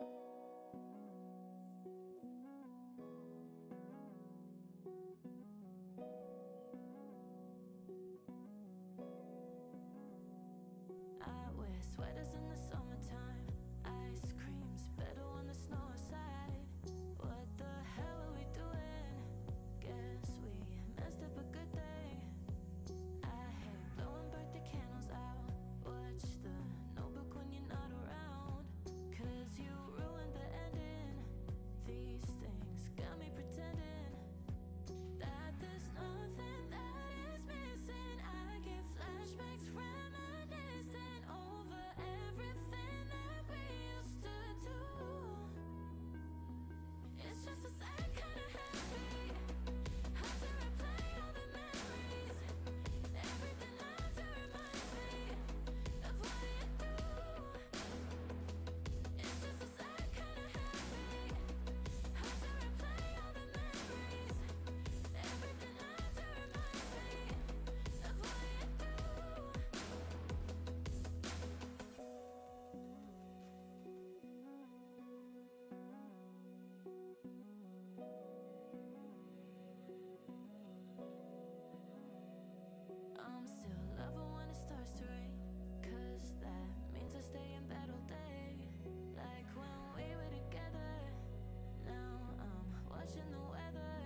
I wear sweaters in the summertime. Ice cream's better when the snow aside. What the hell are we doing? Guess we messed up a good day. I hate blowing birthday candles out. Watch the notebook when you're not around. 'Cause you ruined the ending. These things got me pretending that there's nothing that is missing. I get flashbacks reminiscing over everything that we used to do. It's just a sad kind of happy. How to replay all the memories. Everything lies to remind me of what you do. It's just a sad kind of happy. How to replay all the memories. Everything lies to remind me of what you do. I'm still loving when it starts to rain. 'Cause that means I stay in bed all day. Like when we were together. Now I'm watching the weather,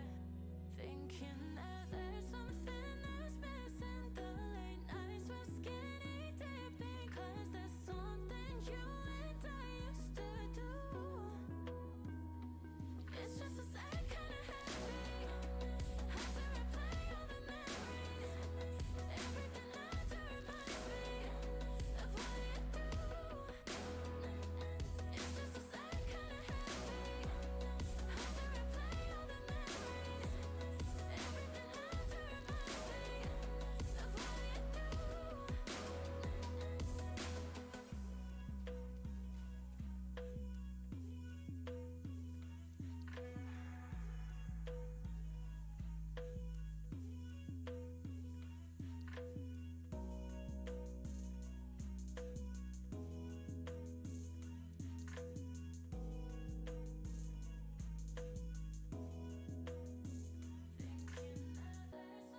thinking that there's something that's missing. The late nights were skinny dipping. 'Cause there's something you and I used to do. It's just a sad kind of happy. How to replay all the memories. Everything lies to remind me of what you do. It's just a sad kind of happy. How to replay all the memories. Everything lies to remind me of what you do. Thinking that there's something that's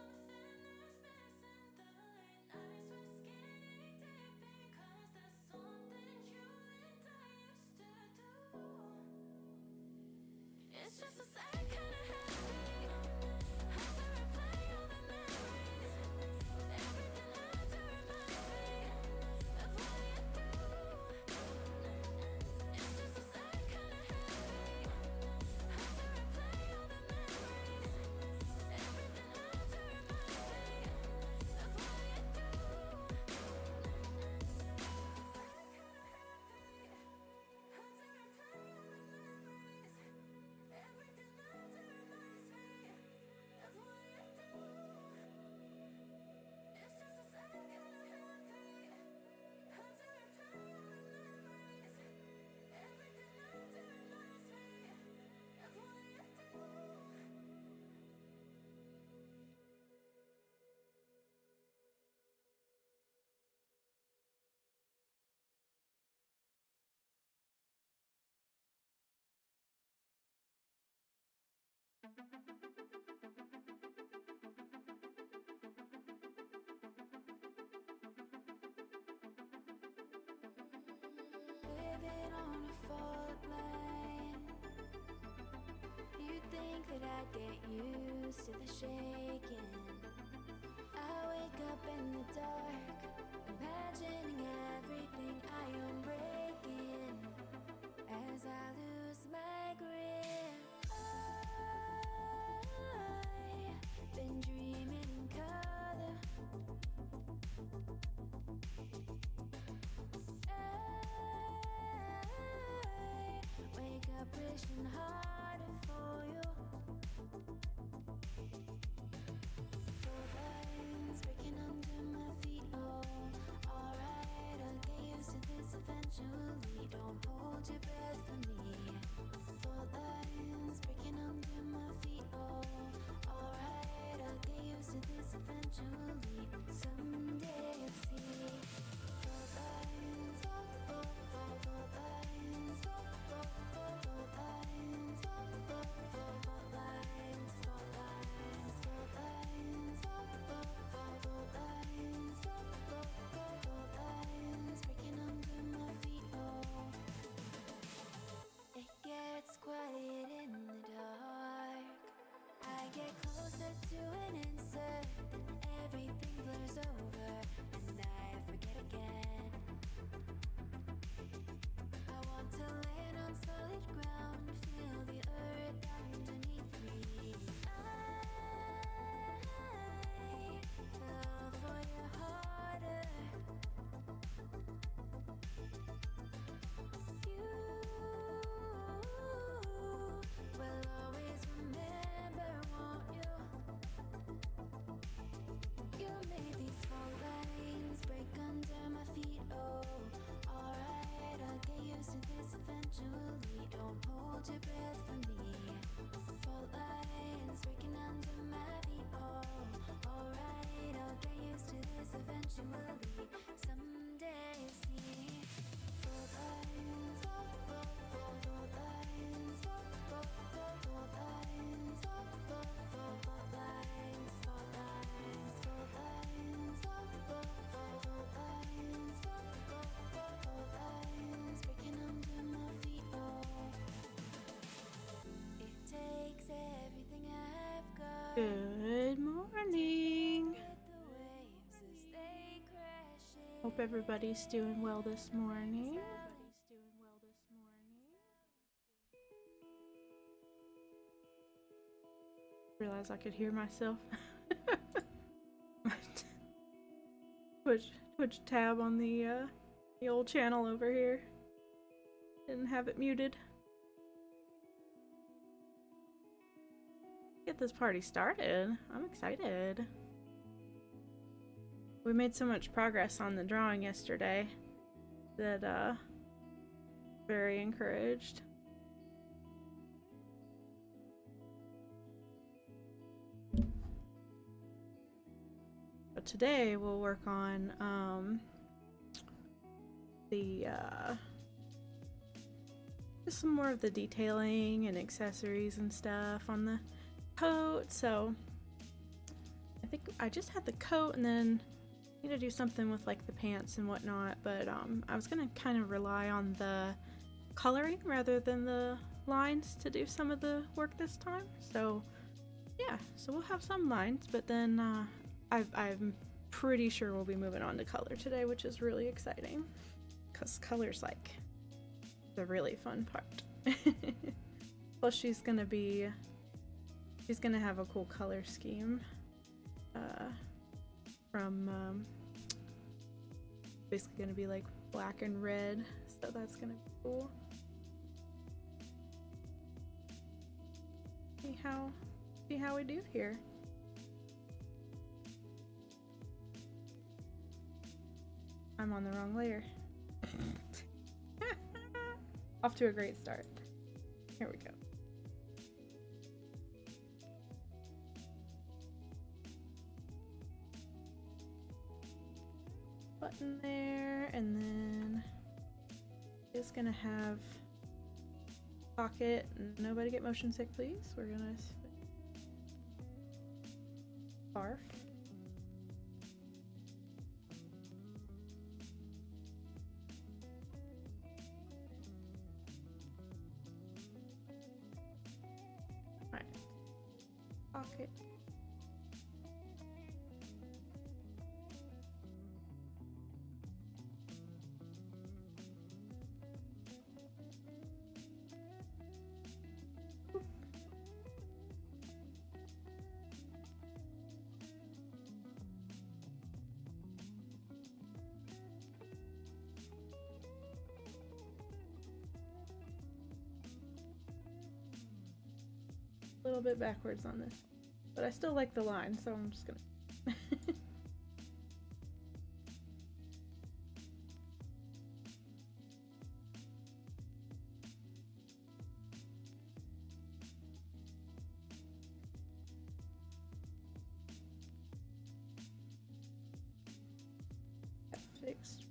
missing. The late nights were skinny dipping. 'Cause there's something you and I used to do. It's just a sad kind of happy. How to replay all the memories. Everything lies to remind me of what you do. It's just a sad kind of happy. How to replay all the memories. Everything lies to remind me of what you do. How to replay all the memories. Everything lies to remind me of what you do. It's just a sad kind of happy. How to replay all the memories. Everything lies to remind me of what you do. Living on a fault line. You'd think that I'd get used to the shaking. I wake up in the dark, imagining everything I am breaking. As I lose my grip, I've been dreaming in color. I wake up wishing harder for you. Four lines breaking under my feet. Oh, alright, I'll get used to this eventually. Don't hold your breath for me. to an insert, everything blurs over, and I forget again. I want to land on solid ground, feel the earth underneath me. I fell for your harder. You will always remember, won't you? You made these fault lines break under my feet. Oh, alright, I'll get used to this eventually. Don't hold your breath for me. Fault lines breaking under my feet. Oh, alright, I'll get used to this eventually. Someday you'll see. Fault lines, fault lines, fault lines, fault lines, fault lines, fault lines, fault lines, breaking under my feet. Oh, it takes everything I've got. Good morning. Hope everybody's doing well this morning. Realized I could hear myself. Twitch tab on the old channel over here. Didn't have it muted. Get this party started. I'm excited. We made so much progress on the drawing yesterday that very encouraged. But today we'll work on just some more of the detailing and accessories and stuff on the coat. So I think I just had the coat, and then I need to do something with like the pants and whatnot, but I was gonna kind of rely on the coloring rather than the lines to do some of the work this time. So yeah, so we'll have some lines, but then I'm pretty sure we'll be moving on to color today, which is really exciting because color's like the really fun part. Plus she's gonna have a cool color scheme from basically gonna be like black and red, so that's gonna be cool. See how we do here. I'm on the wrong layer. Off to a great start. Here we go. Button there, and then it's gonna have pocket. Nobody get motion sick, please. We're gonna scarf. Right. Pocket. A little bit backwards on this, but I still like the line, so I'm just gonna fixed.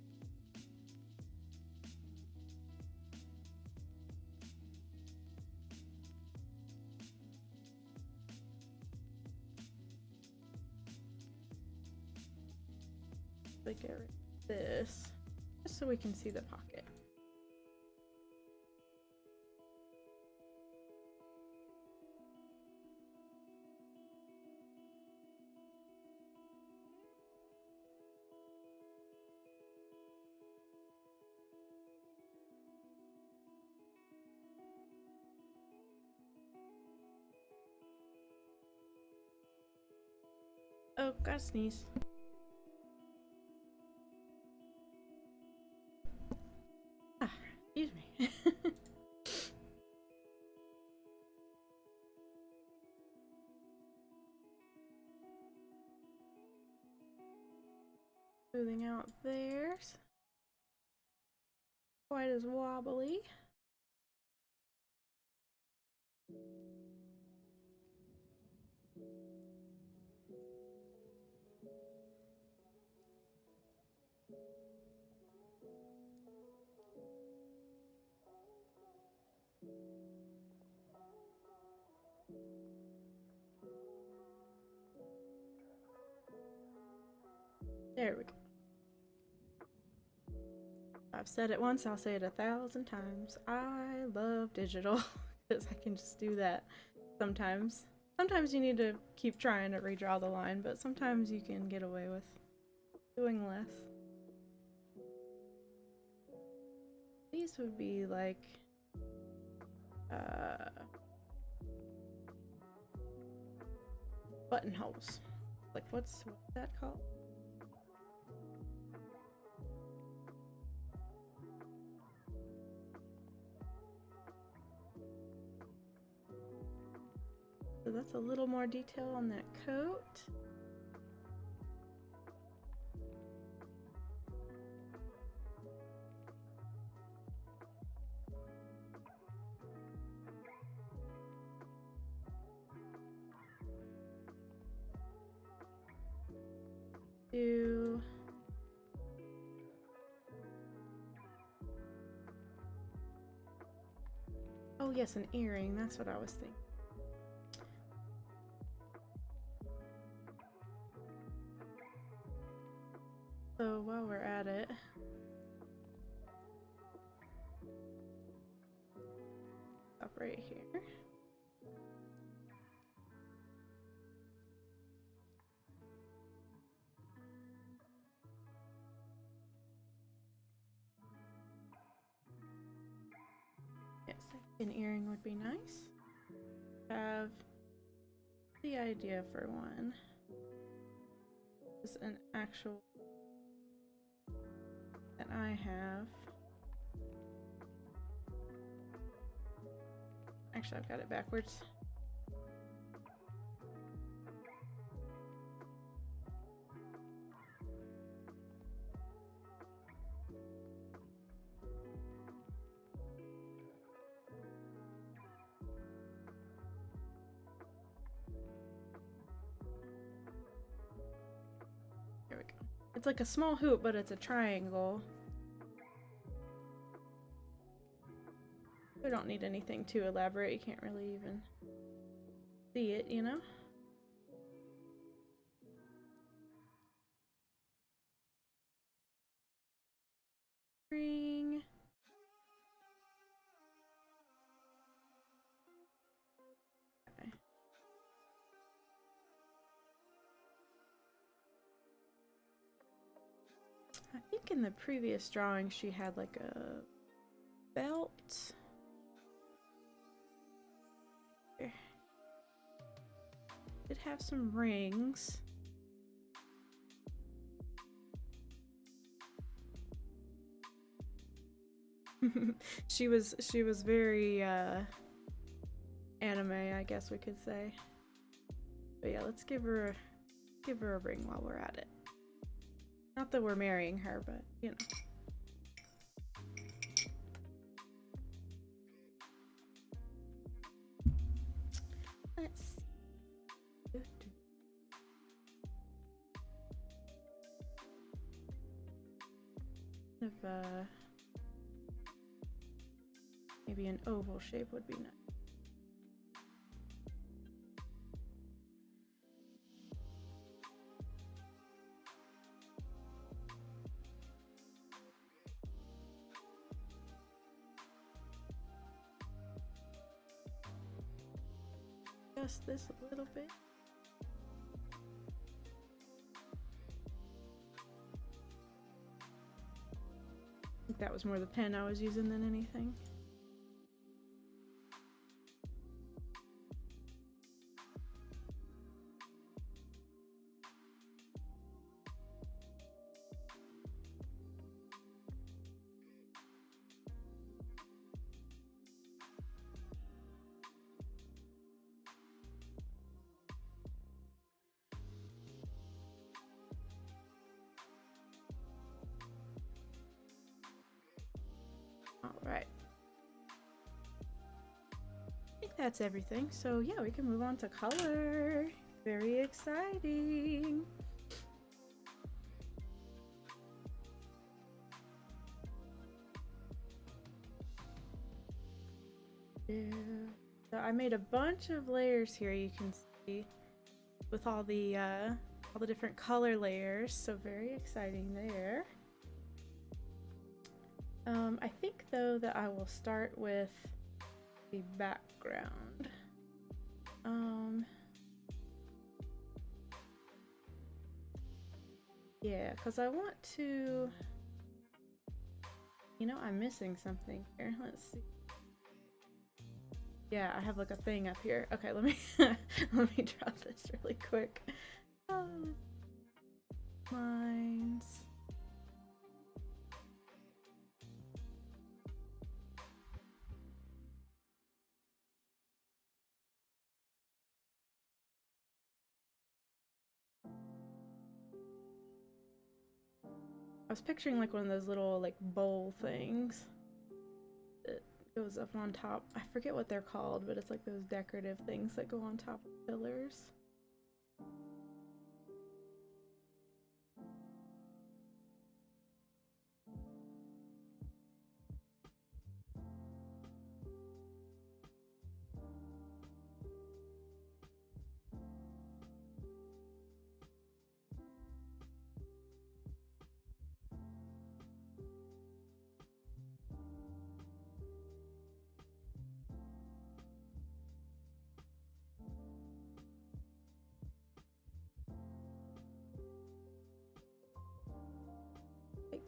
Get rid of this just so we can see the pocket. gotta sneeze. Ah, excuse me. Smoothing out there. Quite as wobbly. There we go. I've said it once, I'll say it 1,000 times. I love digital because I can just do that sometimes. Sometimes you need to keep trying to redraw the line, but sometimes you can get away with doing less. These would be like buttonholes. Like what's that called? So that's a little more detail on that coat. Do oh yes, an earring, that's what I was thinking. So while we're at it, up right here. Yes, an earring would be nice. Have the idea for one. Is an actual that I have. Actually, I've got it backwards. There we go. It's like a small hoop, but it's a triangle. We don't need anything too elaborate. You can't really even see it, you know? Ring. Okay. I think in the previous drawing she had like a belt. Did have some rings. she was very anime, I guess we could say. But yeah, let's give her a ring while we're at it. Not that we're marrying her, but you know. Let's see. If maybe an oval shape would be nice. Just this a little bit. I think that was more the pen I was using than anything. that's everything. So yeah, we can move on to color. Very exciting. Yeah. So I made a bunch of layers here, you can see, with all the different color layers. So very exciting there. I think though that I will start with the background. Yeah, because I want to, you know, I'm missing something here. Let's see. Yeah, I have like a thing up here. Okay, let me let me draw this really quick. Lines. I was picturing like one of those little like bowl things that goes up on top. I forget what they're called, but it's like those decorative things that go on top of pillars.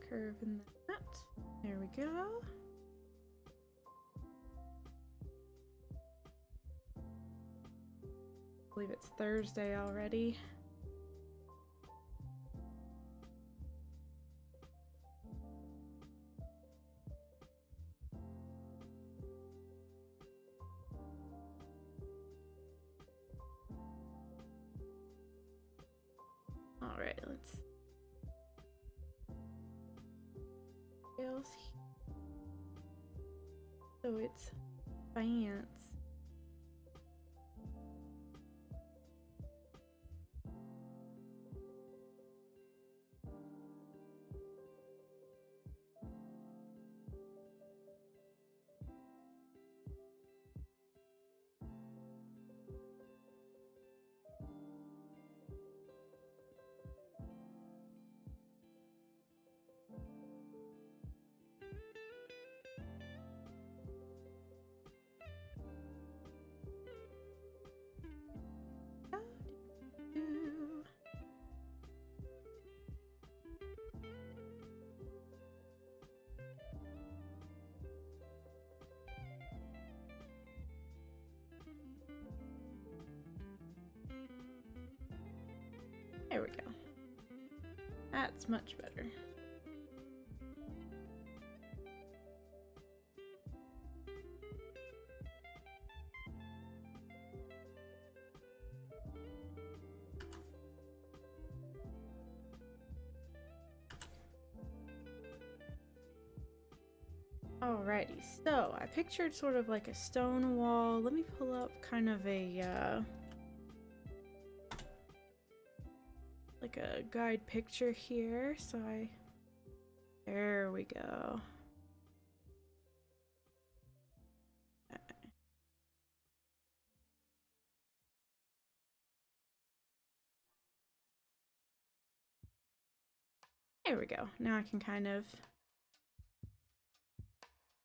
Curve in that. There we go. I believe it's Thursday already. All right, let's else. So it's fans. There we go. That's much better. Alrighty, so I pictured sort of like a stone wall. Let me pull up kind of a like a guide picture here. So there we go. There we go. Now I can kind of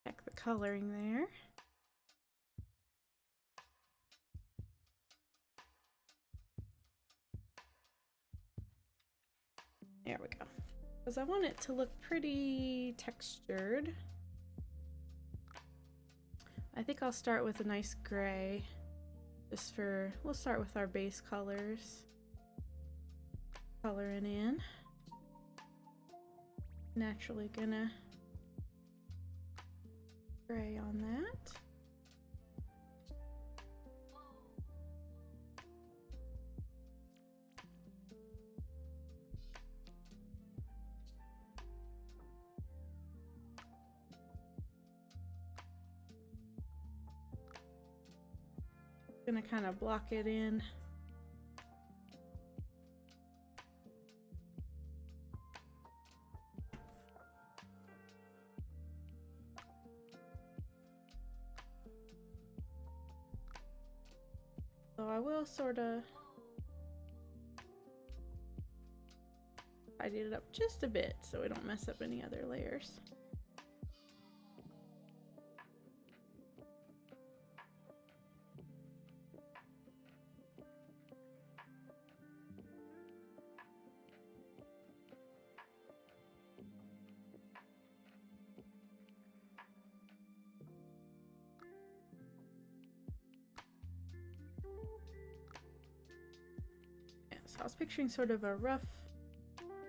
check the coloring there. There we go. Because I want it to look pretty textured. I think I'll start with a nice gray. Just for, we'll start with our base colors. Coloring in. Naturally gonna gray on that. gonna kind of block it in. So I will sort of tidy it up just a bit so we don't mess up any other layers. So I was picturing sort of a rough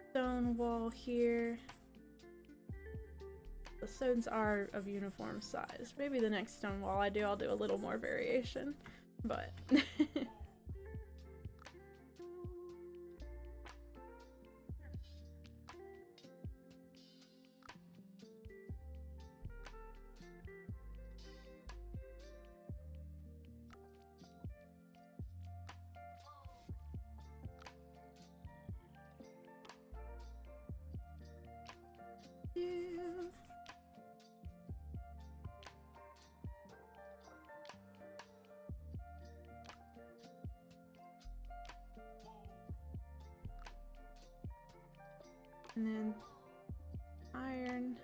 stone wall here. The stones are of uniform size. Maybe the next stone wall I'll do a little more variation, but yeah. And then iron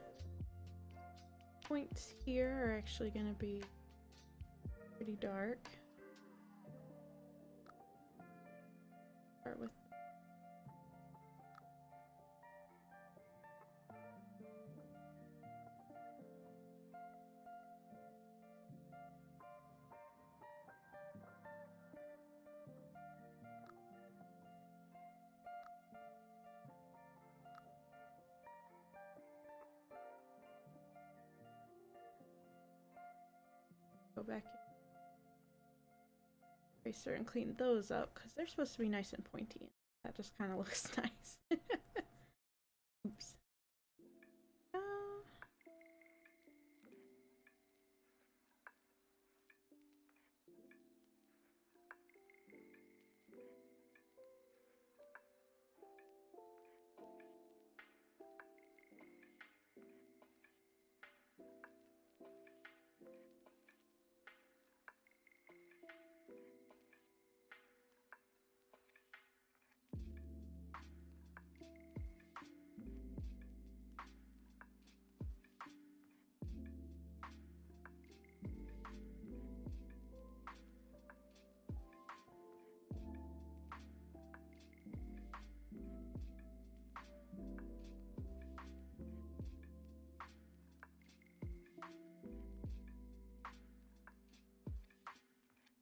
points here are actually going to be pretty dark. Start with go back in eraser and clean those up because they're supposed to be nice and pointy. That just kind of looks nice. Oops.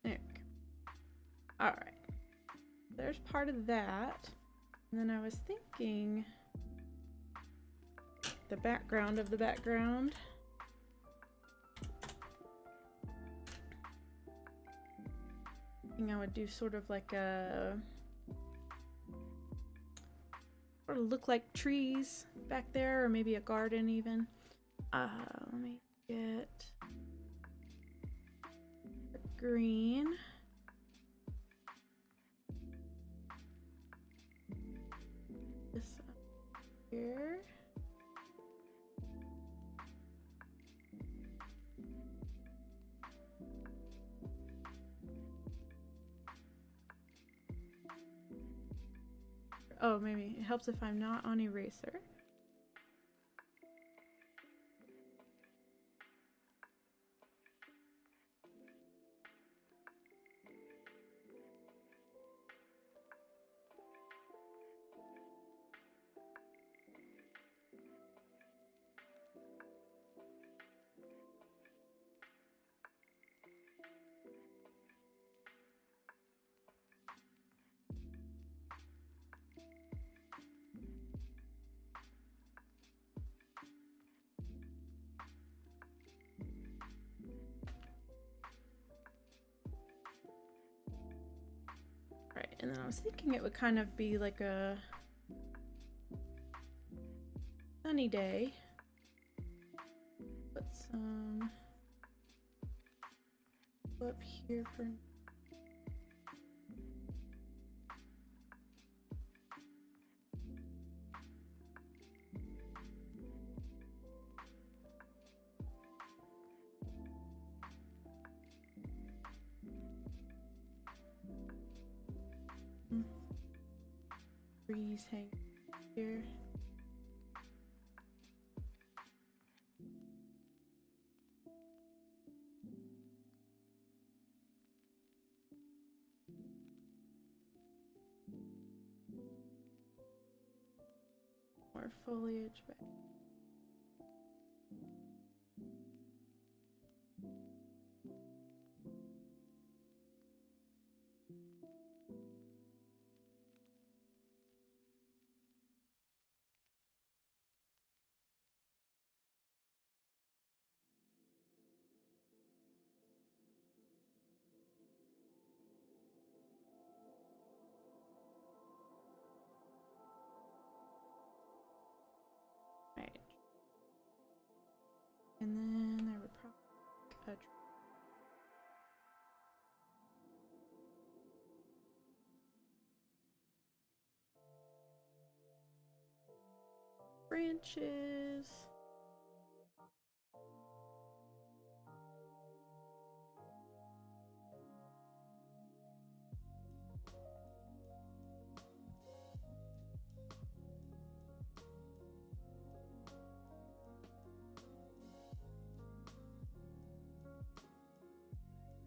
There we go. All right. There's part of that. And then I was thinking the background of the background. I think I would do sort of like a sort of look like trees back there, or maybe a garden even. Let me get green. This up here. Oh, maybe it helps if I'm not on eraser. Right, and then I was thinking it would kind of be like a sunny day. Put some up here for trees hanging here. More foliage back. Right. And then I would probably branches.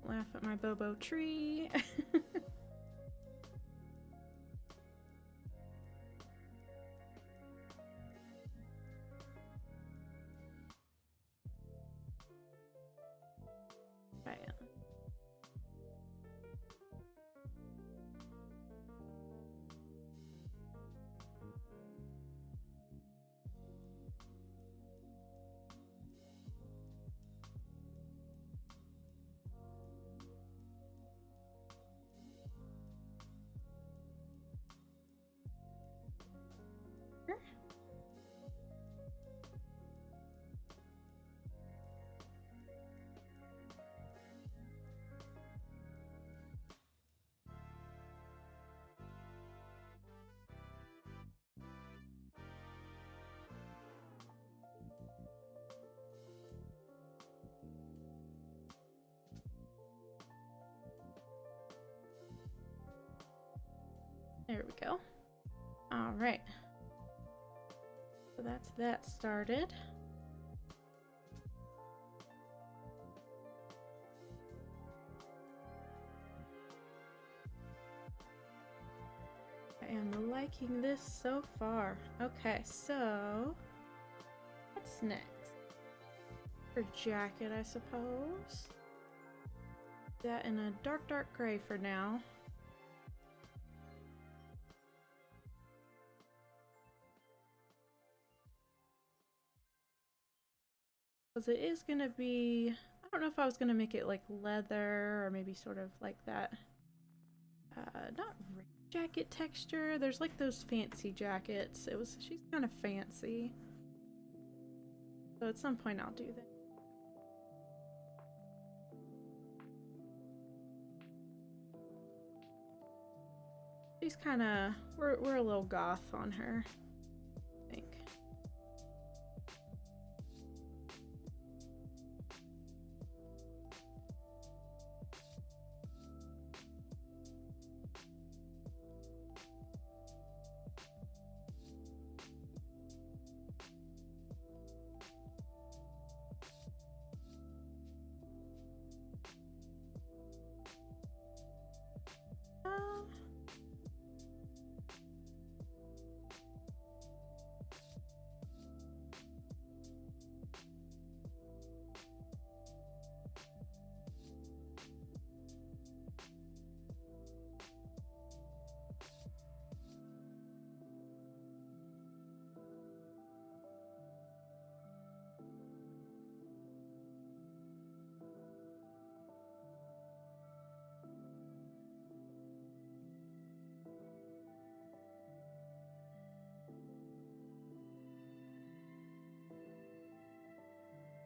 Laugh at my Bobo tree. Right. There we go. All right. So that's that started. I am liking this so far. Okay, so what's next? For jacket, I suppose. That in a dark gray for now. Because it is gonna be, I don't know if I was gonna make it like leather or maybe sort of like that, not jacket texture. There's like those fancy jackets. She's kind of fancy. So at some point I'll do that. She's kind of, we're a little goth on her, I think.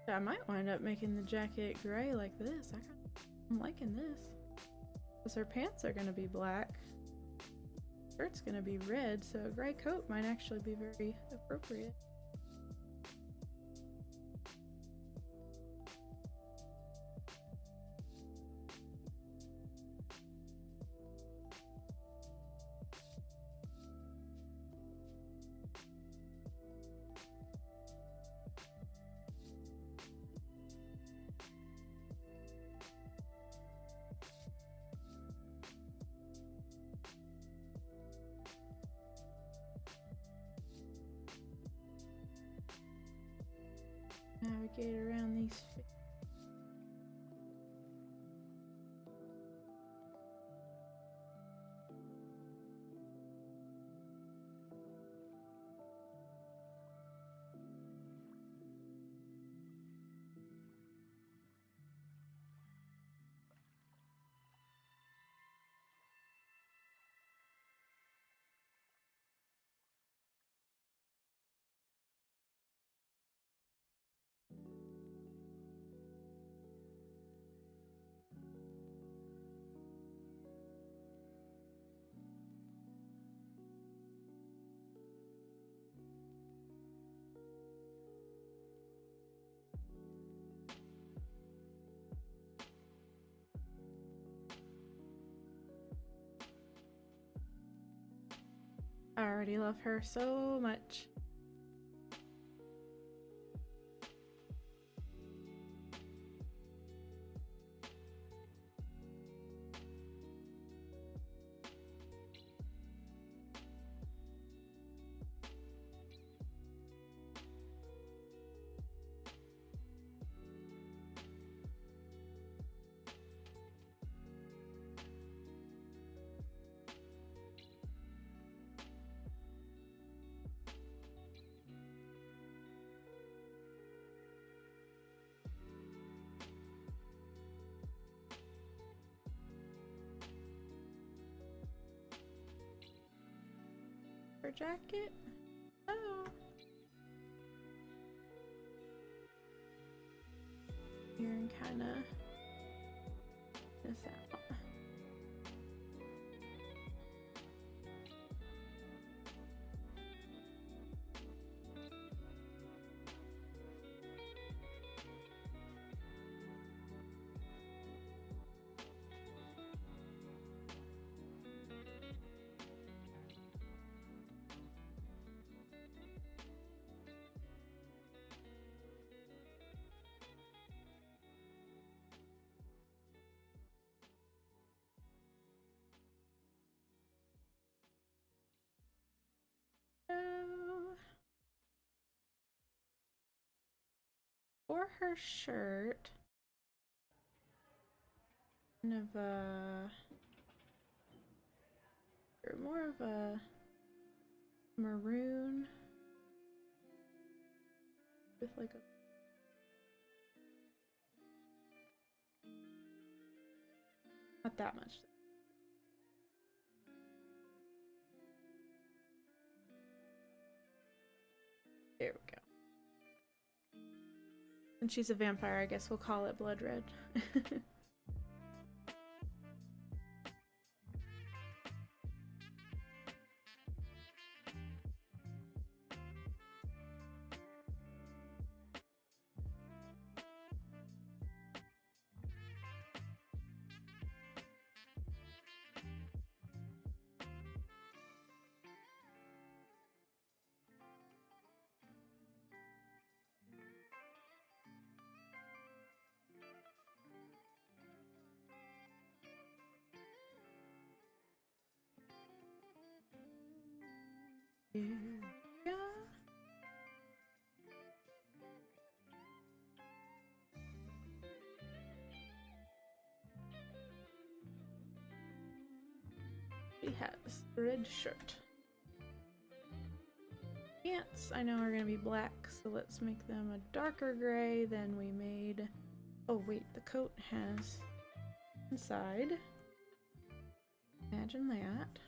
I might wind up making the jacket gray like this. I'm liking this. Because her pants are going to be black. Shirt's going to be red, so a gray coat might actually be very appropriate. Navigate around these. I already love her so much. Her jacket? Oh. Here and kind of this out. For her shirt, kind of more of a maroon with like a not that much. There we go. And she's a vampire, I guess we'll call it blood red. Yeah. She has a red shirt. Pants, I know are gonna be black, so let's make them a darker gray than we made. Oh wait, the coat has inside. Imagine that.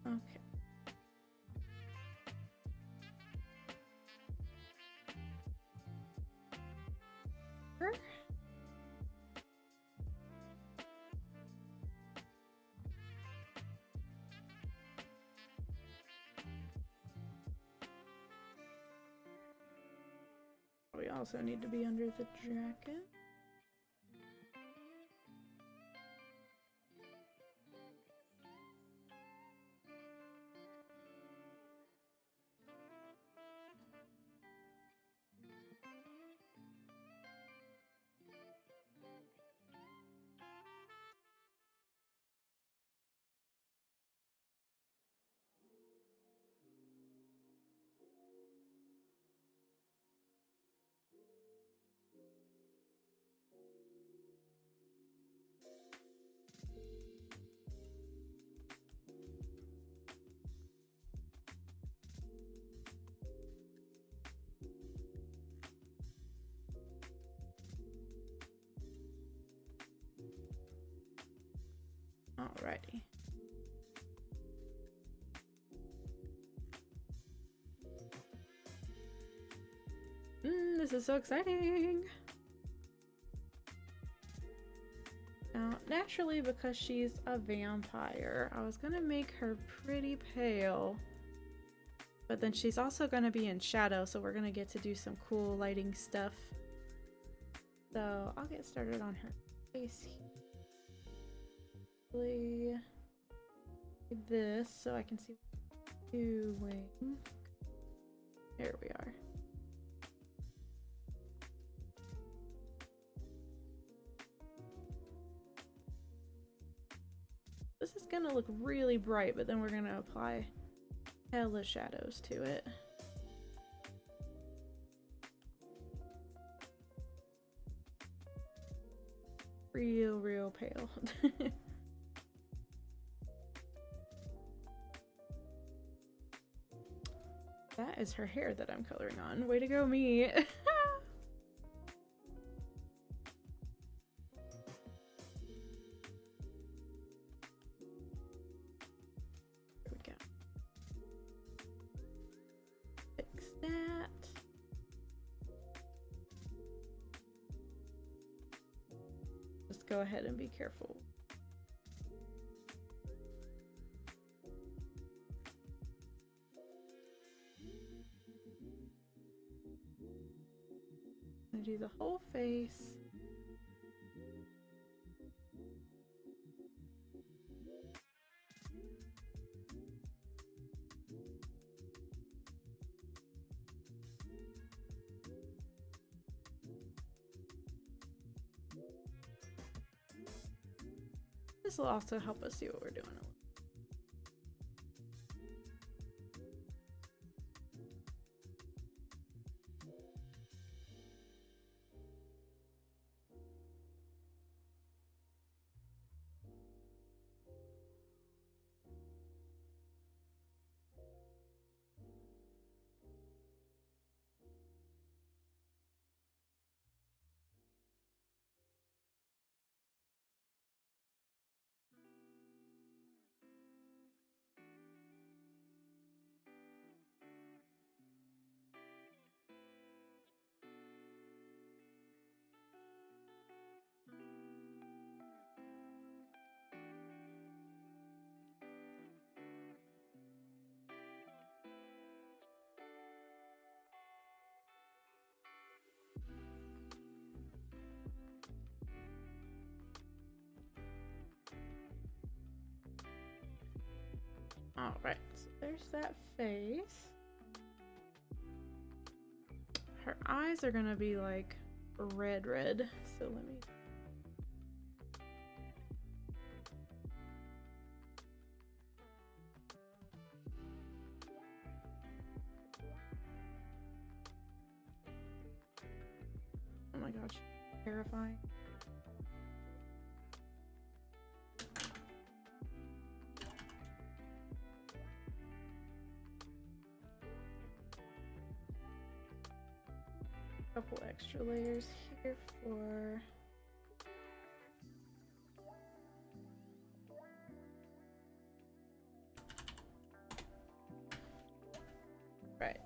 Okay. We also need to be under the jacket. Alrighty. This is so exciting! Now, naturally, because she's a vampire, I was gonna make her pretty pale. But then she's also gonna be in shadow, so we're gonna get to do some cool lighting stuff. So, I'll get started on her face here. This, so I can see what I'm doing. There we are. This is gonna look really bright, but then we're gonna apply hella shadows to it. Real pale. That is her hair that I'm coloring on. Way to go, me. There we go. Fix that. Just go ahead and be careful. I'm gonna do the whole face. This will also help us see what we're doing. Alright, so there's that face. Her eyes are gonna be like red, so let me... Oh my gosh, terrifying. Couple extra layers here for right.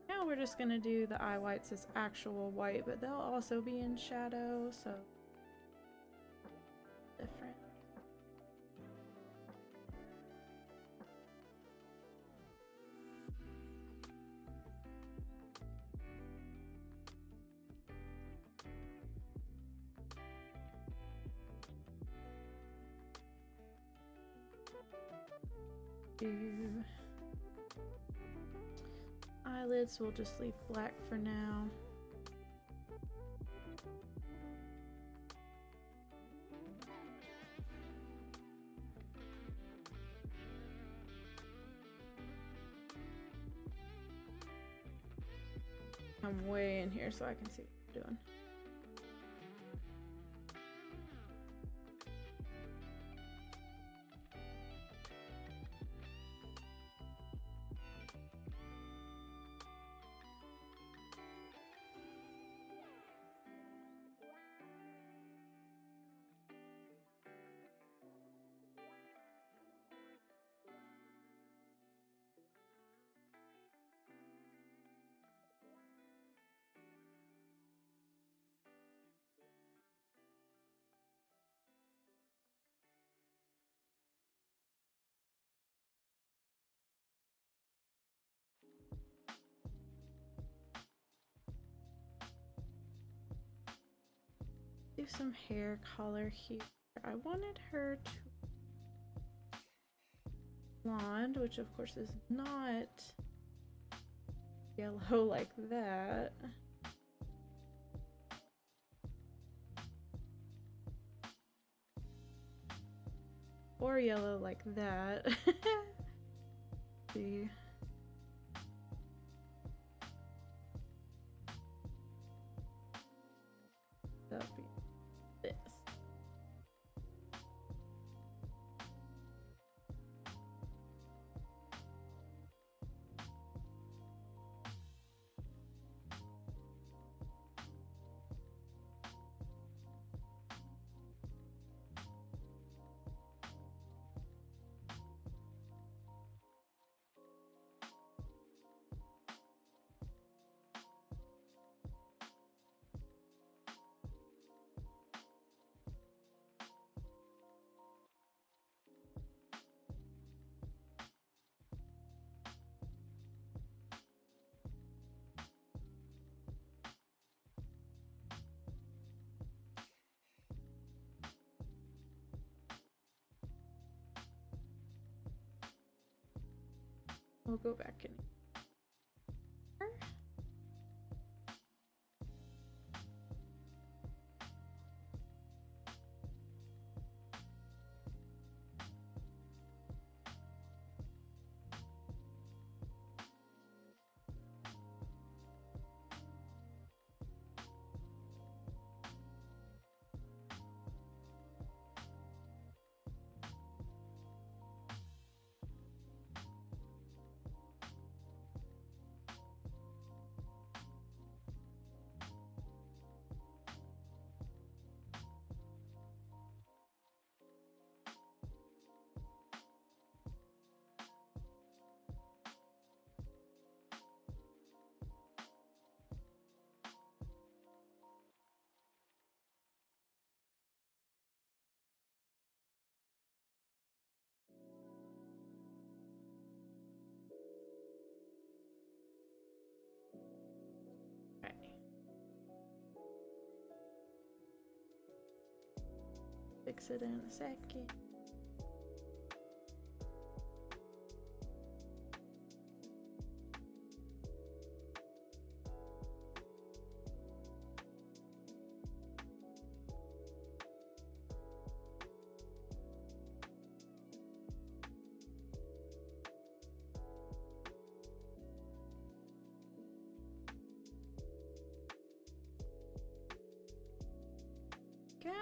Now we're just gonna do the eye whites as actual white, but they'll also be in shadow, so different. Eyelids we'll just leave black for now. I'm way in here so I can see what I'm doing. do some hair color here. I wanted her to blonde, which of course is not yellow like that. Or yellow like that. See. That'll be this. We'll go back in. Okay. Fix it in a second. Yeah.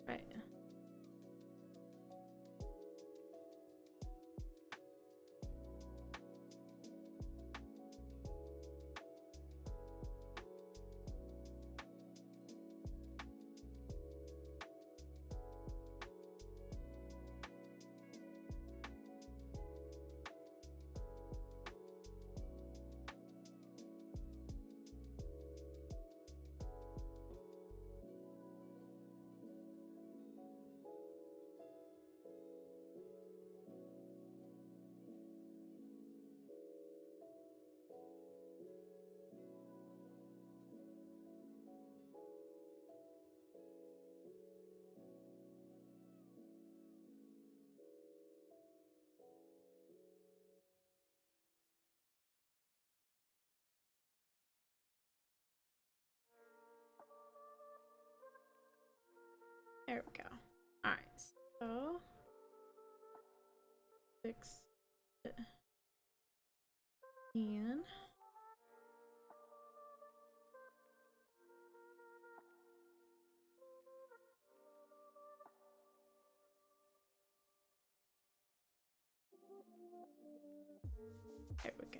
Right. There we go. All right. So fix it in. There we go.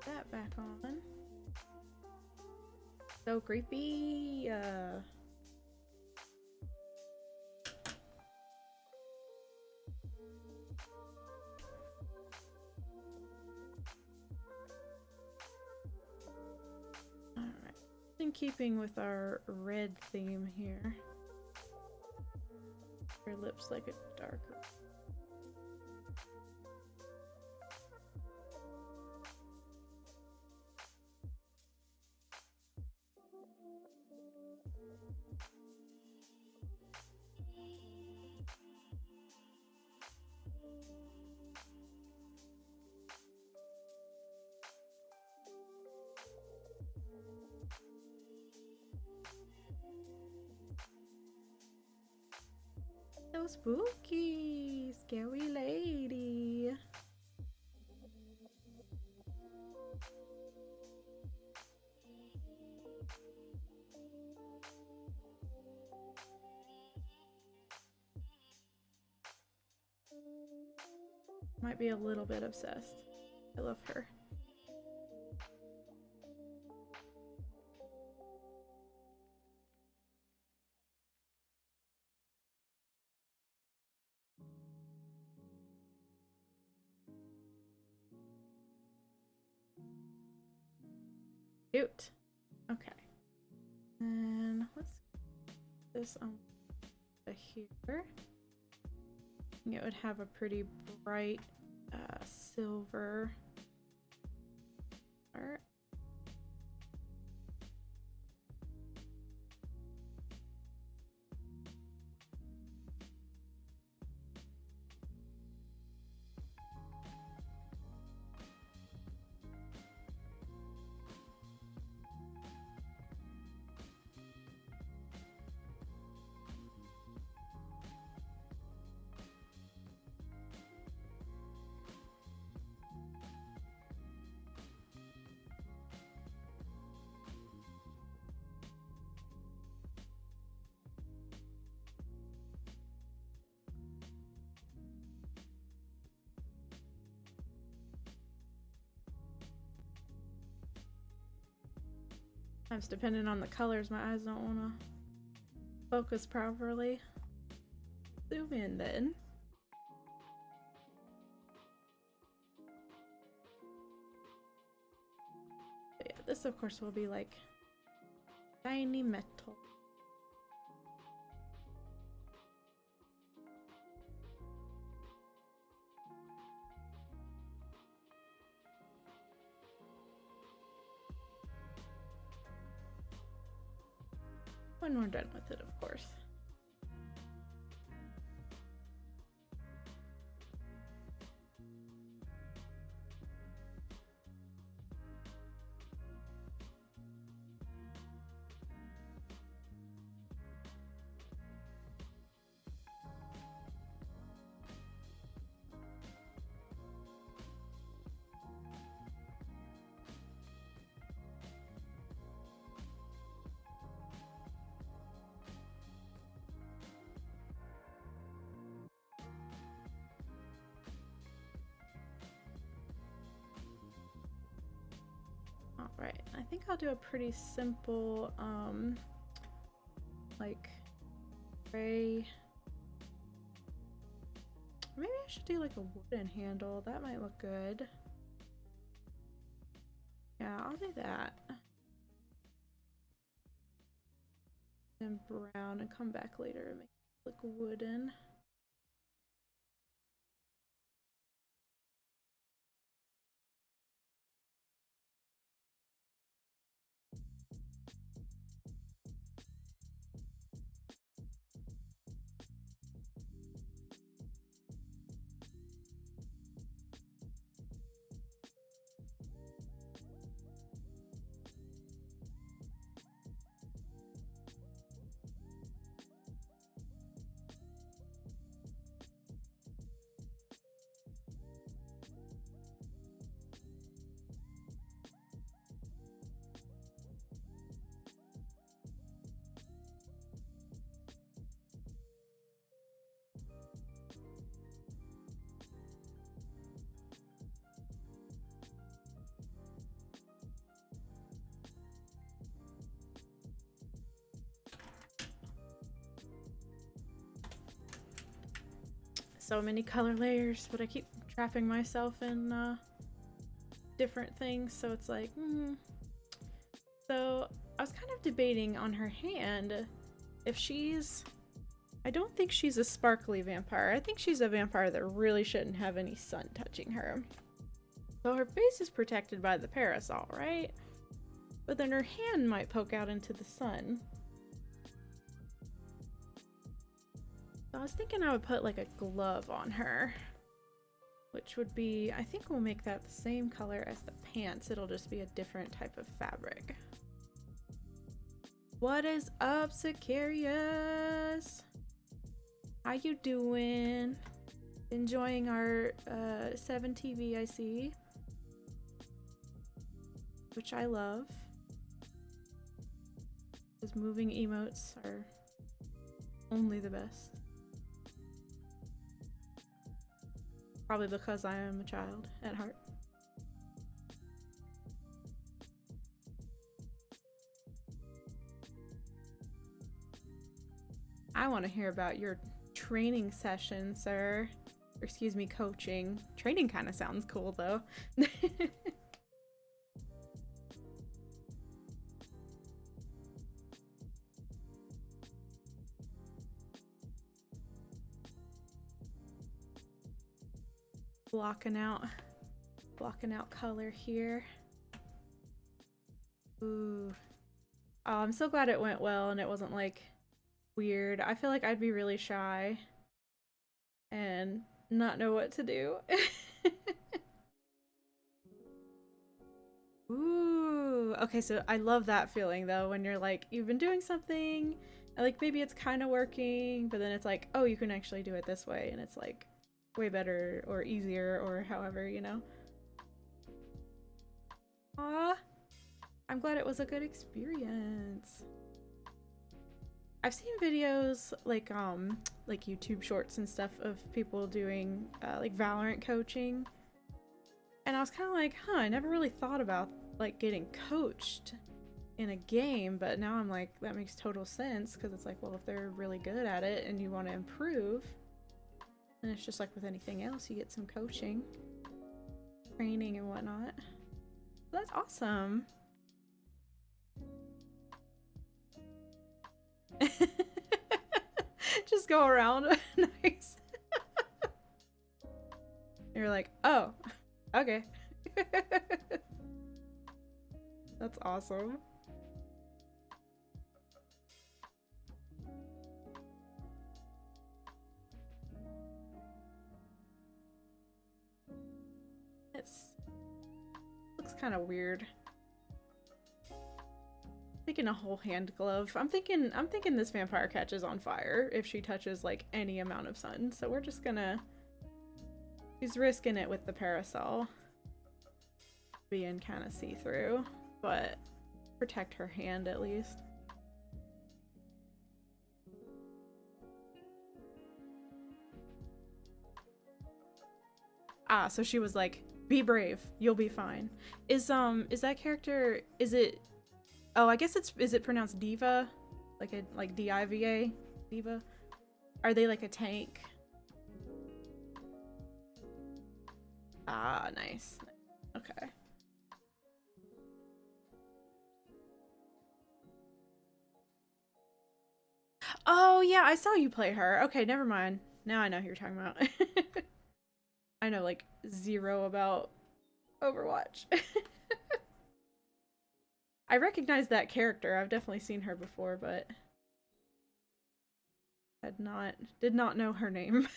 That back on. So creepy. Alright. In keeping with our red theme here. Her lips like a darker. So spooky, scary lady. Might be a little bit obsessed. I love her. Cute. Okay. And let's put this on here. It would have a pretty bright silver art. Sometimes depending on the colors, my eyes don't want to focus properly. Zoom in then. But yeah, this of course will be like shiny metal. When we're done with it, of course. Alright, I think I'll do a pretty simple, like, gray. Maybe I should do like a wooden handle. That might look good. Yeah, I'll do that. And brown and come back later and make it look wooden. so many color layers, but I keep trapping myself in different things, so it's like, So I was kind of debating on her hand if she's... I don't think she's a sparkly vampire. I think she's a vampire that really shouldn't have any sun touching her. So her face is protected by the parasol, right? But then her hand might poke out into the sun. So I was thinking I would put like a glove on her, which would be, I think we'll make that the same color as the pants. It'll just be a different type of fabric. What is up, Sicarius? How you doing? Enjoying our 7 TV, I see. Which I love. Because moving emotes are only the best. Probably because I am a child at heart. I want to hear about your training session, sir. Or excuse me, coaching. Training kind of sounds cool, though. Blocking out color here. Ooh. Oh, I'm so glad it went well and it wasn't like weird. I feel like I'd be really shy and not know what to do. Ooh. Okay, so I love that feeling though when you're like, you've been doing something and like maybe it's kind of working, but then it's like, oh, you can actually do it this way and it's like way better or easier or however, you know. Aw, I'm glad it was a good experience. I've seen videos like YouTube shorts and stuff of people doing like Valorant coaching, and I was kind of like, huh, I never really thought about like getting coached in a game, but now I'm like, that makes total sense, because it's like, well, if they're really good at it and you want to improve, and it's just like with anything else, you get some coaching, training and whatnot. So that's awesome. Just go around. Nice. You're like, oh, okay. That's awesome. Looks kind of weird. Thinking a whole hand glove. I'm thinking this vampire catches on fire if she touches like any amount of sun. So we're just gonna... She's risking it with the parasol being kind of see-through, but protect her hand at least. Ah, so she was like, be brave, you'll be fine. Is that character, is it... Oh, I guess is it pronounced Diva? Like D-I-V-A? Diva? Are they like a tank? Ah, nice. Okay. Oh, yeah, I saw you play her. Okay, never mind. Now I know who you're talking about. I know like zero about Overwatch. I recognize that character. I've definitely seen her before, but did not know her name.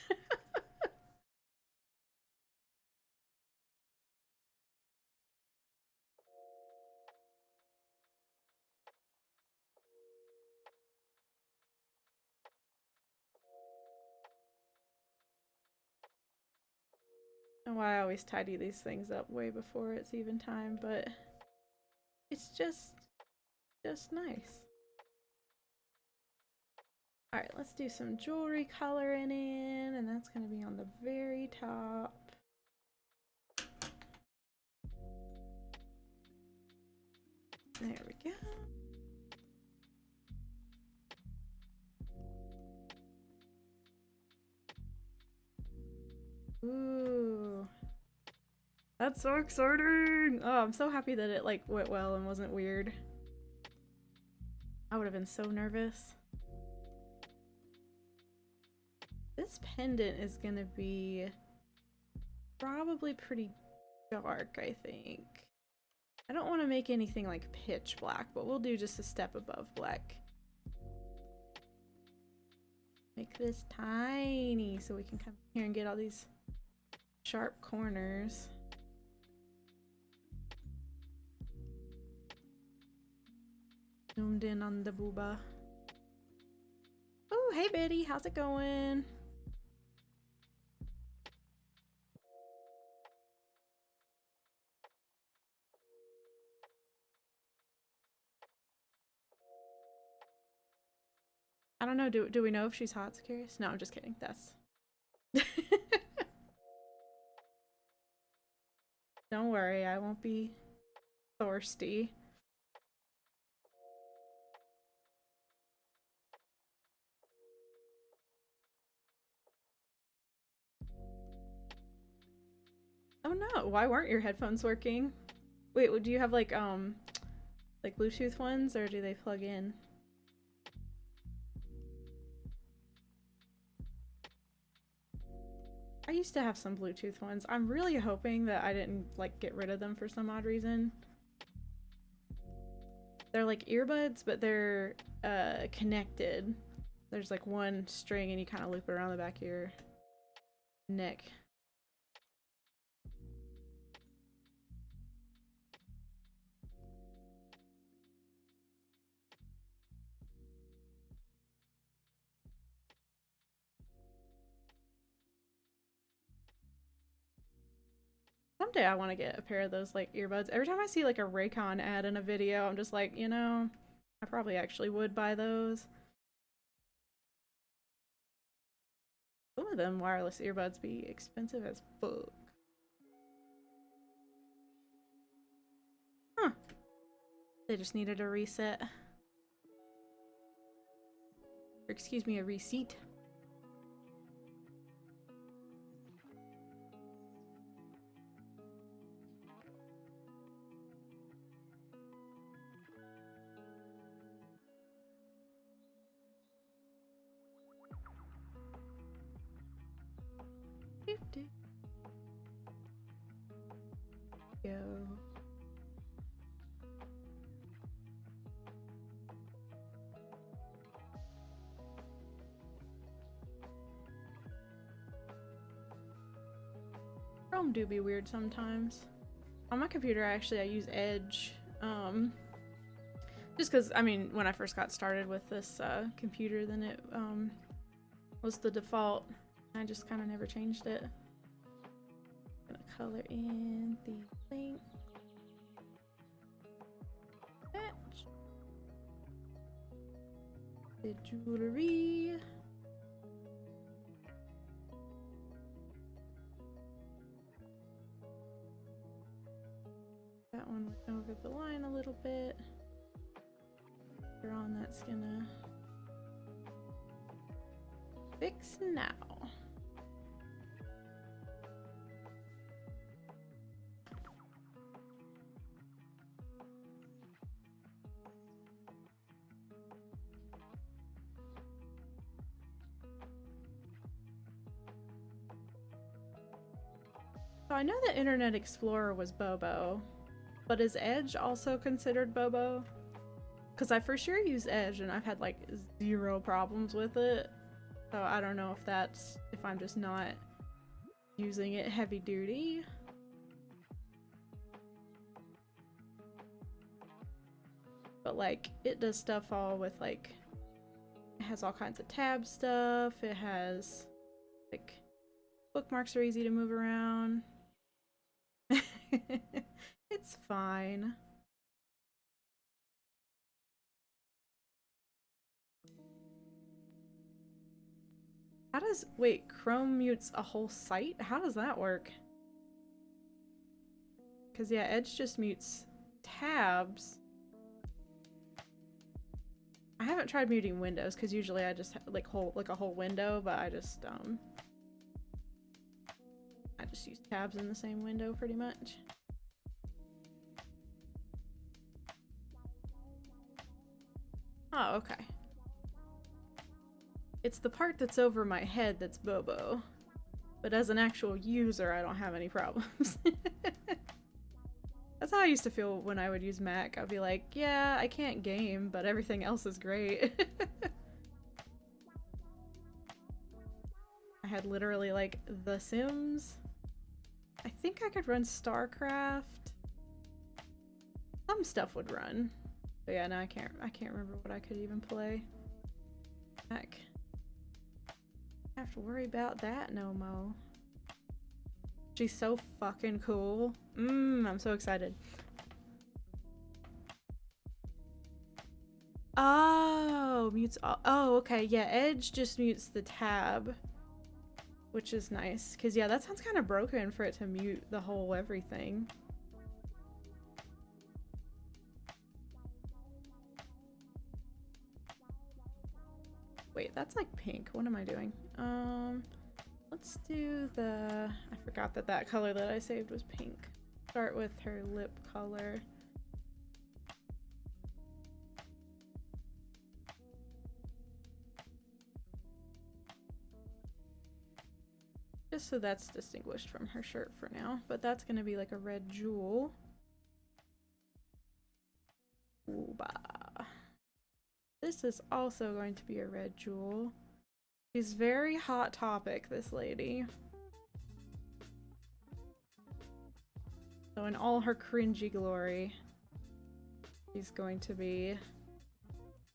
And why I always tidy these things up way before it's even time, but it's just nice. Alright, let's do some jewelry coloring in, and that's going to be on the very top. There we go. Ooh. That's so exciting! Oh, I'm so happy that it like went well and wasn't weird. I would have been so nervous. This pendant is gonna be probably pretty dark, I think. I don't want to make anything like pitch black, but we'll do just a step above black. Make this tiny so we can come here and get all these sharp corners. Zoomed in on the booba. Oh, hey Betty, how's it going? I don't know, do we know if she's hot? Curious? No, I'm just kidding. That's... Don't worry, I won't be thirsty. Oh no, why weren't your headphones working? Wait, do you have like Bluetooth ones, or do they plug in? I used to have some Bluetooth ones. I'm really hoping that I didn't like get rid of them for some odd reason. They're like earbuds, but they're connected. There's like one string and you kind of loop it around the back of your neck. Someday I want to get a pair of those like earbuds. Every time I see like a Raycon ad in a video, I'm just like, you know, I probably actually would buy those. Some of them wireless earbuds be expensive as fuck. Huh. They just needed a reset. Or excuse me, a receipt. Go. Chrome do be weird sometimes. On my computer, I use Edge. Just because, I mean, when I first got started with this computer, then it was the default. I just kind of never changed it. I'm gonna color in the link. Match. The jewelry. That one went over the line a little bit. Later on, that's gonna fix now. So I know that Internet Explorer was Bobo, but is Edge also considered Bobo? Because I for sure use Edge and I've had like 0 problems with it. So I don't know if I'm just not using it heavy duty. But like it does stuff all with like, it has all kinds of tab stuff. It has like bookmarks are easy to move around. It's fine. How does, wait, Chrome mutes a whole site? How does that work? Because yeah, Edge just mutes tabs. I haven't tried muting windows because usually I just like a whole window, but I just just use tabs in the same window pretty much. Oh, okay. It's the part that's over my head that's Bobo. But as an actual user, I don't have any problems. That's how I used to feel when I would use Mac. I'd be like, yeah, I can't game, but everything else is great. I had literally like The Sims. I think I could run StarCraft. Some stuff would run. But yeah, no, I can't remember what I could even play. Heck. I have to worry about that no mo. She's so fucking cool. I'm so excited. Oh, mutes all. Oh, okay. Yeah, Edge just mutes the tab, which is nice. Because, yeah, that sounds kind of broken for it to mute the whole everything. Wait, that's like pink. What am I doing? Let's do the... I forgot that color that I saved was pink. Start with her lip color. Just so that's distinguished from her shirt for now. But that's gonna be like a red jewel. Ooh-bah. This is also going to be a red jewel. She's very Hot Topic, this lady. So in all her cringy glory, she's going to be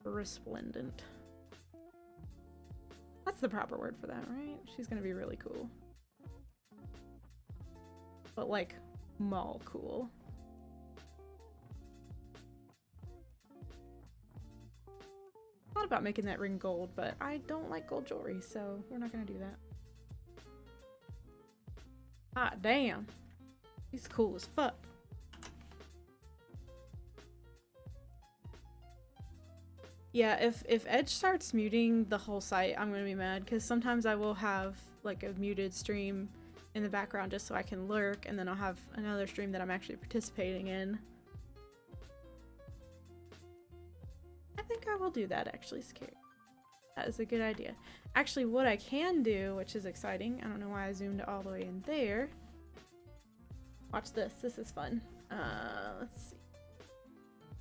resplendent. That's the proper word for that, right? She's gonna be really cool. But like, mall cool. Thought about making that ring gold, but I don't like gold jewelry, so we're not gonna do that. Ah, damn. She's cool as fuck. Yeah, if Edge starts muting the whole site, I'm gonna be mad, because sometimes I will have like a muted stream in the background just so I can lurk, and then I'll have another stream that I'm actually participating in. I think I will do that, actually. Scary. That is a good idea. Actually, what I can do, which is exciting, I don't know why I zoomed all the way in there. Watch this. This is fun. Let's see.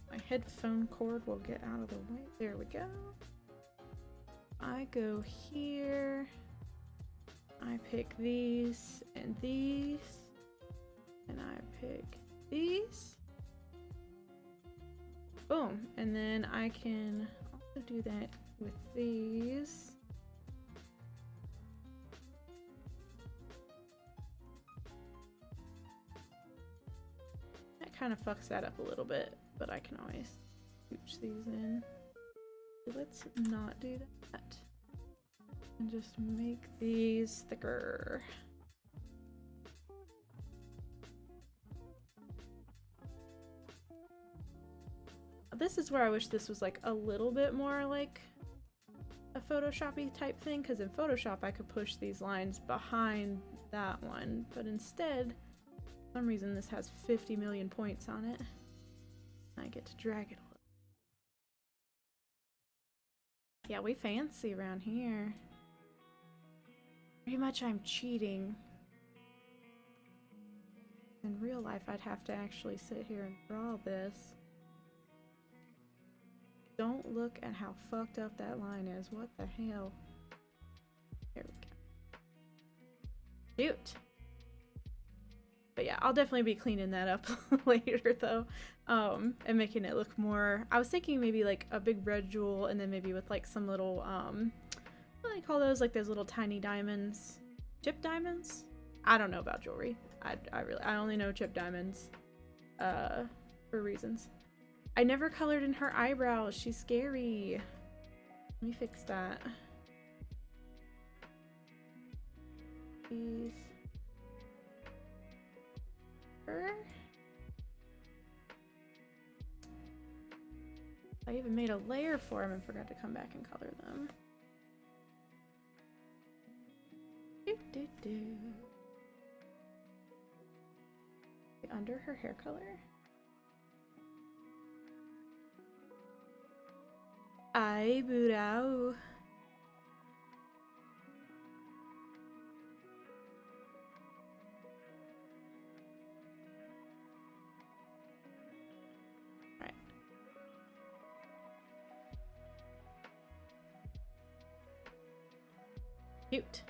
My headphone cord will get out of the way. There we go. I go here. I pick these and these. And I pick these. Boom. And then I can also do that with these. That kind of fucks that up a little bit, but I can always scooch these in. Let's not do that. And just make these thicker. This is where I wish this was like a little bit more like a Photoshop-y type thing, because in Photoshop I could push these lines behind that one, but instead, for some reason this has 50 million points on it. I get to drag it a little. Yeah, we fancy around here. Pretty much I'm cheating. In real life I'd have to actually sit here and draw this. Don't look at how fucked up that line is. What the hell? There we go. Cute. But yeah, I'll definitely be cleaning that up later though. And making it look more... I was thinking maybe like a big red jewel and then maybe with like some little, what do they call those? Like those little tiny diamonds? Chip diamonds? I don't know about jewelry. I only know chip diamonds. For reasons. I never colored in her eyebrows. She's scary. Let me fix that. Please. I even made a layer for them and forgot to come back and color them. Do, do, do. under her hair color? Ay, burao. Right. Cute.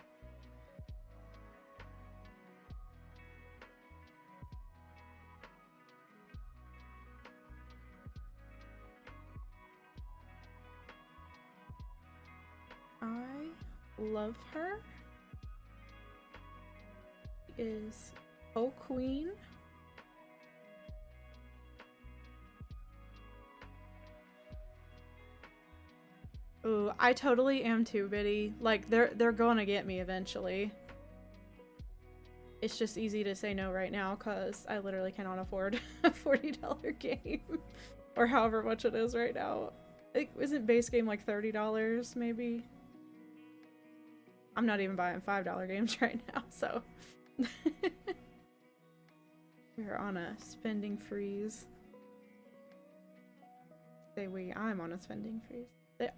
I love her. She is O Queen. Ooh, I totally am too, Biddy. Like they're gonna get me eventually. It's just easy to say no right now because I literally cannot afford a $40 game. Or however much it is right now. Isn't base game like $30 maybe? I'm not even buying $5 games right now, so. We're on a spending freeze. Say we, I'm on a spending freeze.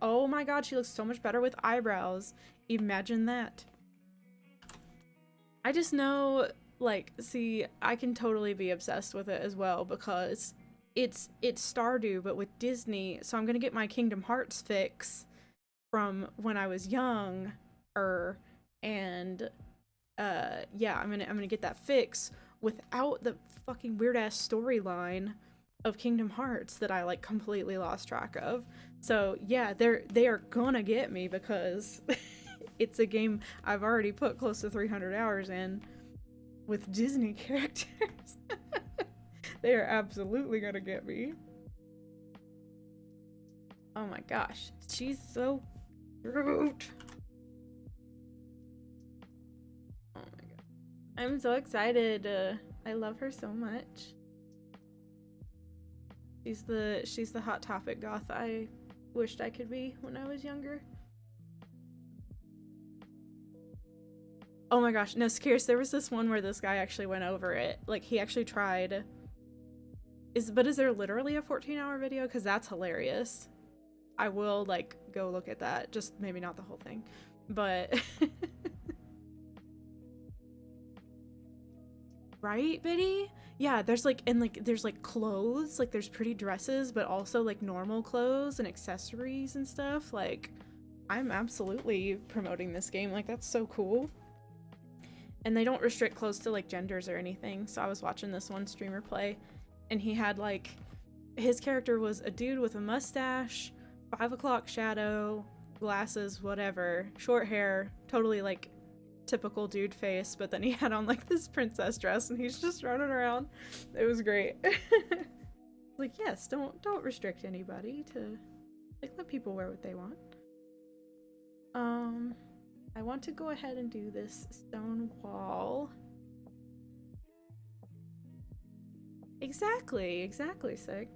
Oh my god, she looks so much better with eyebrows. Imagine that. I just know, like, see, I can totally be obsessed with it as well because it's Stardew, but with Disney, so I'm gonna get my Kingdom Hearts fix from when I was young, and yeah, I'm gonna get that fix without the fucking weird ass storyline of Kingdom Hearts that I like completely lost track of. So yeah, they are gonna get me because it's a game I've already put close to 300 hours in with Disney characters. They are absolutely gonna get me. Oh my gosh, she's so cute. Oh my god, I'm so excited. I love her so much. She's the hot topic goth I wished I could be when I was younger. Oh my gosh, no, Scarce, there was this one where this guy actually went over it. Like, he actually tried. But is there literally a 14-hour video? Because that's hilarious. I will, like, go look at that. Just maybe not the whole thing. But... Right, Biddy? Yeah, there's like, and like, there's like clothes, like there's pretty dresses, but also like normal clothes and accessories and stuff. Like, I'm absolutely promoting this game. Like, that's so cool. And they don't restrict clothes to like genders or anything. So I was watching this one streamer play and he had like, his character was a dude with a mustache, 5 o'clock shadow, glasses, whatever, short hair, totally like typical dude face, but then he had on like this princess dress and he's just running around. It was great. Like, yes, don't restrict anybody to, like, let people wear what they want. I want to go ahead and do this stone wall. Exactly, sick.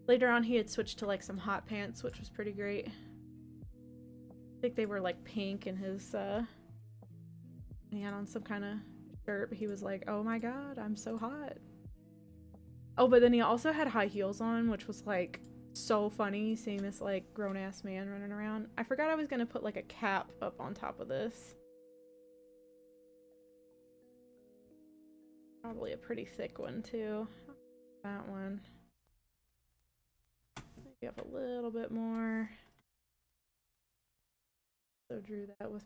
Later on he had switched to like some hot pants, which was pretty great. I think they were like pink and his he had on some kind of shirt, but he was like, oh my god, I'm so hot. Oh, but then he also had high heels on, which was like so funny seeing this like grown-ass man running around. I forgot I was gonna put like a cap up on top of this. Probably a pretty thick one too. That one. Maybe up a little bit more. So drew that with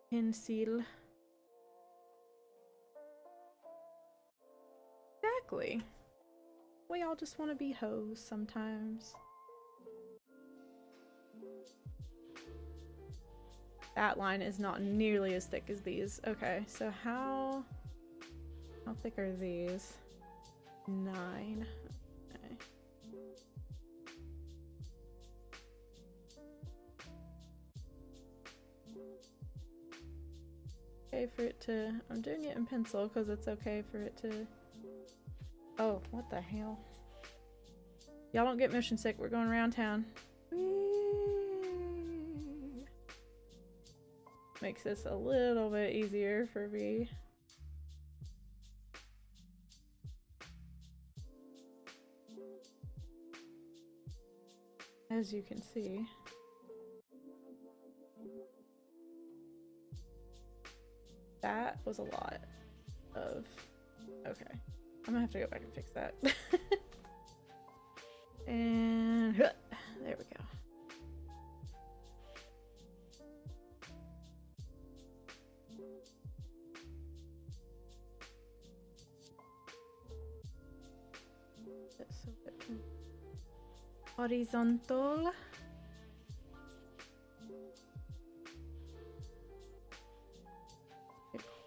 pencil. Exactly. We all just want to be hoes sometimes. That line is not nearly as thick as these. Okay, so how thick are these? 9. Okay. Okay for it to, I'm doing it in pencil because it's okay for it to, oh, what the hell? Y'all don't get motion sick, we're going around town. Whee! Makes this a little bit easier for me. as you can see. That was a lot of... Okay. I'm gonna have to go back and fix that. And there we go. So horizontal.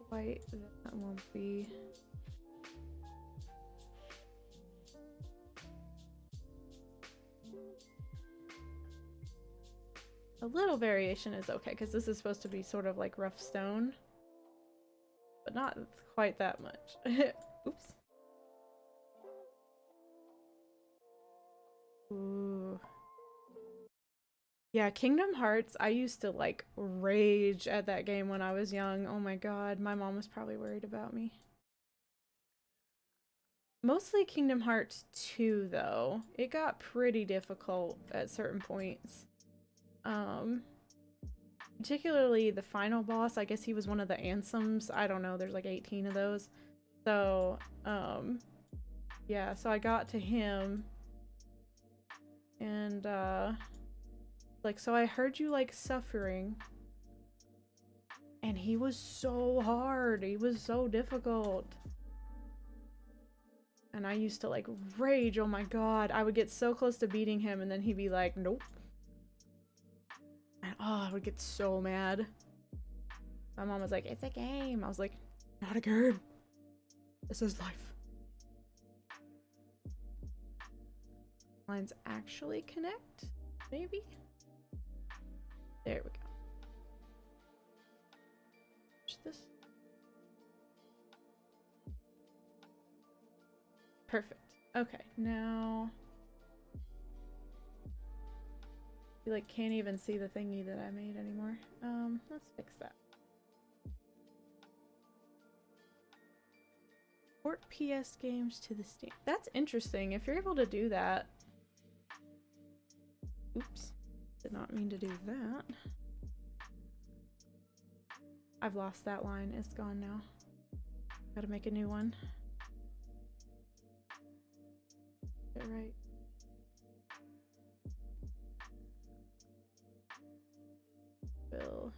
Quite, that won't be. A little variation is okay, because this is supposed to be sort of like rough stone, but not quite that much. Oops. Ooh. Yeah, Kingdom Hearts, I used to like rage at that game when I was young. Oh my god, my mom was probably worried about me. Mostly Kingdom Hearts 2 though. It got pretty difficult at certain points. Particularly the final boss, I guess he was one of the Ansems. I don't know, there's like 18 of those. So, yeah, so I got to him and like, so I heard you like suffering, and he was so hard, he was so difficult, and I used to like rage. Oh my god, I would get so close to beating him and then he'd be like, nope, and oh, I would get so mad. My mom was like, it's a game. I was like, not a game, this is life. Lines actually connect, maybe. There we go. This. Perfect. Okay, now you like can't even see the thingy that I made anymore. Let's fix that. Port PS games to the Steam. That's interesting. If you're able to do that. Oops. Did not mean to do that. I've lost that line. It's gone now. Gotta make a new one. Get it right. Bill.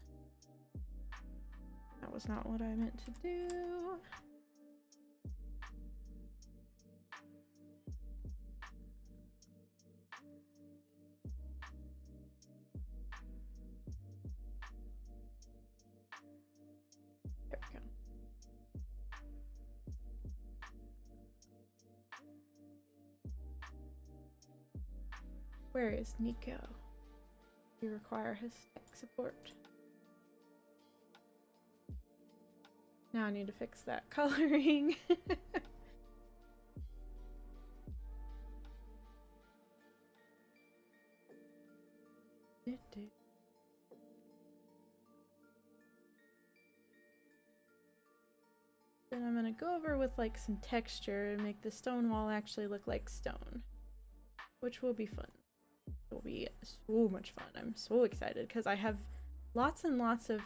That was not what I meant to do. There we go. Where is Nico? We require his tech support. Now I need to fix that coloring. Then I'm gonna go over with like some texture and make the stone wall actually look like stone, which will be fun. It will be so much fun. I'm so excited because I have lots and lots of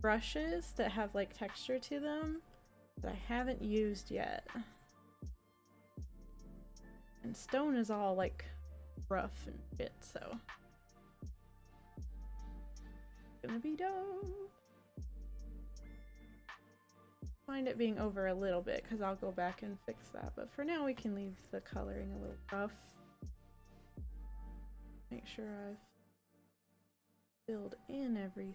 brushes that have like texture to them that I haven't used yet. And stone is all like rough and shit, so it's gonna be dope. Mind it being over a little bit because I'll go back and fix that, but for now we can leave the coloring a little rough. Make sure I've filled in everything.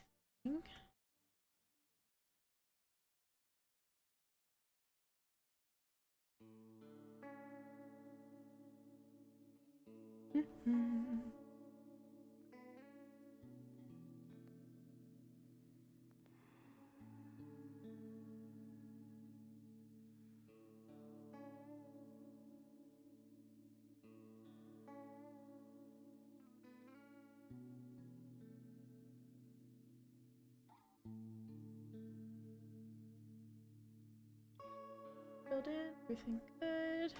Filled in, everything good.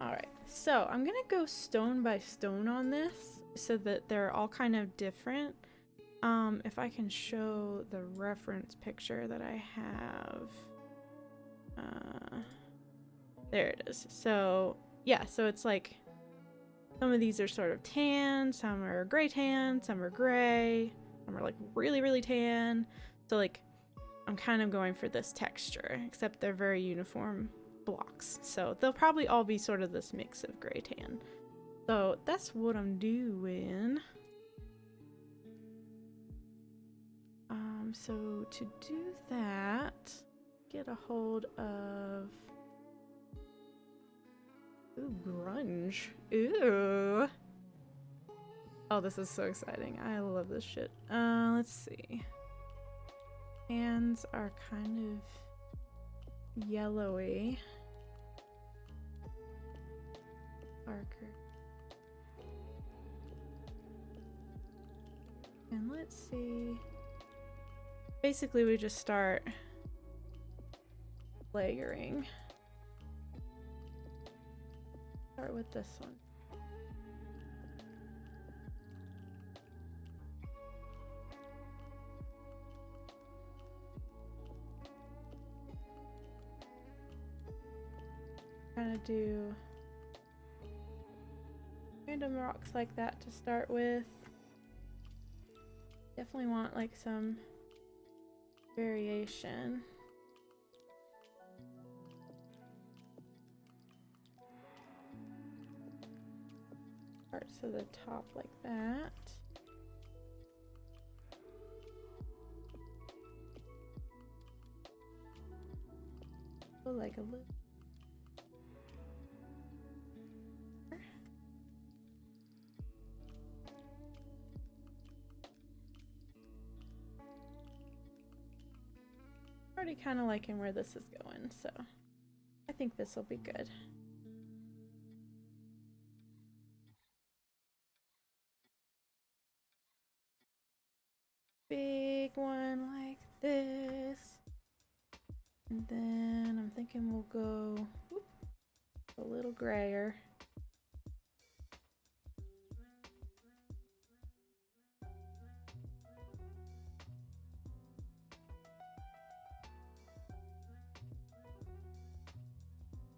Alright, so I'm gonna go stone by stone on this so that they're all kind of different. If I can show the reference picture that I have. There it is. So, yeah, so it's like some of these are sort of tan, some are gray tan, some are gray, some are like really, really tan. So, like, I'm kind of going for this texture, except they're very uniform blocks. So they'll probably all be sort of this mix of gray tan. So that's what I'm doing. So to do that, get a hold of, ooh, grunge. Ooh. Oh, this is so exciting. I love this shit. Let's see. Hands are kind of yellowy. Darker. And let's see. Basically, we just start layering. Start with this one. Kind of do random rocks like that to start with. Definitely want like some variation. Parts of the top like that. Oh, like a little. Already kind of liking where this is going, so I think this will be good. Big one like this, and then I'm thinking we'll go a little grayer.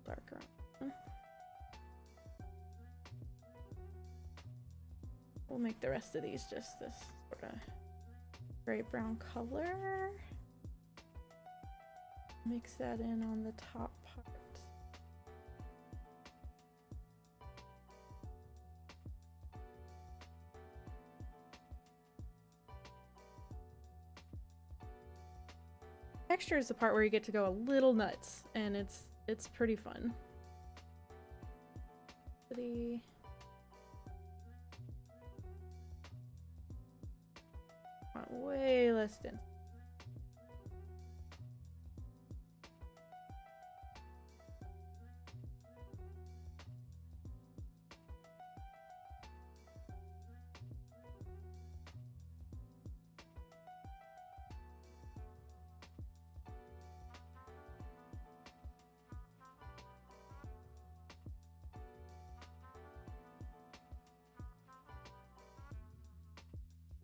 Darker. We'll make the rest of these just this sort of gray brown color. Mix that in on the top part. Texture is the part where you get to go a little nuts, and it's pretty fun. Pretty. Way less dense.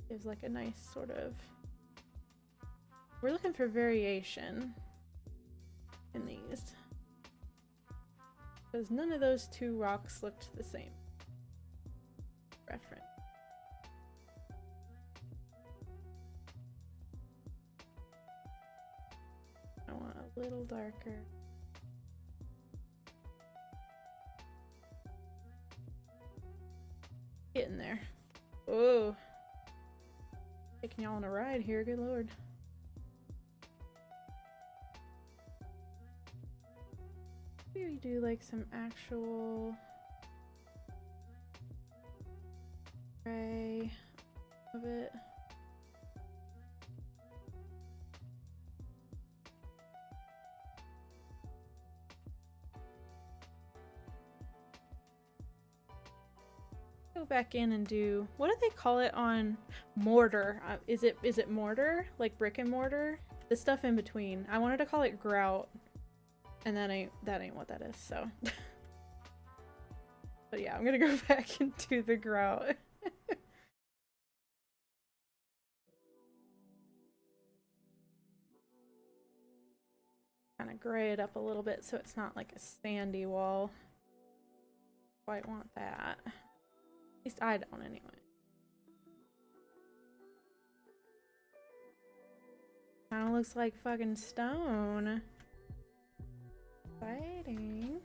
Gives like a nice sort of. We're looking for variation in these, because none of those two rocks looked the same. Reference. I want a little darker. Getting there. Oh. Taking y'all on a ride here, good lord. Maybe we do like some actual gray of it. Go back in and do, what do they call it on mortar? Is it mortar? Like brick and mortar? The stuff in between. I wanted to call it grout, and that ain't what that is, so. But yeah, I'm gonna go back into the grout. Kind of gray it up a little bit so it's not like a sandy wall. Quite want that. At least I don't anyway. Kind of looks like fucking stone. Exciting.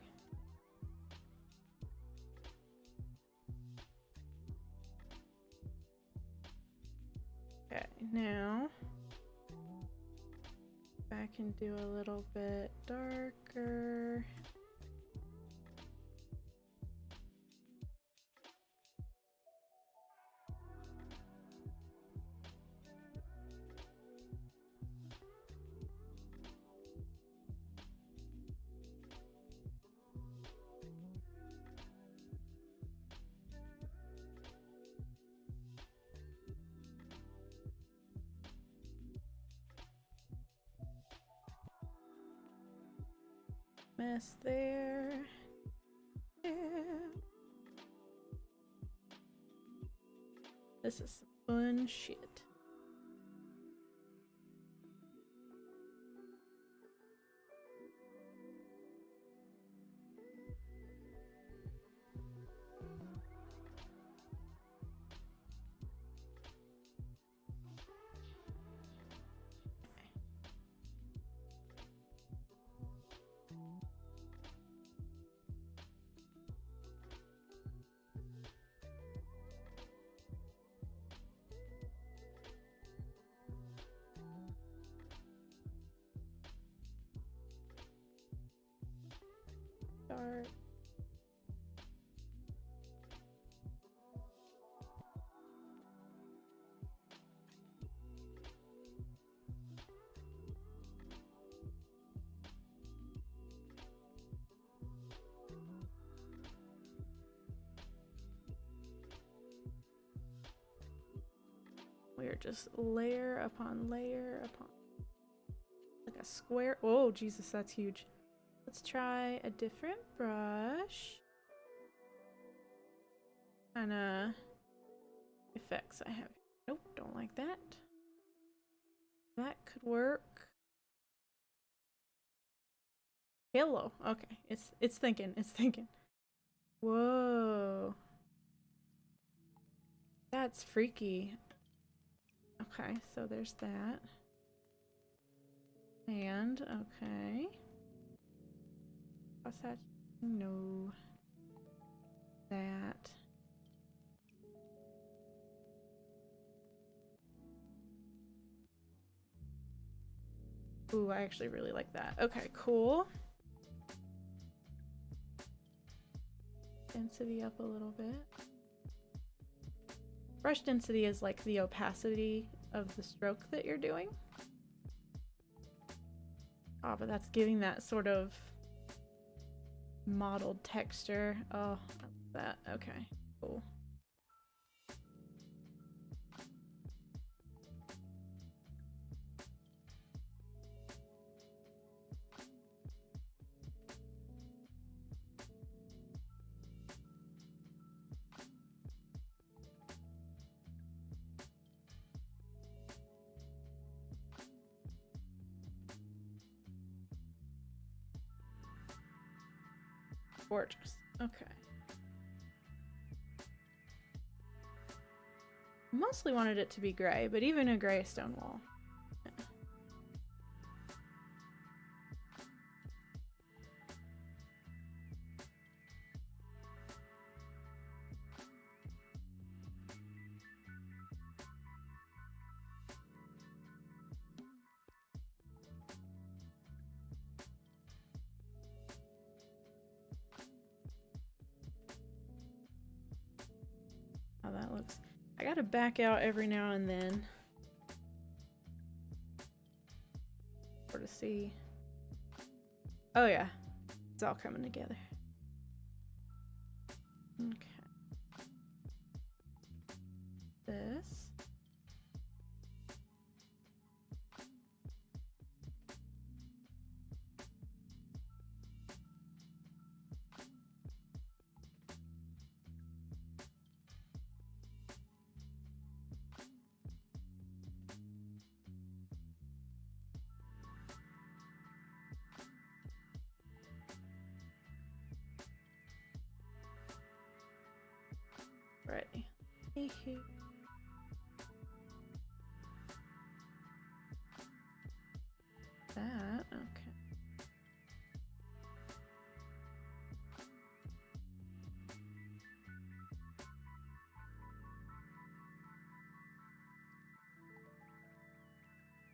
Okay, now back and do a little bit darker. Mess there. Yeah. This is some fun shit. Start. We're just layer upon layer upon like a square. Oh, Jesus, that's huge. Let's try a different brush. Kinda effects I have. Nope, don't like that. That could work. Hello. Okay, it's thinking. It's thinking. Whoa. That's freaky. Okay, so there's that. And, okay. What's that? No. That. Ooh, I actually really like that. Okay, cool. Density up a little bit. Brush density is like the opacity of the stroke that you're doing. Oh, but that's giving that sort of mottled texture. Oh, I love that. Okay, cool. Gorgeous. Okay. Mostly wanted it to be gray, but even a gray stone wall. Yeah. How that looks. I gotta back out every now and then. Or to see. Oh yeah. It's all coming together. Okay. This. Ready. That, okay.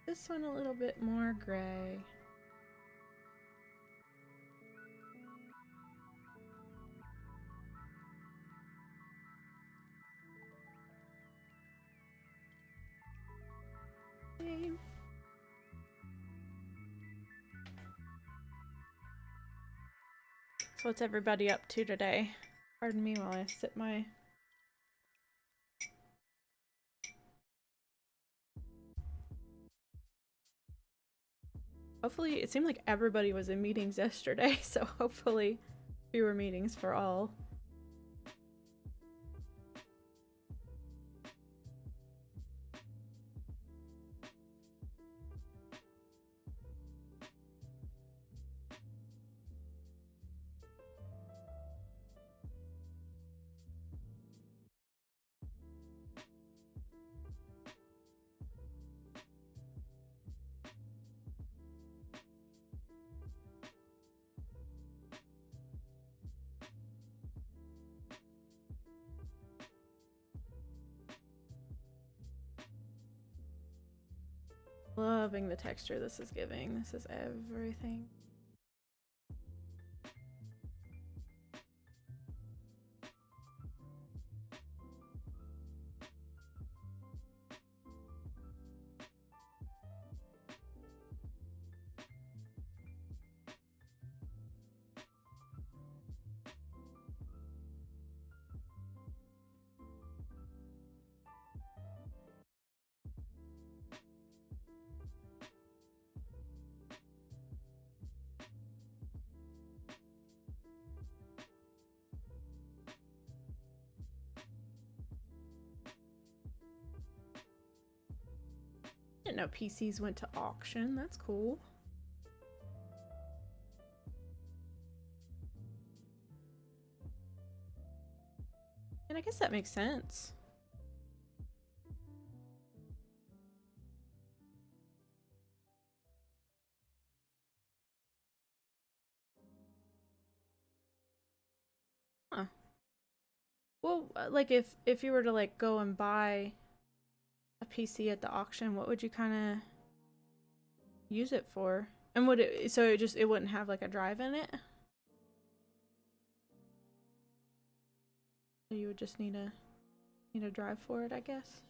This one a little bit more gray. Okay. So what's everybody up to today? Pardon me while I sip my... Hopefully, it seemed like everybody was in meetings yesterday, so hopefully fewer meetings for all. Loving the texture this is giving. This is everything. Didn't know PCs went to auction. That's cool. And I guess that makes sense. Huh. Well, like if you were to like go and buy a PC at the auction, what would you kind of use it for? And would it, so it wouldn't have like a drive in it? So you would just need a drive for it, I guess.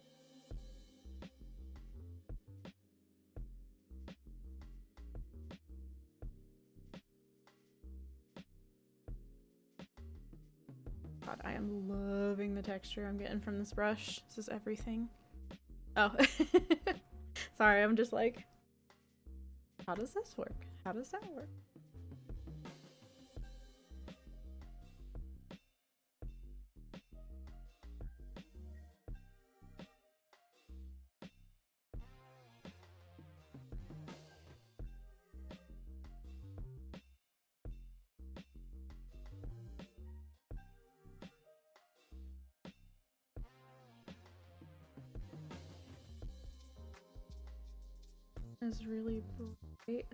God, I am loving the texture I'm getting from this brush. This is everything. Oh. Sorry, I'm just like, how does this work? How does that work? Is really bright.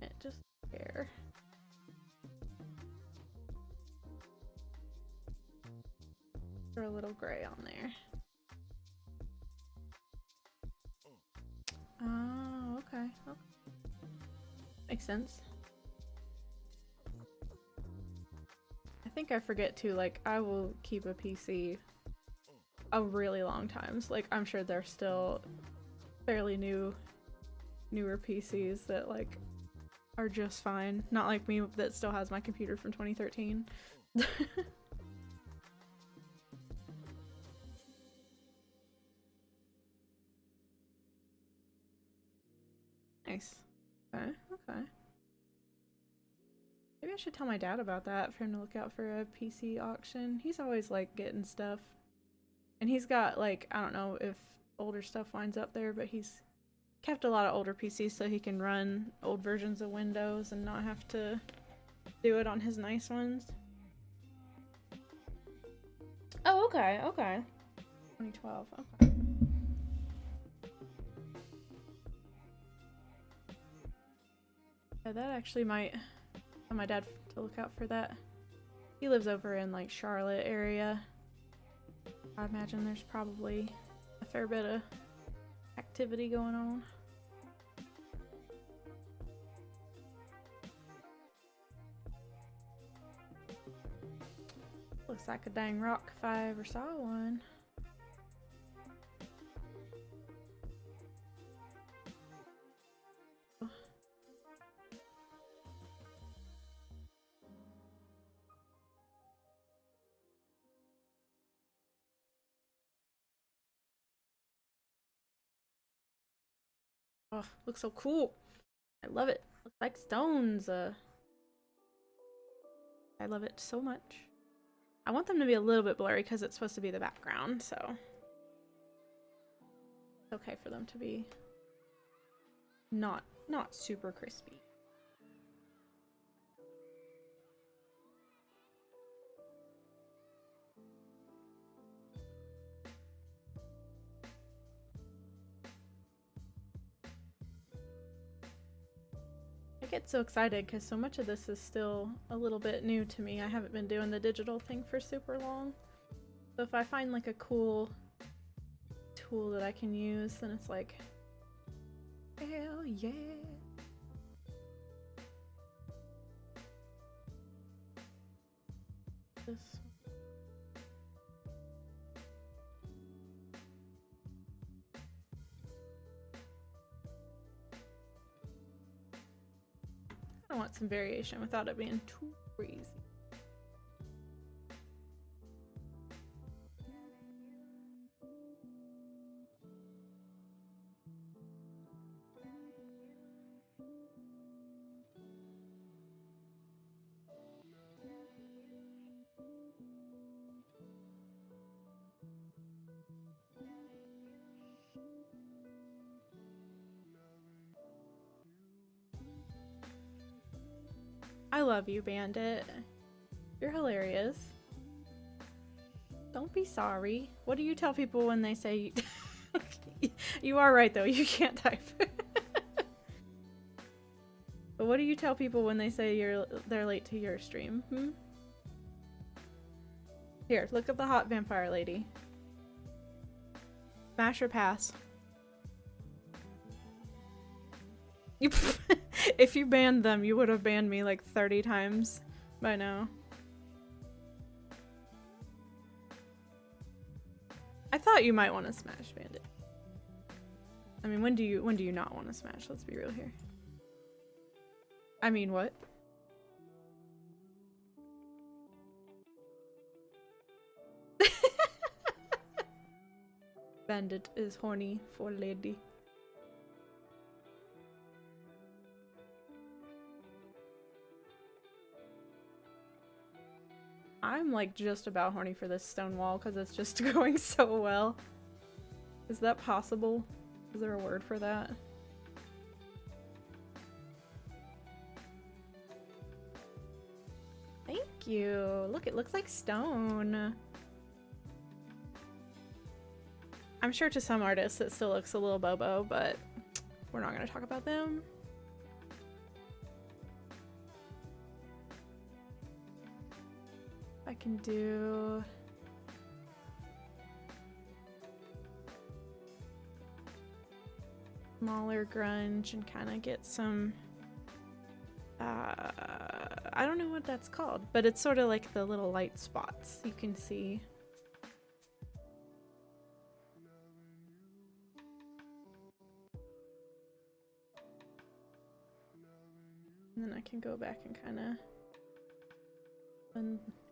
It just there. Throw a little gray on there. Oh, okay. Okay. Makes sense. I think I forget too, like, I will keep a PC a really long time. So, like, I'm sure they're still fairly newer PCs that, like, are just fine. Not like me that still has my computer from 2013. Nice. Okay, okay. Maybe I should tell my dad about that for him to look out for a PC auction. He's always like getting stuff. And he's got like, I don't know if older stuff winds up there, but he's kept a lot of older PCs so he can run old versions of Windows and not have to do it on his nice ones. Oh, okay, okay. 2012, okay. Yeah, that actually might tell my dad to look out for that. He lives over in like Charlotte area. I imagine there's probably a fair bit of activity going on. Looks like a dang rock if I ever saw one. Oh, looks so cool. I love it. Looks like stones. I love it so much. I want them to be a little bit blurry because it's supposed to be the background, so it's okay for them to be not super crispy. I get so excited because so much of this is still a little bit new to me. I haven't been doing the digital thing for super long. So if I find like a cool tool that I can use, then it's like, hell yeah. This. I want some variation without it being too crazy. I love you, Bandit. You're hilarious. Don't be sorry. What do you tell people when they say you... You are right though, you can't type. But what do you tell people when they say they're late to your stream? Hmm? Here, look at the hot vampire lady. Smash or pass? You if you banned them, you would have banned me like 30 times by now. I thought you might want to smash, Bandit. I mean, when do you not want to smash? Let's be real here. I mean, what? Bandit is horny for lady. I'm like just about horny for this stone wall because it's just going so well. Is that possible? Is there a word for that? Thank you. Look, it looks like stone. I'm sure to some artists it still looks a little bobo, but we're not going to talk about them. I can do... smaller grunge and kind of get some... I don't know what that's called, but it's sort of like the little light spots you can see. And then I can go back and kind of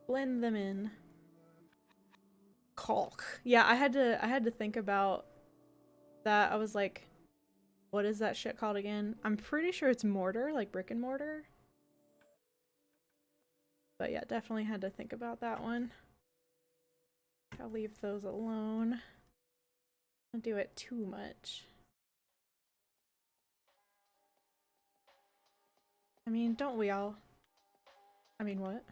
blend them in. Caulk. Yeah, I had to think about that. I was like, what is that shit called again? I'm pretty sure it's mortar, like brick and mortar. But yeah, definitely had to think about that one. I'll leave those alone. Don't do it too much. I mean, don't we all? I mean, what?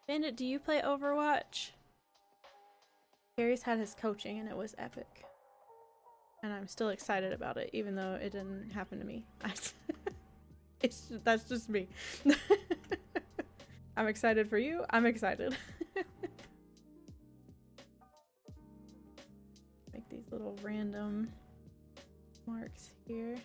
Bandit, do you play Overwatch? Gary's had his coaching and it was epic. And I'm still excited about it, even though it didn't happen to me. That's just me. I'm excited for you. I'm excited. Make these little random marks here.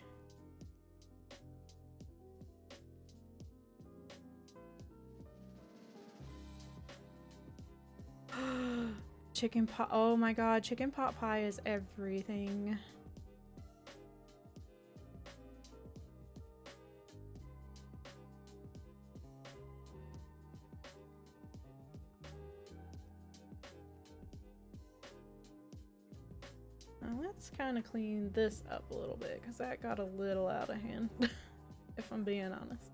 Chicken pot. Oh my god, chicken pot pie is everything. Now let's kind of clean this up a little bit because that got a little out of hand, if I'm being honest.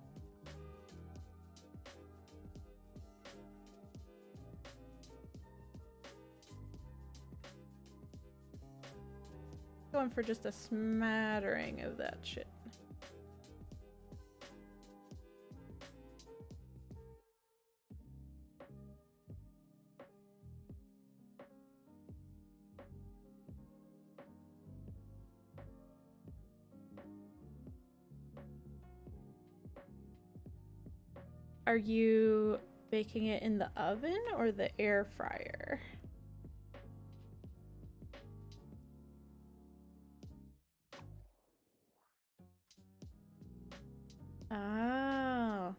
Going for just a smattering of that shit. Are you baking it in the oven or the air fryer? Oh,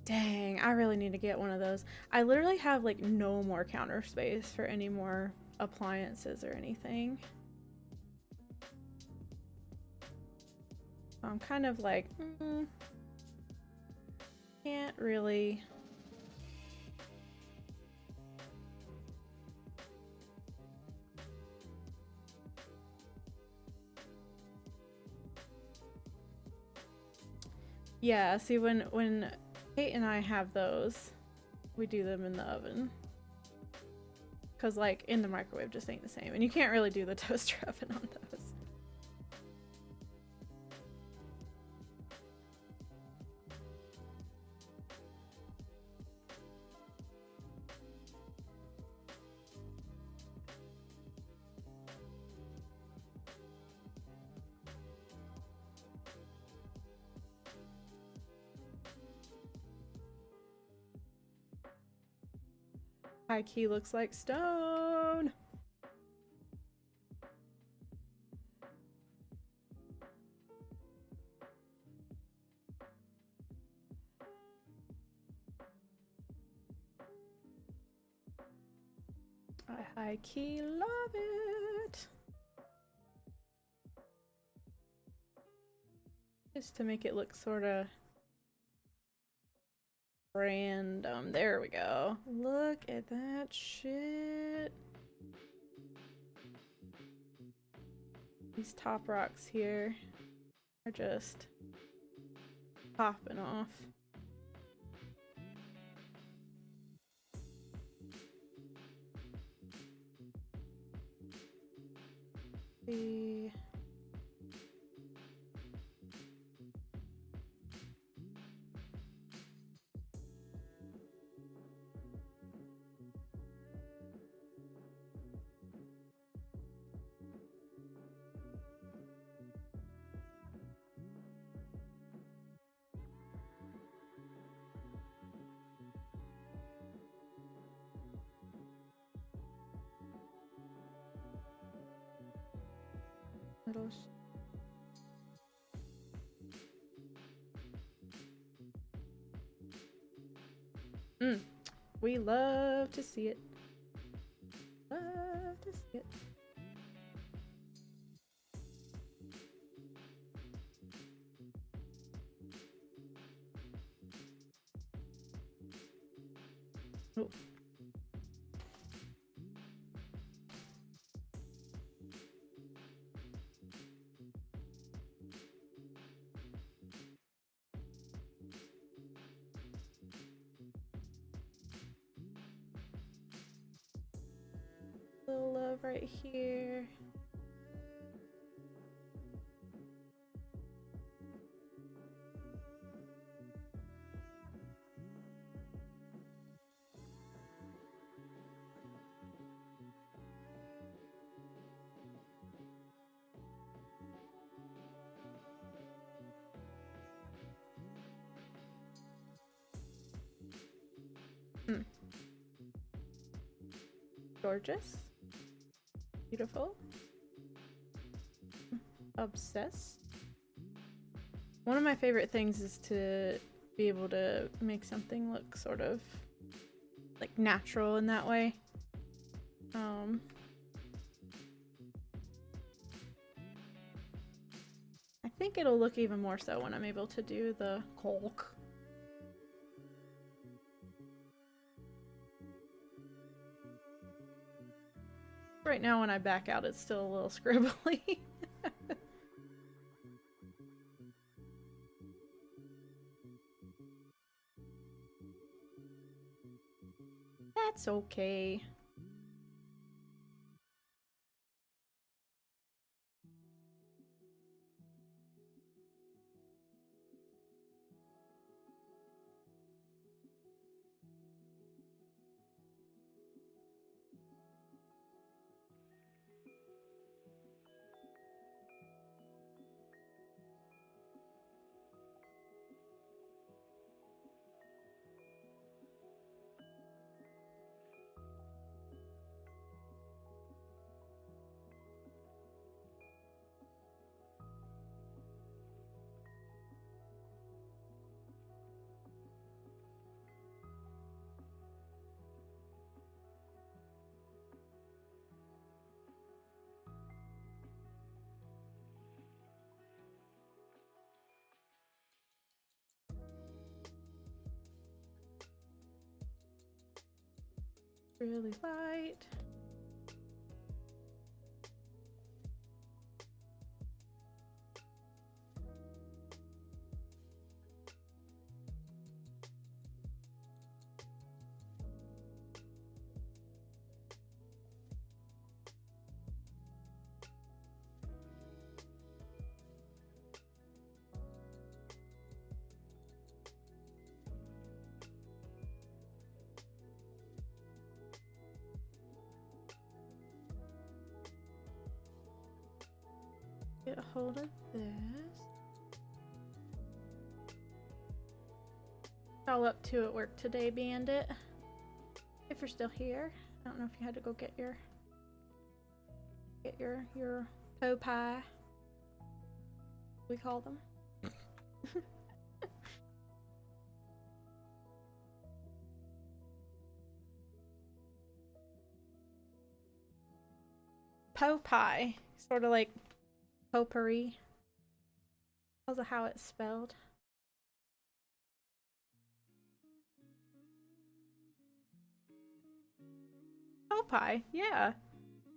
dang, I really need to get one of those. I literally have like no more counter space for any more appliances or anything. I'm kind of like, can't really. Yeah, see when Kate and I have those, we do them in the oven. Cause like in the microwave just ain't the same. And you can't really do the toaster oven on those. High key looks like stone. I high key love it. Just to make it look sort of random. There we go. Look at that shit. These top rocks here are just popping off. See. Little we love to see it. Love to see it. Oh. Little love right here. Gorgeous. Beautiful. Obsessed. One of my favorite things is to be able to make something look sort of like natural in that way. I think it'll look even more so when I'm able to do the caulk. Right now when I back out, it's still a little scribbly. That's okay. Really light. Get a hold of this. All up to at work today, Bandit. If you're still here, I don't know if you had to go get your po pie. We call them. Po pie, sort of like potpourri. Tells us how it's spelled. Po pie, yeah.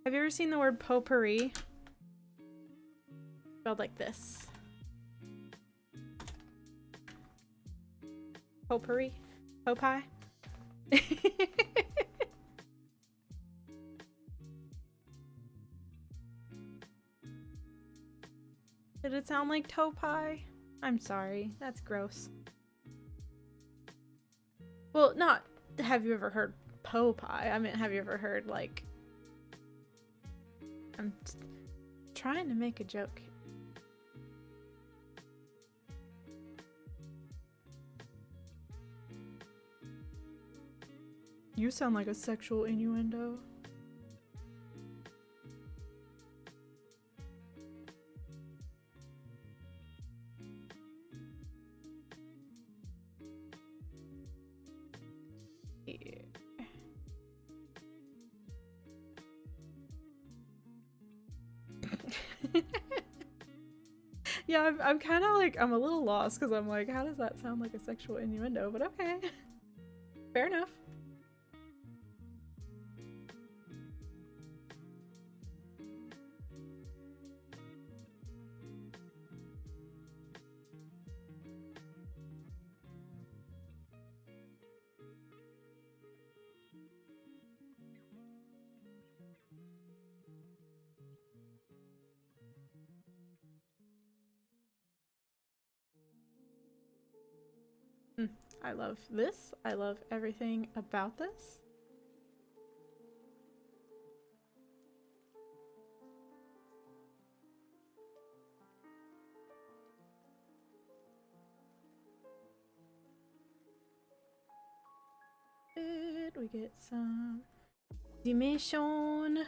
Have you ever seen the word potpourri? Spelled like this. Potpourri? Po pie? Did it sound like toe pie? I'm sorry. That's gross. Well, not have you ever heard po pie. I mean, have you ever heard, like... I'm trying to make a joke. You sound like a sexual innuendo. Yeah, I'm kind of like, I'm a little lost because I'm like, how does that sound like a sexual innuendo? But okay. Fair enough. I love this. I love everything about this. We get some Dimension.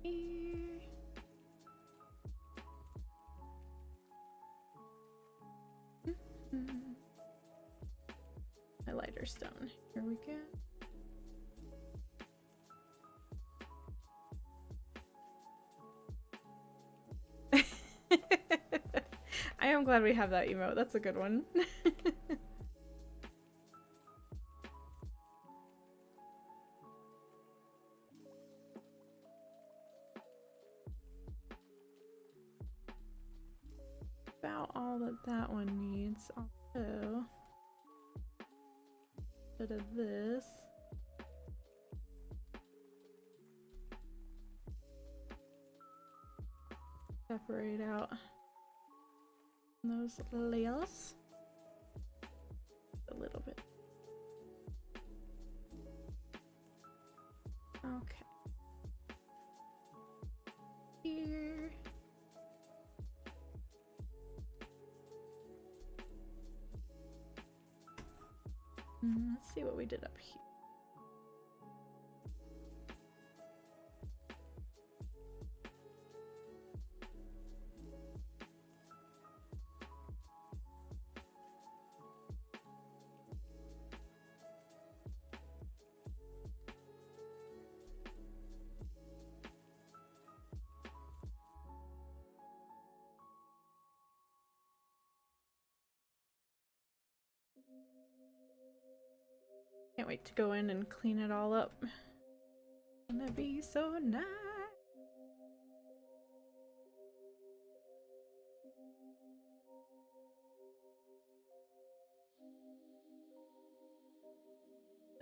Here. My lighter stone. Here we go. I am glad we have that emote. That's a good one. About all that one needs. Also, a bit of this. Separate out those layers a little bit. Okay. Here. Let's see what we did up here. Can't wait to go in and clean it all up. It's gonna be so nice.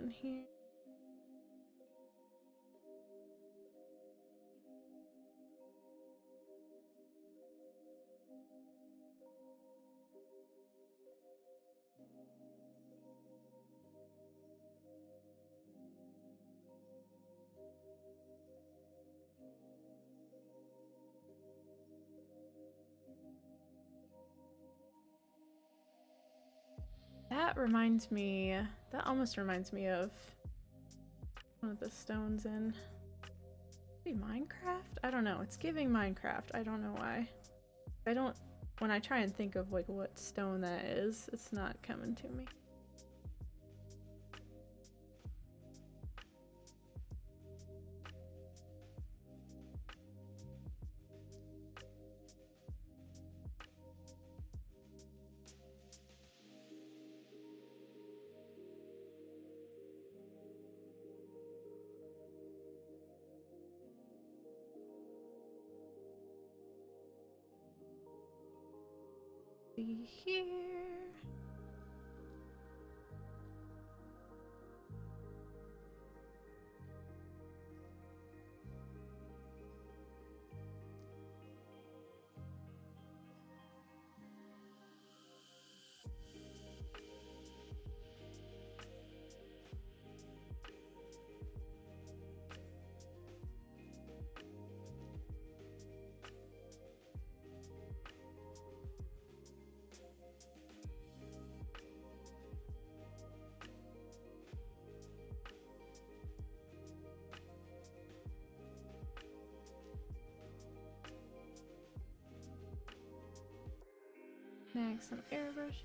In here. That almost reminds me of one of the stones in maybe Minecraft? I don't know. It's giving Minecraft. I don't know why. When I try and think of like what stone that is, it's not coming to me. See here. Next, some airbrush.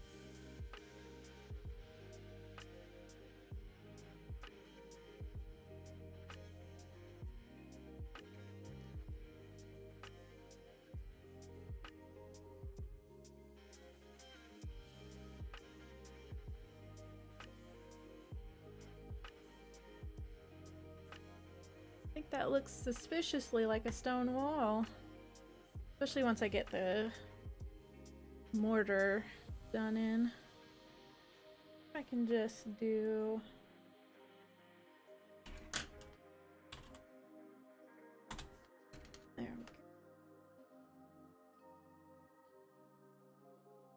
I think that looks suspiciously like a stone wall. Especially once I get the mortar done in. I can just do there we go.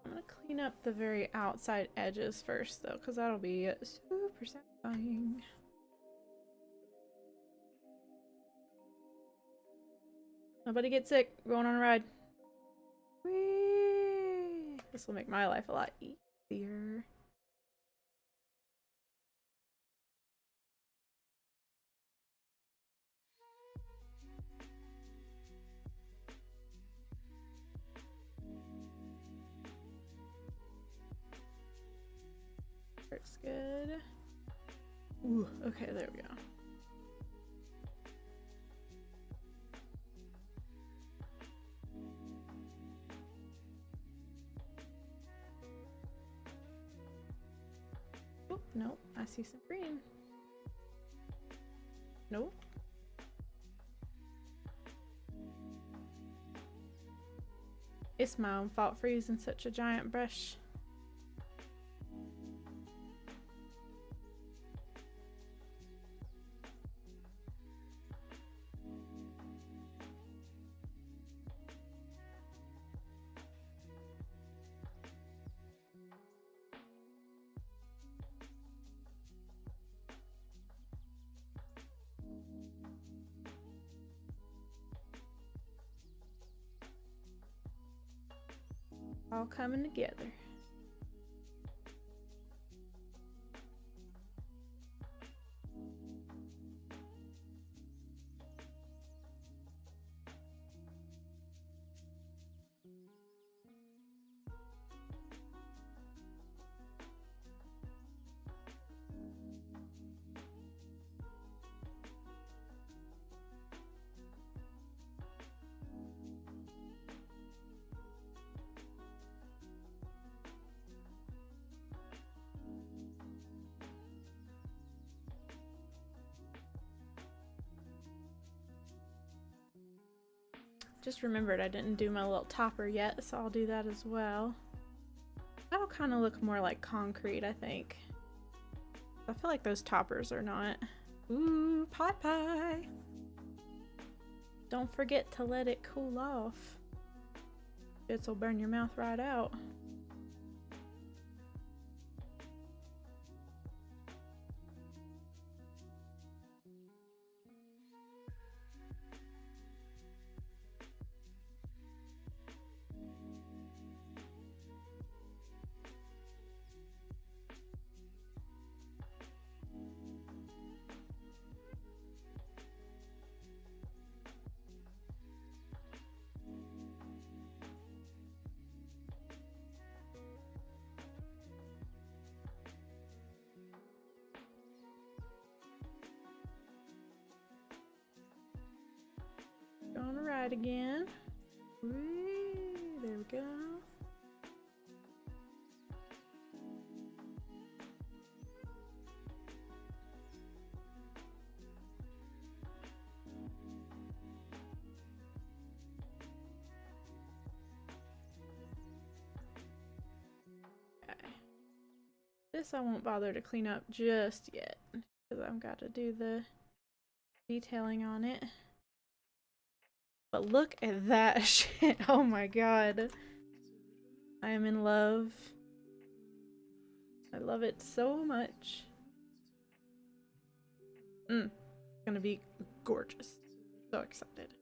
I'm gonna clean up the very outside edges first though, because that'll be super satisfying. Nobody get sick. We're going on a ride. Whee! This will make my life a lot easier. It's good. Ooh, okay, there we go. Oh, nope, I see some green. Nope. It's my own fault for using such a giant brush. All coming together. Just remembered I didn't do my little topper yet, so I'll do that as well. That'll kind of look more like concrete, I think. I feel like those toppers are not. Ooh, pot pie! Don't forget to let it cool off. It'll burn your mouth right out. On a ride again. Whee, there we go. Okay. This I won't bother to clean up just yet because I've got to do the detailing on it. But look at that shit. Oh my god. I am in love. I love it so much. It's gonna be gorgeous. So excited.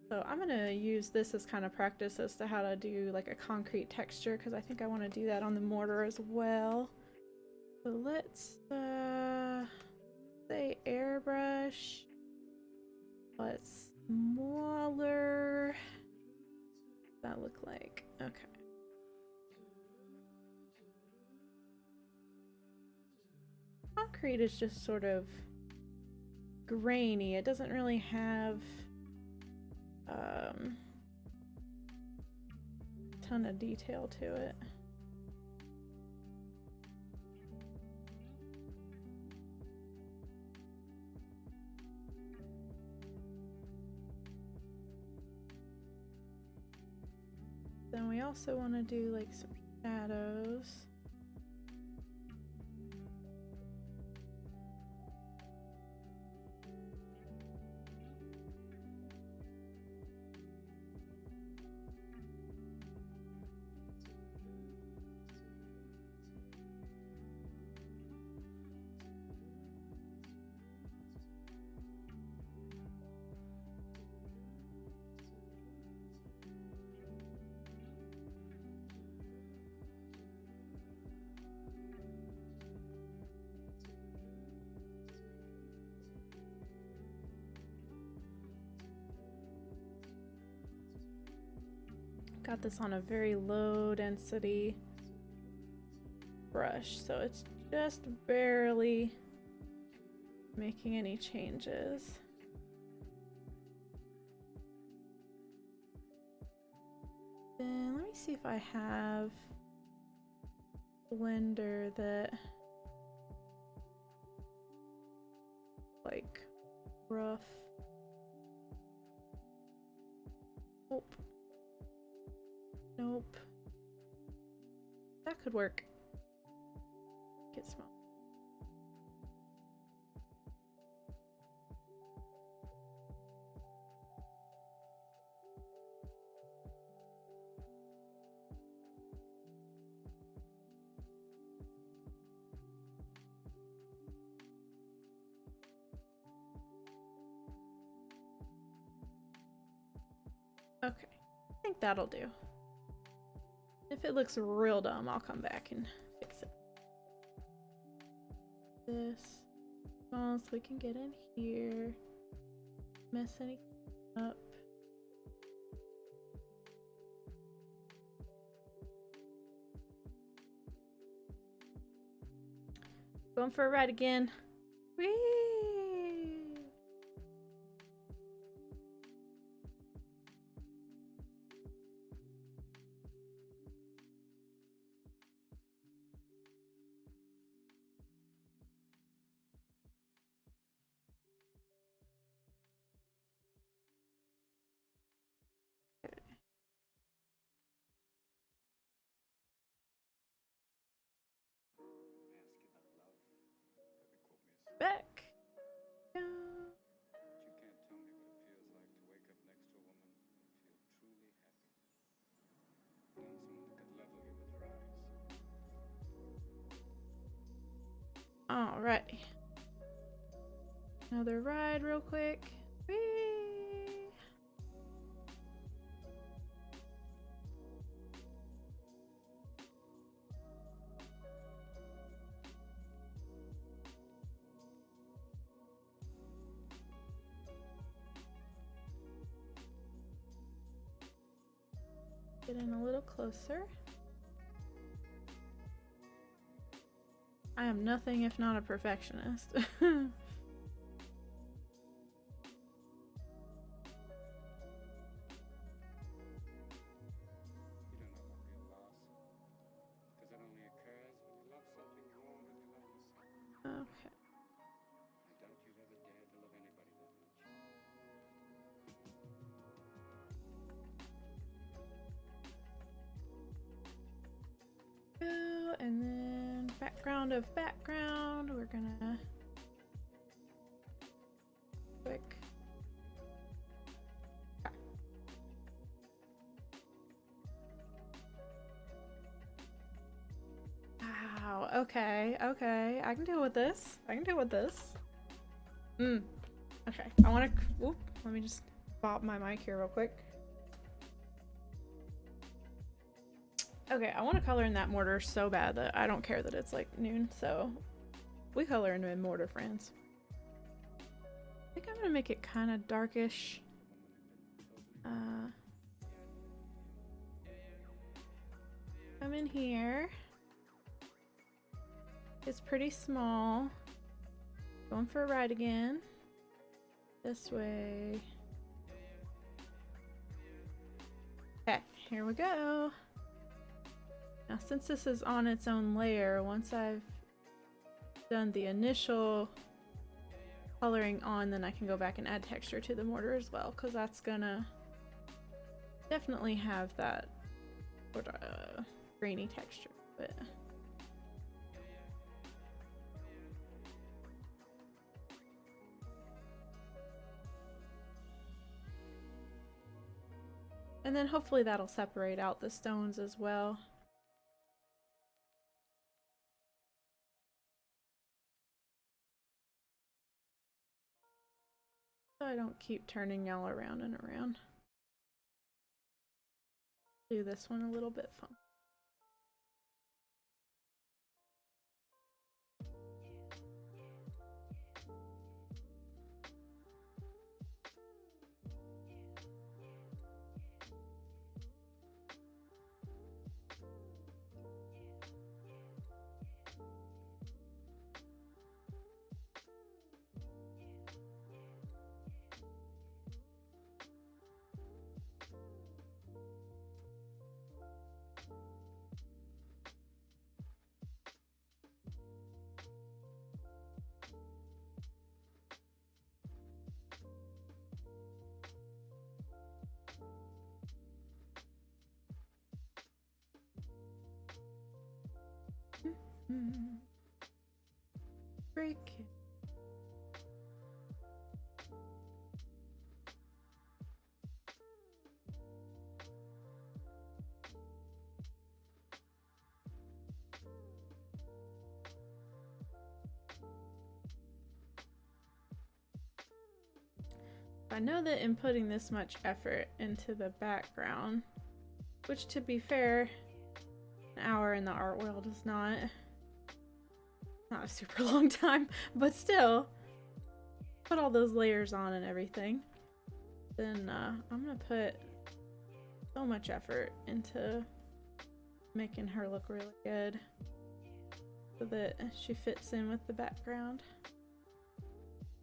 So I'm gonna use this as kind of practice as to how to do like a concrete texture because I think I want to do that on the mortar as well. So let's say airbrush. But smaller. What's that look like? Okay. Concrete is just sort of grainy. It doesn't really have a ton of detail to it. Then we also want to do like some shadows. got this on a very low density brush, so it's just barely making any changes. Then let me see if I have a blender that like rough. Nope. Nope. That could work. Get small. Okay, I think that'll do. If it looks real dumb, I'll come back and fix it. This small so we can get in here. Mess anything up. Going for a ride again. Whee! Back. Yeah. You can't tell me what it feels like to wake up next to a woman and feel truly happy. Knowing someone that could level you with her eyes. Alrighty. Another ride real quick. Whee! Get in a little closer. I am nothing if not a perfectionist. You don't know about real loss. Because it only occurs when you love something more than you love yourself. Okay. I doubt you've ever dared to love anybody that much. And then background of background, we're gonna quick. Wow, okay, okay. I can deal with this. I can deal with this. Okay, I wanna, whoop, let me just bop my mic here real quick. Okay, I want to color in that mortar so bad that I don't care that it's like noon, so we color in mortar, friends. I think I'm gonna make it kind of darkish. Come in here. It's pretty small. Going for a ride again. This way. Okay, here we go. Now, since this is on its own layer, once I've done the initial coloring on, then I can go back and add texture to the mortar as well, because that's gonna definitely have that sort of grainy texture. But and then hopefully that'll separate out the stones as well. So I don't keep turning y'all around and around. Do this one a little bit fun. Break it. I know that in putting this much effort into the background, which to be fair, an hour in the art world is not a super long time, but still, put all those layers on and everything, then I'm gonna put so much effort into making her look really good so that she fits in with the background.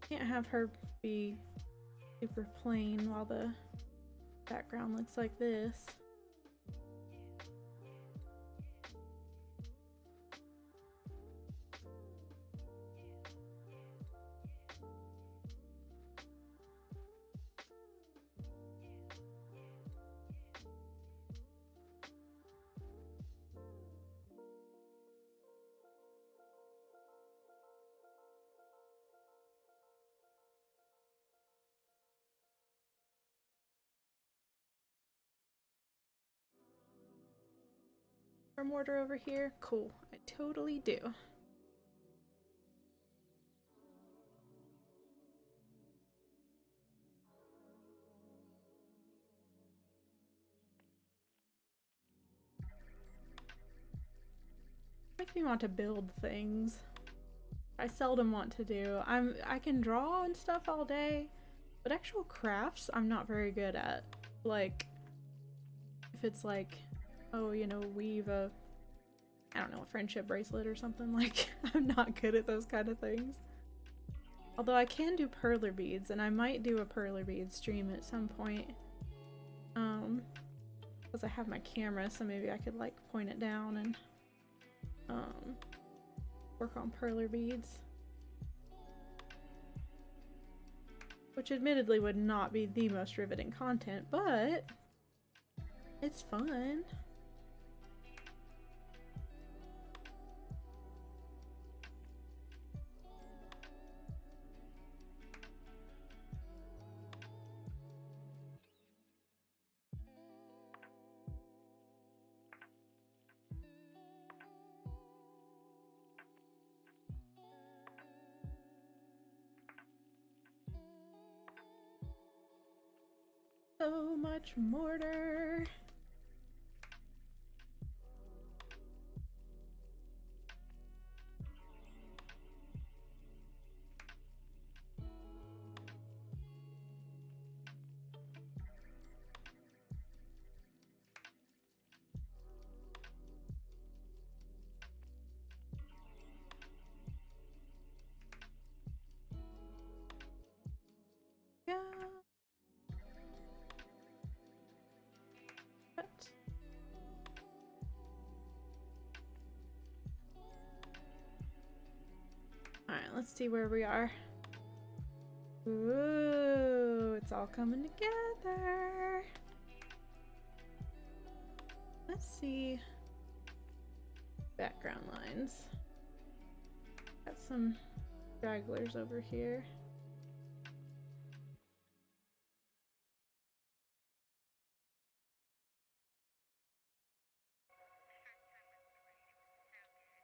Can't have her be super plain while the background looks like this. Our mortar over here? Cool. I totally do. Makes me want to build things. I seldom want to do. I can draw and stuff all day, but actual crafts I'm not very good at. Like, if it's like, oh, you know, weave a, I don't know, a friendship bracelet or something, like, I'm not good at those kind of things. Although I can do perler beads, and I might do a perler bead stream at some point. Because I have my camera, so maybe I could, like, point it down and, work on perler beads. Which admittedly would not be the most riveting content, but it's fun. So much mortar. Yeah. What? Alright, let's see where we are. Ooh, it's all coming together. Let's see. Background lines. Got some stragglers over here.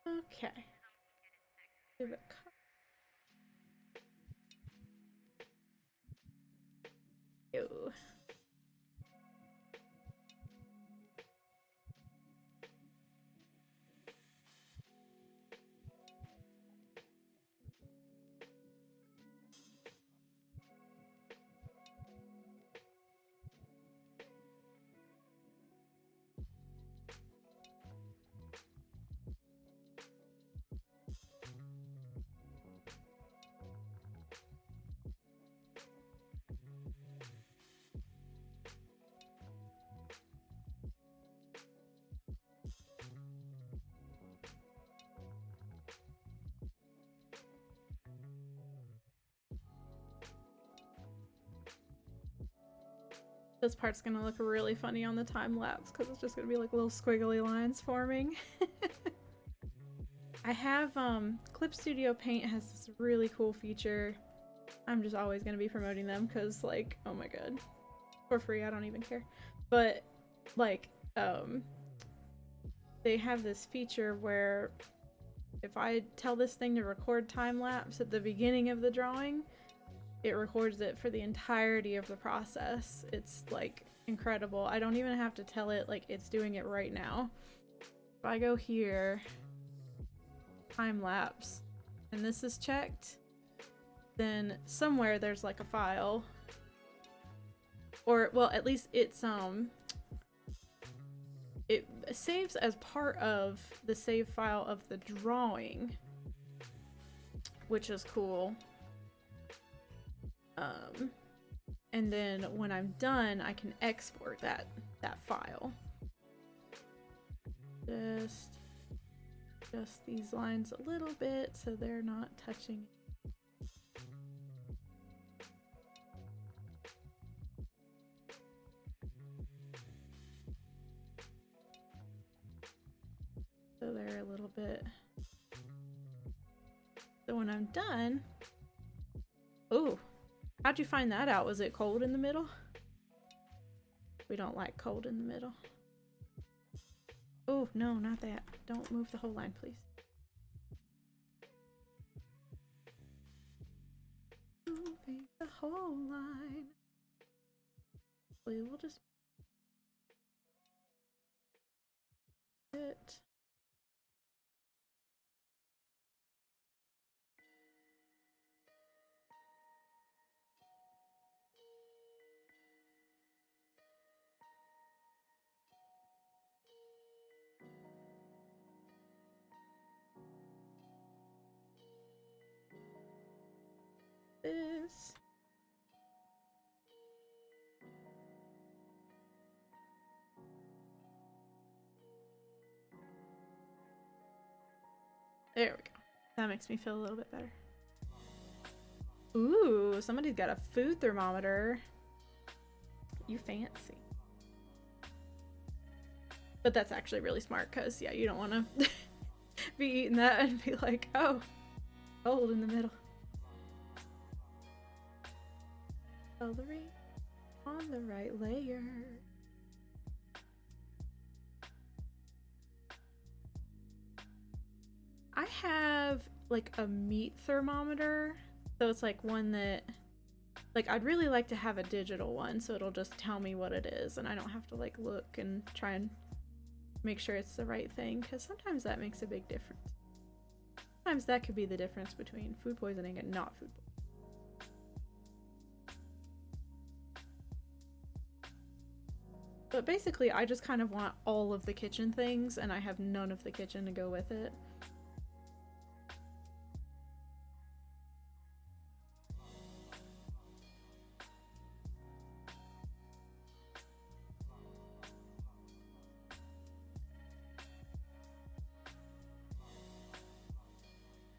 Okay. Do the Ew. This part's gonna look really funny on the time lapse because it's just gonna be like little squiggly lines forming. I have Clip Studio Paint has this really cool feature. I'm just always gonna be promoting them because, like, oh my god, for free, I don't even care. But like, they have this feature where if I tell this thing to record time lapse at the beginning of the drawing, it records it for the entirety of the process. It's like incredible. I don't even have to tell it, like, it's doing it right now. If I go here, time lapse, and this is checked, then somewhere there's like a file, or well, at least it's it saves as part of the save file of the drawing, which is cool. And then when I'm done, I can export that file. Just these lines a little bit so they're not touching. So they're a little bit. So when I'm done, oh, how'd you find that out? Was it cold in the middle? We don't like cold in the middle. Oh, no, not that. Don't move the whole line, please. Moving the whole line. We will just it. This. There we go. That makes me feel a little bit better. Ooh, somebody's got a food thermometer. You fancy. But that's actually really smart because, yeah, you don't want to be eating that and be like, oh, cold in the middle. Coloring on the right layer. I have like a meat thermometer, so it's like one that, like, I'd really like to have a digital one so it'll just tell me what it is and I don't have to like look and try and make sure it's the right thing, because sometimes that makes a big difference. Sometimes that could be the difference between food poisoning and not food poisoning. But basically, I just kind of want all of the kitchen things, and I have none of the kitchen to go with it.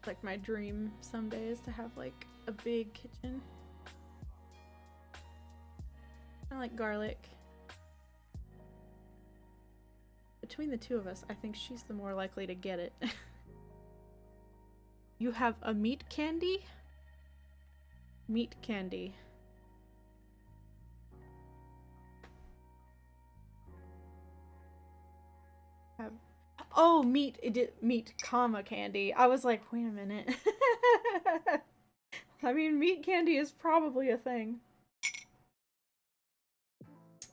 Like, my dream someday is to have like a big kitchen. I like garlic. Between the two of us, I think she's the more likely to get it. You have a meat candy? Meat candy. Oh, meat, meat, comma, candy. I was like, wait a minute. I mean, meat candy is probably a thing.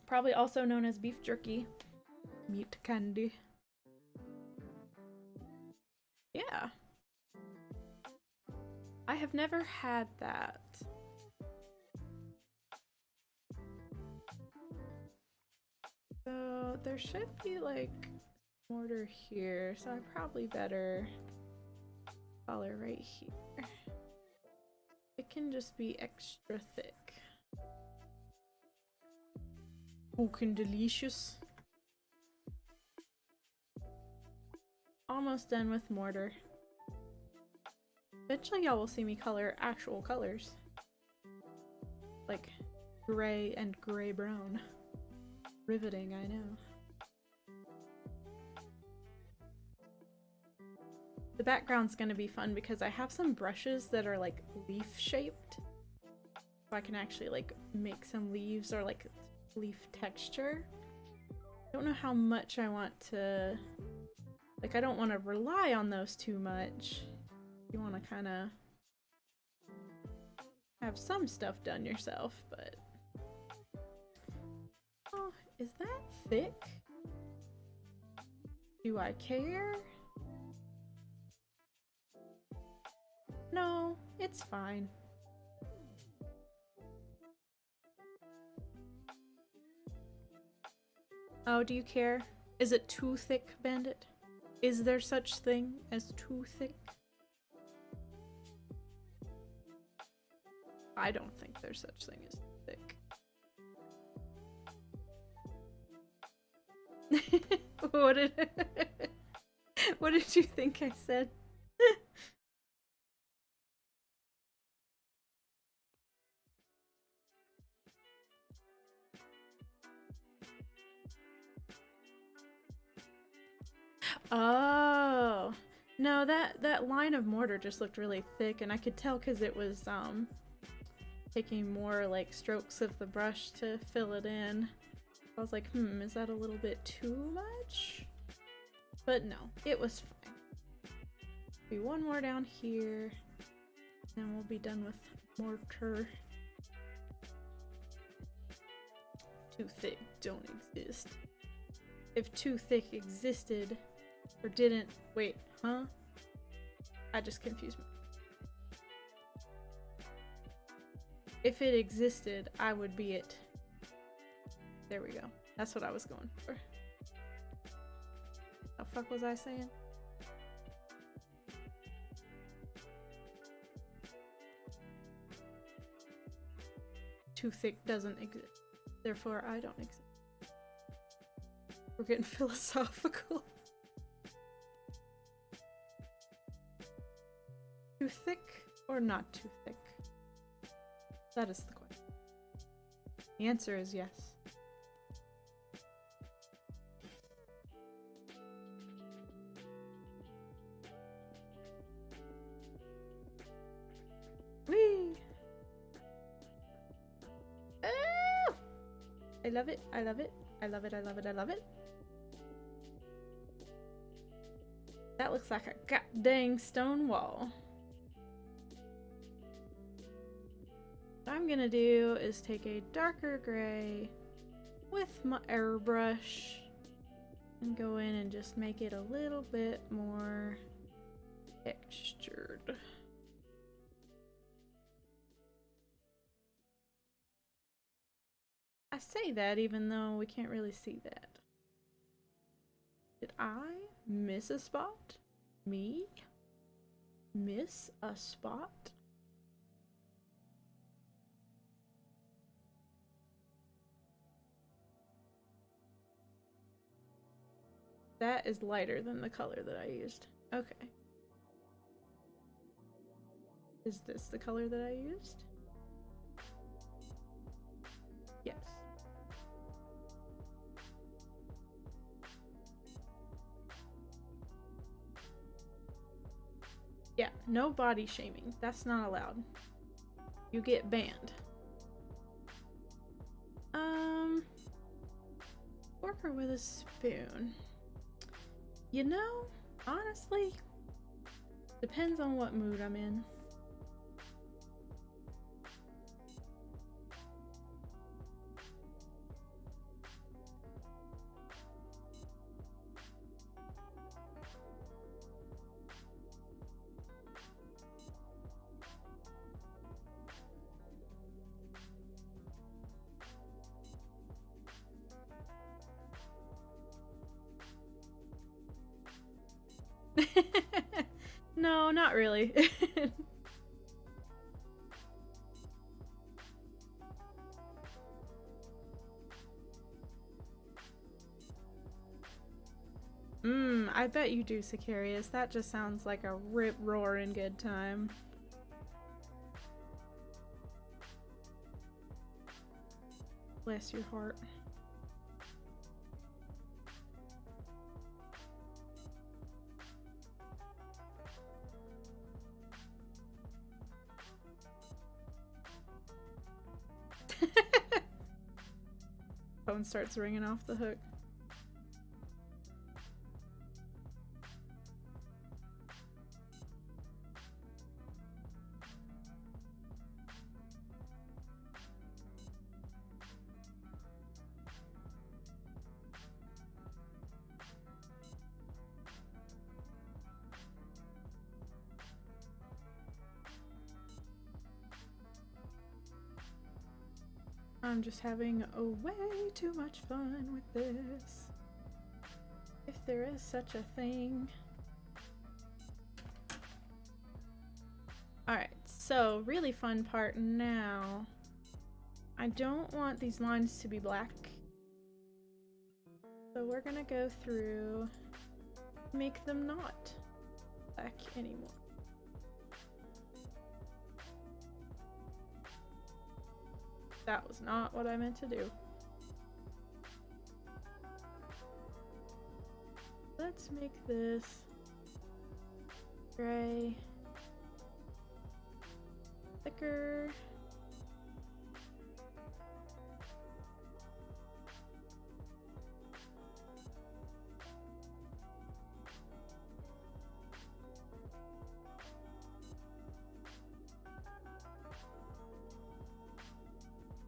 Probably also known as beef jerky. Meat candy. Yeah. I have never had that. So there should be like mortar here, so I probably better color right here. It can just be extra thick. Looking delicious. Almost done with mortar. Eventually y'all will see me color actual colors. Like gray and gray brown. Riveting, I know. the background's gonna be fun because I have some brushes that are like leaf shaped. So I can actually like make some leaves or like leaf texture. I don't know how much I want to, like I don't want to rely on those too much. You want to kind of have some stuff done yourself, but oh, is that thick? Do I care? No, it's fine. Oh, do you care? Is it too thick, Bandit? Is there such thing as too thick? I don't think there's such thing as thick. What did you think I said? Oh. No, that line of mortar just looked really thick, and I could tell because it was taking more like strokes of the brush to fill it in. I was like, is that a little bit too much? But no, it was fine. Do one more down here, then we'll be done with mortar. Too thick don't exist. If too thick existed, or didn't, wait, huh? I just confused me. If it existed, I would be it. There we go. That's what I was going for. The fuck was I saying? Too thick doesn't exist. Therefore, I don't exist. We're getting philosophical. Too thick or not too thick? That is the question. The answer is yes. Whee! Oh! I love it, I love it, I love it, I love it, I love it. That looks like a goddamn stone wall. What I'm gonna do is take a darker gray with my airbrush and go in and just make it a little bit more textured. I say that even though we can't really see that. Did I miss a spot? Me? Miss a spot? That is lighter than the color that I used. Okay. Is this the color that I used? Yes. Yeah, no body shaming. That's not allowed. You get banned. Fork with a spoon. You know, honestly, depends on what mood I'm in. No, not really. I bet you do, Sicarius. That just sounds like a rip-roaring good time. Bless your heart. Phone starts ringing off the hook. I'm just having a way too much fun with this. If there is such a thing. Alright, so really fun part now. I don't want these lines to be black. So we're gonna go through, make them not black anymore. That was not what I meant to do. Let's make this gray, thicker.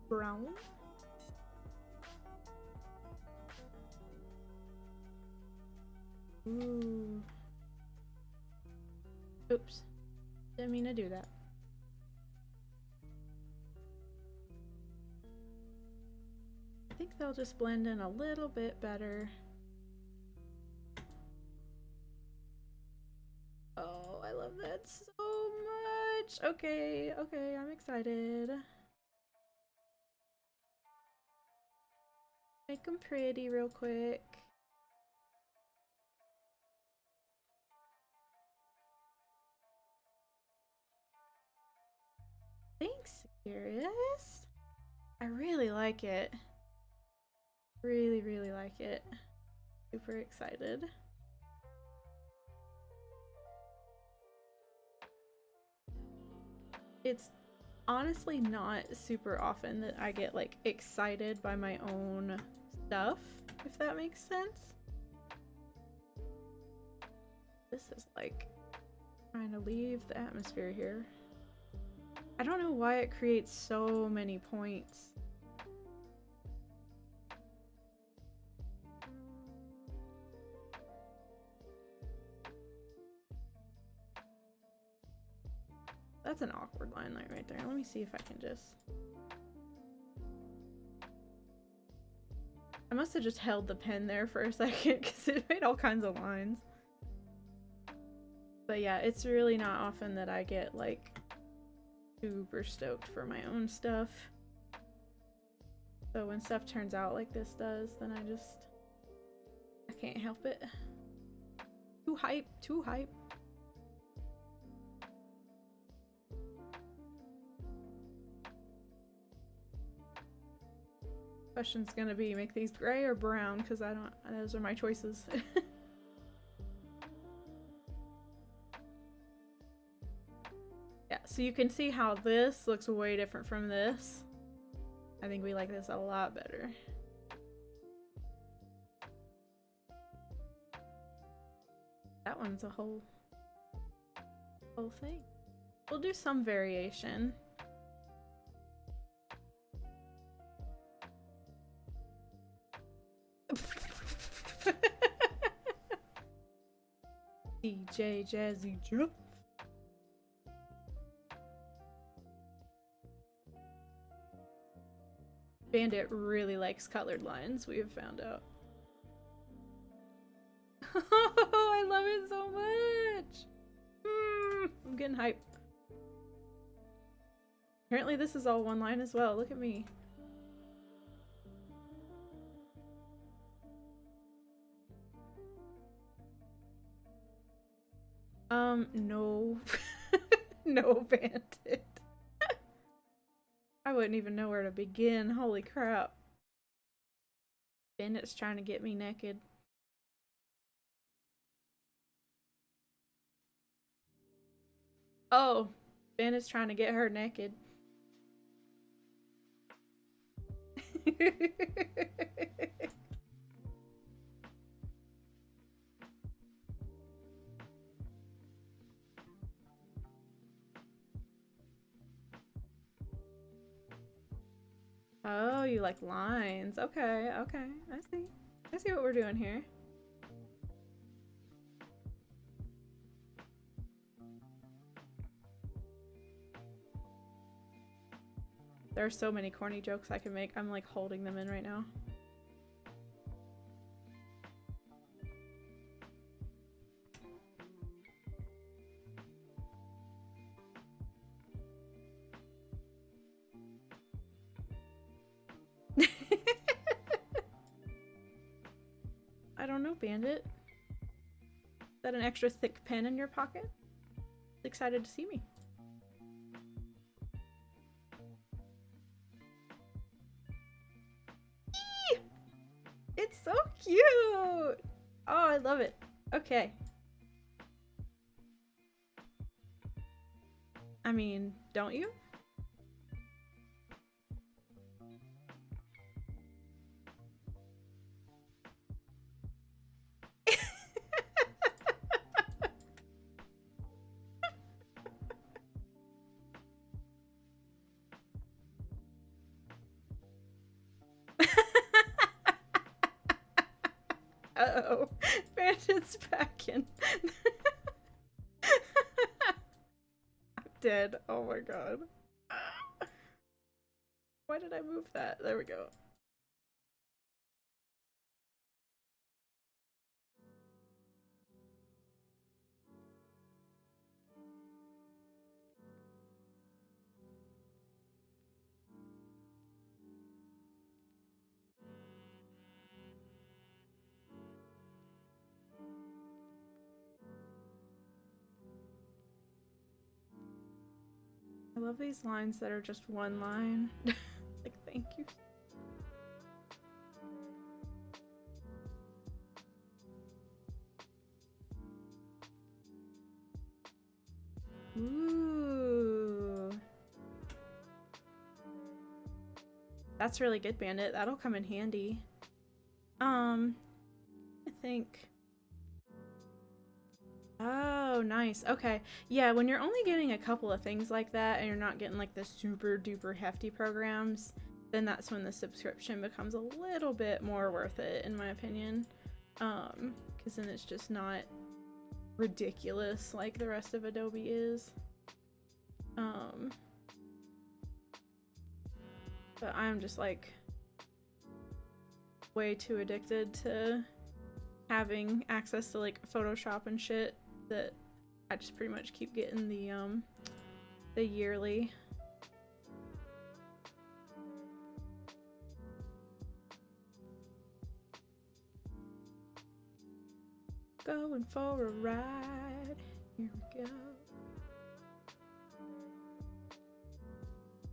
Brown. Ooh. Oops. Didn't mean to do that. I think they'll just blend in a little bit better. Oh, I love that so much. Okay, okay, I'm excited. Make them pretty real quick. Thanks, Curious. I really like it. Really, really like it. Super excited. It's honestly not super often that I get like excited by my own stuff, if that makes sense. This is like trying to leave the atmosphere here. I don't know why it creates so many points. That's an awkward line right there. Let me see if I can just... I must have just held the pen there for a second because it made all kinds of lines. But yeah, it's really not often that I get like super stoked for my own stuff. So when stuff turns out like this does, then I can't help it. Too hype, too hype. Question's gonna be, make these gray or brown, because those are my choices. Yeah, so you can see how this looks way different from this. I think we like this a lot better. That one's a whole thing. We'll do some variation. DJ Jazzy Jeff. Bandit really likes colored lines, we have found out. Oh, I love it so much! I'm getting hyped. Apparently this is all one line as well, look at me. No. No, Bandit. I wouldn't even know where to begin, holy crap. Bandit's trying to get me naked. Oh, Bandit's trying to get her naked. Oh, you like lines. Okay, okay. I see. I see what we're doing here. There are so many corny jokes I can make. I'm like holding them in right now. I don't know, Bandit. Is that an extra thick pen in your pocket? Excited to see me. Eee! It's so cute! Oh, I love it. Okay. I mean, don't you? Uh-oh. Bandit's back in. I'm dead. Oh my god. Why did I move that? There we go. I love these lines that are just one line. Like, thank you. Ooh. That's really good, Bandit. That'll come in handy. I think... Oh, nice. Okay. Yeah, when you're only getting a couple of things like that and you're not getting like the super duper hefty programs, then that's when the subscription becomes a little bit more worth it, in my opinion. Because then it's just not ridiculous like the rest of Adobe is. But I'm just like way too addicted to having access to like Photoshop and shit that I just pretty much keep getting the yearly. Going for a ride. Here we go.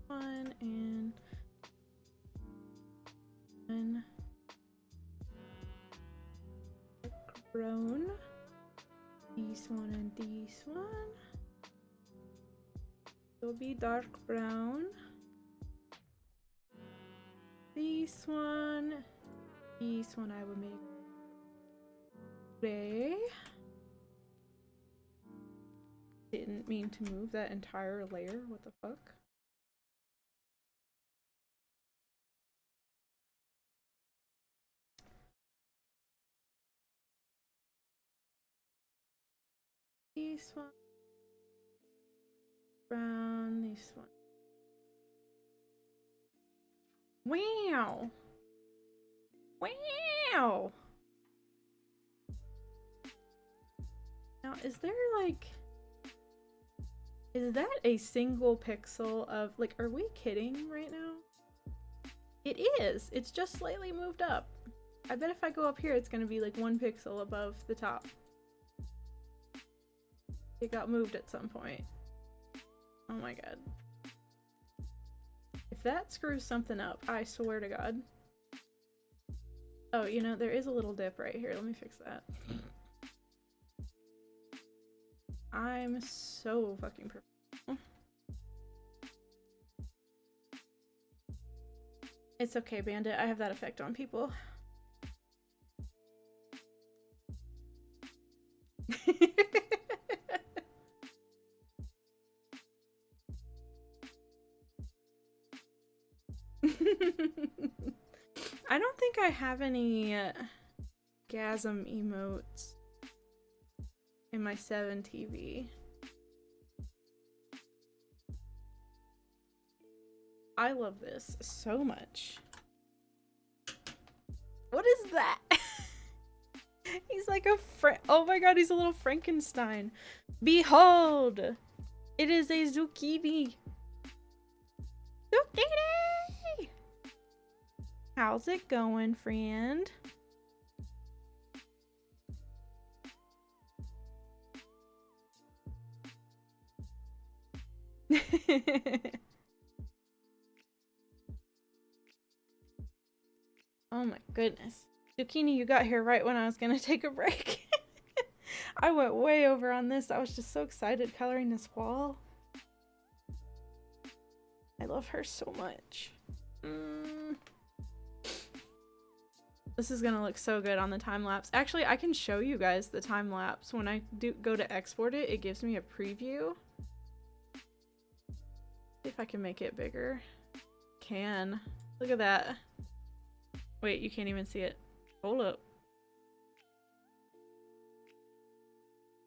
One and one. Brown. This one and this one. It'll be dark brown. This one I will make gray. Didn't mean to move that entire layer. What the fuck? This one. Brown. This one. Wow. Wow. Now, is there like... Is that a single pixel of... Like, are we kidding right now? It is! It's just slightly moved up. I bet if I go up here, it's gonna be like 1 pixel above the top. It got moved at some point. Oh my god. If that screws something up, I swear to god. Oh, you know, there is a little dip right here. Let me fix that. I'm so fucking professional. It's okay, Bandit. I have that effect on people. I don't think I have any gasm emotes in my 7 TV. I love this so much. What is that? He's like a oh my god, he's a little Frankenstein. Behold! It is a zucchini. Zucchini! How's it going, friend? Oh my goodness. Zucchini, you got here right when I was gonna take a break. I went way over on this. I was just so excited coloring this wall. I love her so much. This is gonna look so good on the time lapse. Actually, I can show you guys the time lapse. When I do go to export it, it gives me a preview. See if I can make it bigger. Can. Look at that. Wait, you can't even see it. Hold up.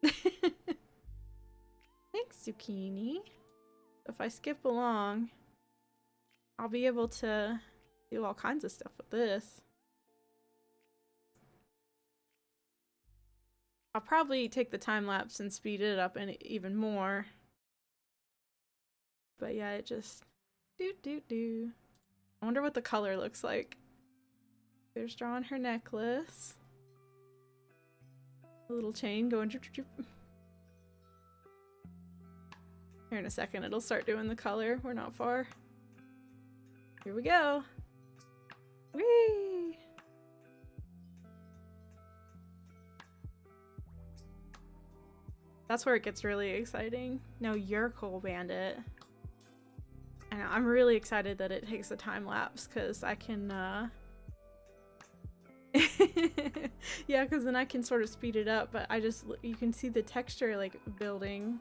Thanks, zucchini. If I skip along, I'll be able to do all kinds of stuff with this. I'll probably take the time lapse and speed it up even more. But yeah, it just do. I wonder what the color looks like. There's drawing her necklace. A little chain going drip, drip, drip. Here in a second, it'll start doing the color. We're not far. Here we go. Whee! That's where it gets really exciting. No, you're cool, Bandit. And I'm really excited that it takes a time lapse because I can, yeah, because then I can sort of speed it up, but you can see the texture like building.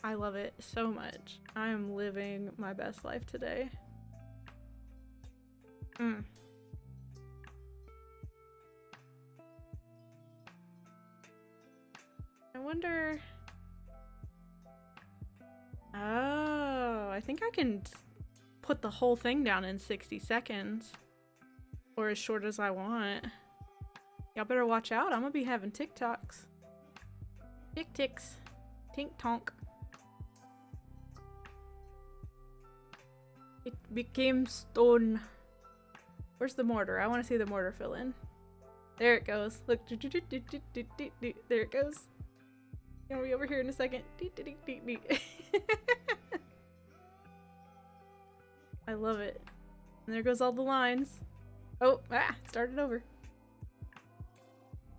I love it so much. I am living my best life today. I wonder... Oh, I think I can put the whole thing down in 60 seconds. Or as short as I want. Y'all better watch out. I'm gonna be having TikToks. Tick-ticks. Tink-tonk. It became stone. Where's the mortar? I want to see the mortar fill in. There it goes. Look. There it goes. Gonna be over here in a second. I love it. And there goes all the lines. Oh, started over.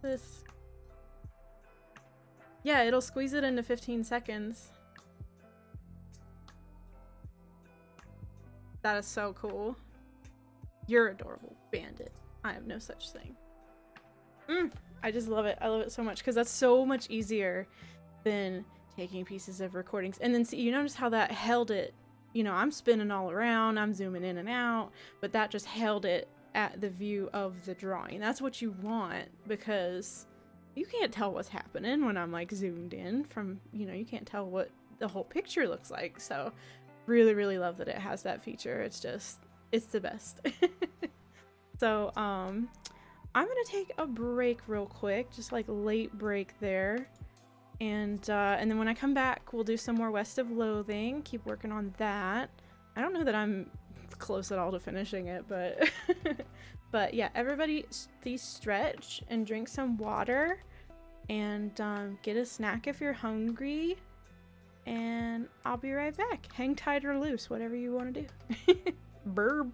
This. Yeah, it'll squeeze it into 15 seconds. That is so cool. You're adorable, Bandit. I have no such thing. I just love it. I love it so much because that's so much easier than taking pieces of recordings. And then see, you notice how that held it. You know, I'm spinning all around, I'm zooming in and out, but that just held it at the view of the drawing. That's what you want because you can't tell what's happening when I'm like zoomed in from, you know, you can't tell what the whole picture looks like. So really, really love that it has that feature. It's just, it's the best. So, I'm gonna take a break real quick, just like late break there. And then when I come back, we'll do some more West of Loathing. Keep working on that. I don't know that I'm close at all to finishing it, but but yeah, everybody please stretch and drink some water and get a snack if you're hungry. And I'll be right back. Hang tight or loose, whatever you want to do. Burb.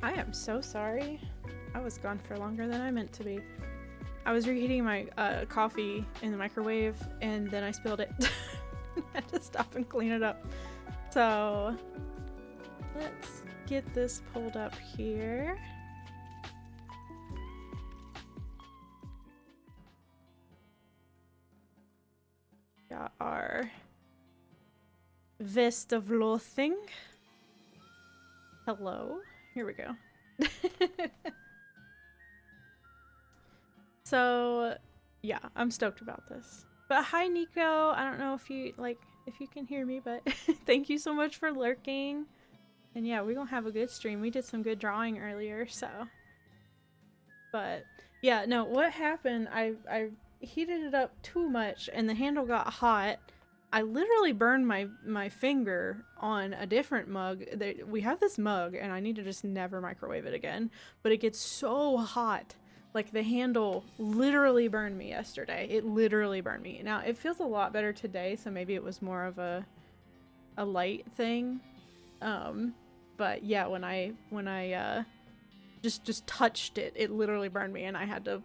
I am so sorry. I was gone for longer than I meant to be. I was reheating my coffee in the microwave and then I spilled it. I had to stop and clean it up. So let's get this pulled up here. Got our West of Loathing. Hello. Here we go. So, yeah, I'm stoked about this. But hi, Nico. I don't know if you can hear me, but thank you so much for lurking. And yeah, we're gonna have a good stream. We did some good drawing earlier, so. But yeah, no, what happened? I heated it up too much, and the handle got hot. I literally burned my finger on a different mug. We have this mug, and I need to just never microwave it again. But it gets so hot. Like, the handle literally burned me yesterday. It literally burned me. Now, it feels a lot better today, so maybe it was more of a light thing. But yeah, when I just touched it, it literally burned me, and I had to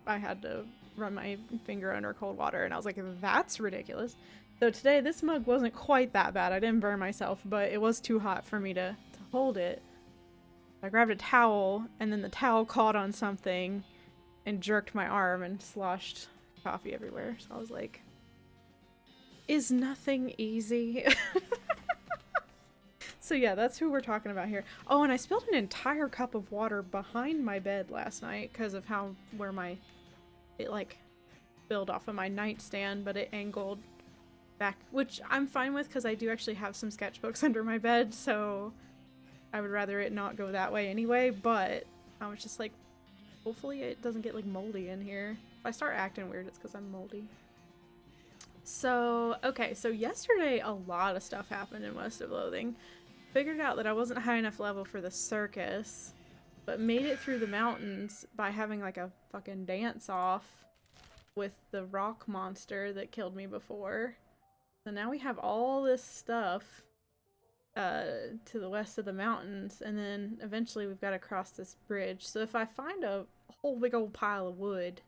run my finger under cold water, and I was like, that's ridiculous. So today, this mug wasn't quite that bad. I didn't burn myself, but it was too hot for me to hold it. I grabbed a towel, and then the towel caught on something and jerked my arm and sloshed coffee everywhere. So I was like, is nothing easy? So yeah, that's who we're talking about here. Oh, and I spilled an entire cup of water behind my bed last night because of it like spilled off of my nightstand, but it angled back, which I'm fine with because I do actually have some sketchbooks under my bed, so I would rather it not go that way anyway, but I was just like, hopefully it doesn't get like moldy in here. If I start acting weird, it's because I'm moldy. So, okay, so yesterday a lot of stuff happened in West of Loathing. Figured out that I wasn't high enough level for the circus, but made it through the mountains by having like a fucking dance off with the rock monster that killed me before. So now we have all this stuff to the west of the mountains, and then eventually we've got to cross this bridge. So if I find a whole big old pile of wood,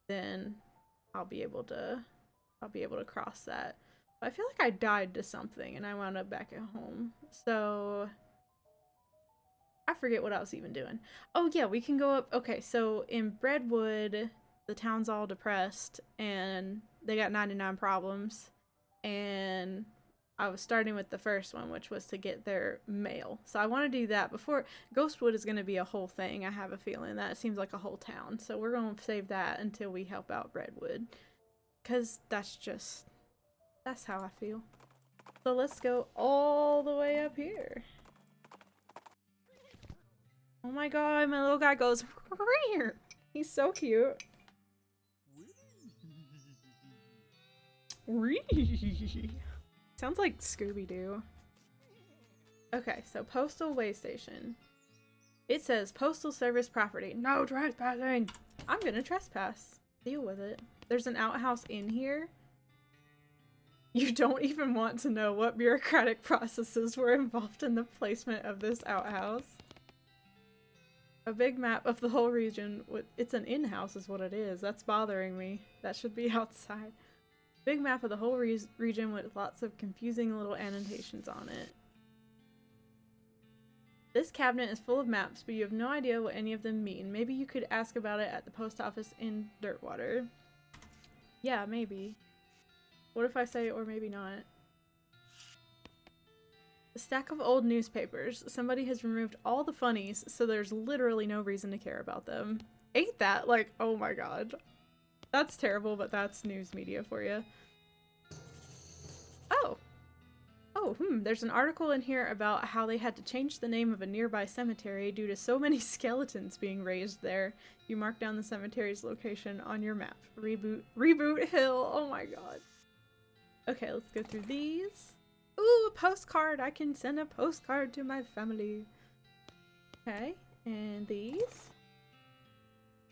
then I'll be able to cross that. But I feel like I died to something and I wound up back at home. So I forget what I was even doing. Oh yeah, we can go up. Okay, so in Breadwood, the town's all depressed and they got 99 problems, and I was starting with the first one, which was to get their mail. So I want to do that before. Ghostwood is going to be a whole thing. I have a feeling that seems like a whole town. So we're going to save that until we help out Breadwood. Because that's how I feel. So let's go all the way up here. Oh my god, my little guy goes, "Rear." He's so cute. Sounds like Scooby-Doo. Okay, so postal way station. It says postal service property. No trespassing. I'm gonna trespass. Deal with it. There's an outhouse in here. You don't even want to know what bureaucratic processes were involved in the placement of this outhouse. A big map of the whole region. It's an in-house is what it is. That's bothering me. That should be outside. Big map of the whole region with lots of confusing little annotations on it. This cabinet is full of maps, but you have no idea what any of them mean. Maybe you could ask about it at the post office in Dirtwater. Yeah, maybe. What if I say or maybe not? A stack of old newspapers. Somebody has removed all the funnies, so there's literally no reason to care about them. Ain't that like, oh my god. That's terrible, but that's news media for you. Oh. Oh, there's an article in here about how they had to change the name of a nearby cemetery due to so many skeletons being raised there. You mark down the cemetery's location on your map. Reboot Hill. Oh my god. Okay, let's go through these. Ooh, a postcard. I can send a postcard to my family. Okay, and these.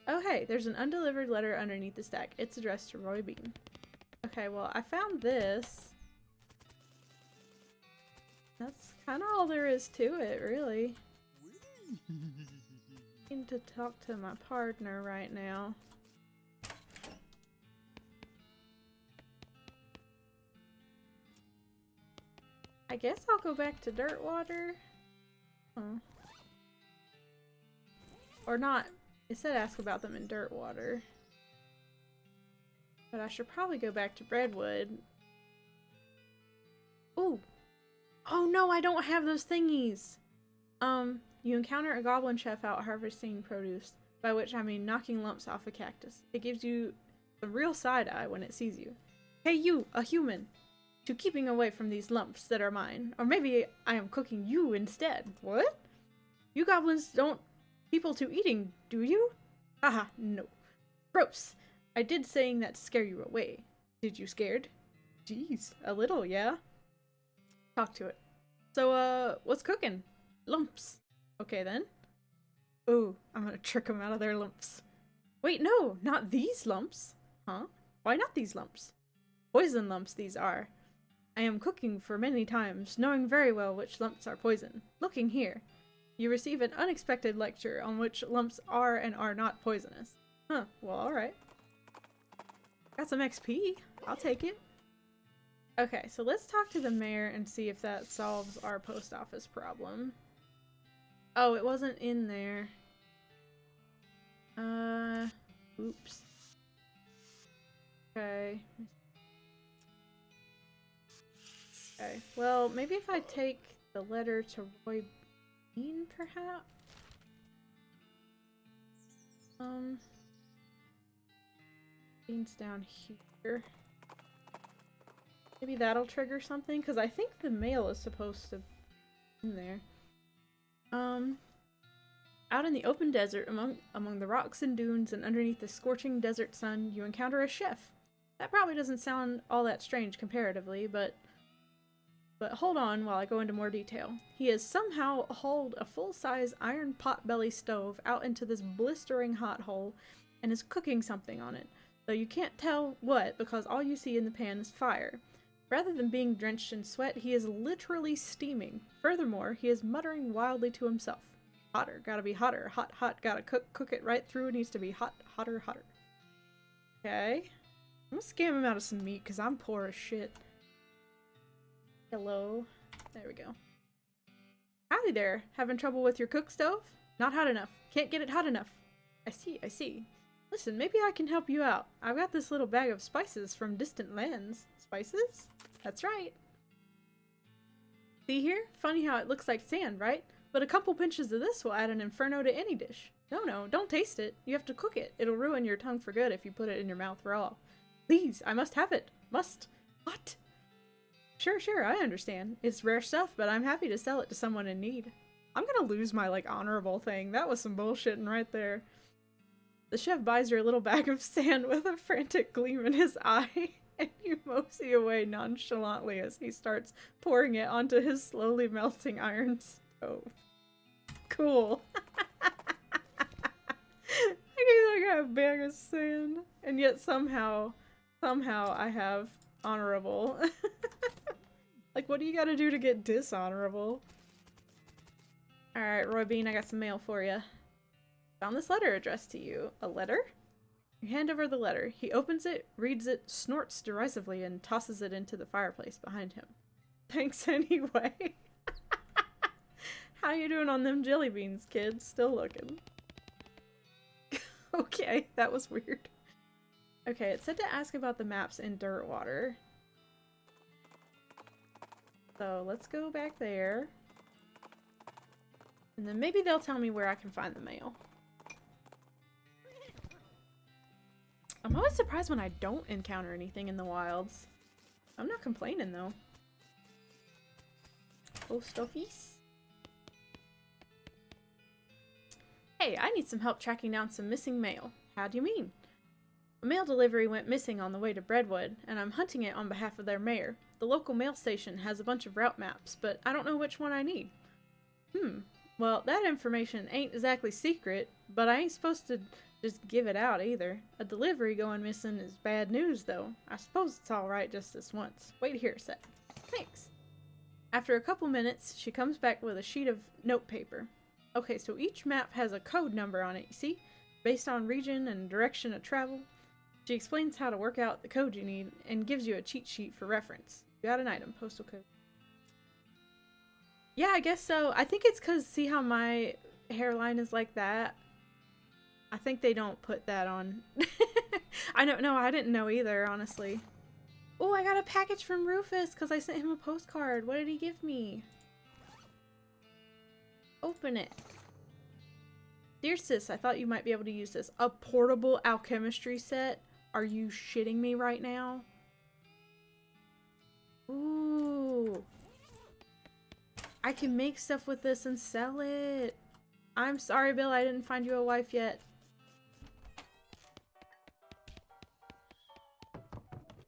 Oh hey, there's an undelivered letter underneath the stack. It's addressed to Roy Bean. Okay, well, I found this. That's kind of all there is to it, really. need to talk to my partner right now. I guess I'll go back to Dirtwater. Oh. Or not. It said ask about them in Dirtwater. But I should probably go back to Redwood. Ooh! Oh no, I don't have those thingies! You encounter a goblin chef out harvesting produce, by which I mean knocking lumps off a cactus. It gives you the real side-eye when it sees you. Hey you, a human! To keeping away from these lumps that are mine. Or maybe I am cooking you instead. What? You goblins don't people to eating, do you? Haha, no. Gross! I did saying that to scare you away. Did you scared? Jeez, a little, yeah? Talk to it. So, what's cooking? Lumps. Okay then. Ooh, I'm gonna trick them out of their lumps. Wait, no, not these lumps. Huh? Why not these lumps? Poison lumps these are. I am cooking for many times, knowing very well which lumps are poison. Looking here. You receive an unexpected lecture on which lumps are and are not poisonous. Huh, well alright. Got some XP. I'll take it. Okay, so let's talk to the mayor and see if that solves our post office problem. Oh, it wasn't in there. Oops. Okay. Okay, well, maybe if I take the letter to Roy Bean, perhaps? Bean's down here. Maybe that'll trigger something, because I think the mail is supposed to be in there. Out in the open desert, among the rocks and dunes and underneath the scorching desert sun, you encounter a chef. That probably doesn't sound all that strange comparatively, but hold on while I go into more detail. He has somehow hauled a full-size iron pot-belly stove out into this blistering hot hole and is cooking something on it, though you can't tell what because all you see in the pan is fire. Rather than being drenched in sweat, he is literally steaming. Furthermore, he is muttering wildly to himself. Hotter, gotta be hotter. Hot, hot, gotta cook it right through. It needs to be hot, hotter, hotter. Okay. I'm gonna scam him out of some meat because I'm poor as shit. Hello. There we go. Howdy there. Having trouble with your cook stove? Not hot enough. Can't get it hot enough. I see, I see. Listen, maybe I can help you out. I've got this little bag of spices from distant lands. Spices? That's right. See here? Funny how it looks like sand, right? But a couple pinches of this will add an inferno to any dish. No, don't taste it. You have to cook it. It'll ruin your tongue for good if you put it in your mouth raw. Please, I must have it. Must. What? Sure, I understand. It's rare stuff, but I'm happy to sell it to someone in need. I'm gonna lose my, honorable thing. That was some bullshitting right there. The chef buys your little bag of sand with a frantic gleam in his eye, and you mosey away nonchalantly as he starts pouring it onto his slowly melting iron stove. Cool. I got a bag of sand, and yet somehow I have honorable. Like, what do you gotta do to get dishonorable? Alright, Roy Bean, I got some mail for you. Found this letter addressed to you. A letter? You hand over the letter. He opens it, reads it, snorts derisively, and tosses it into the fireplace behind him. Thanks anyway. How you doing on them jelly beans, kids? Still looking. Okay, that was weird. Okay, it said to ask about the maps in Dirtwater. So let's go back there. And then maybe they'll tell me where I can find the mail. I'm always surprised when I don't encounter anything in the wilds. I'm not complaining though. Post office. Hey, I need some help tracking down some missing mail. How do you mean? A mail delivery went missing on the way to Breadwood, and I'm hunting it on behalf of their mayor. The local mail station has a bunch of route maps, but I don't know which one I need. Well, that information ain't exactly secret, but I ain't supposed to just give it out either. A delivery going missing is bad news, though. I suppose it's alright just this once. Wait here a sec. Thanks. After a couple minutes, she comes back with a sheet of notepaper. Okay, so each map has a code number on it, you see? Based on region and direction of travel. She explains how to work out the code you need and gives you a cheat sheet for reference. You got an item, postal code. Yeah, I guess so. I think it's because, see how my hairline is like that? I think they don't put that on. I don't know. I didn't know either, honestly. Oh, I got a package from Rufus because I sent him a postcard. What did he give me? Open it. Dear sis, I thought you might be able to use this. A portable alchemistry set? Are you shitting me right now? Ooh. I can make stuff with this and sell it. I'm sorry, Bill, I didn't find you a wife yet.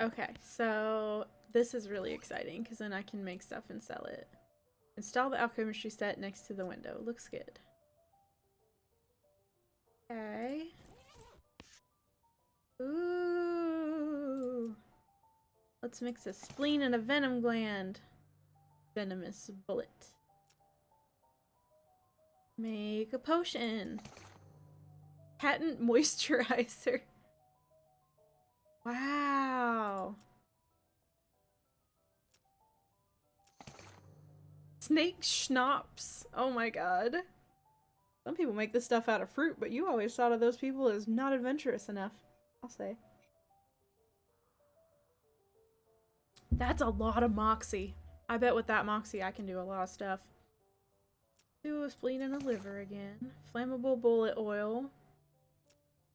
Okay, so this is really exciting because then I can make stuff and sell it. Install the alchemistry set next to the window. Looks good. Okay. Ooh. Let's mix a spleen and a venom gland. Venomous bullet. Make a potion. Patent moisturizer. Wow. Snake schnapps. Oh my god. Some people make this stuff out of fruit, but you always thought of those people as not adventurous enough, I'll say. That's a lot of moxie. I bet with that moxie I can do a lot of stuff. Do a spleen and a liver again. Flammable bullet oil.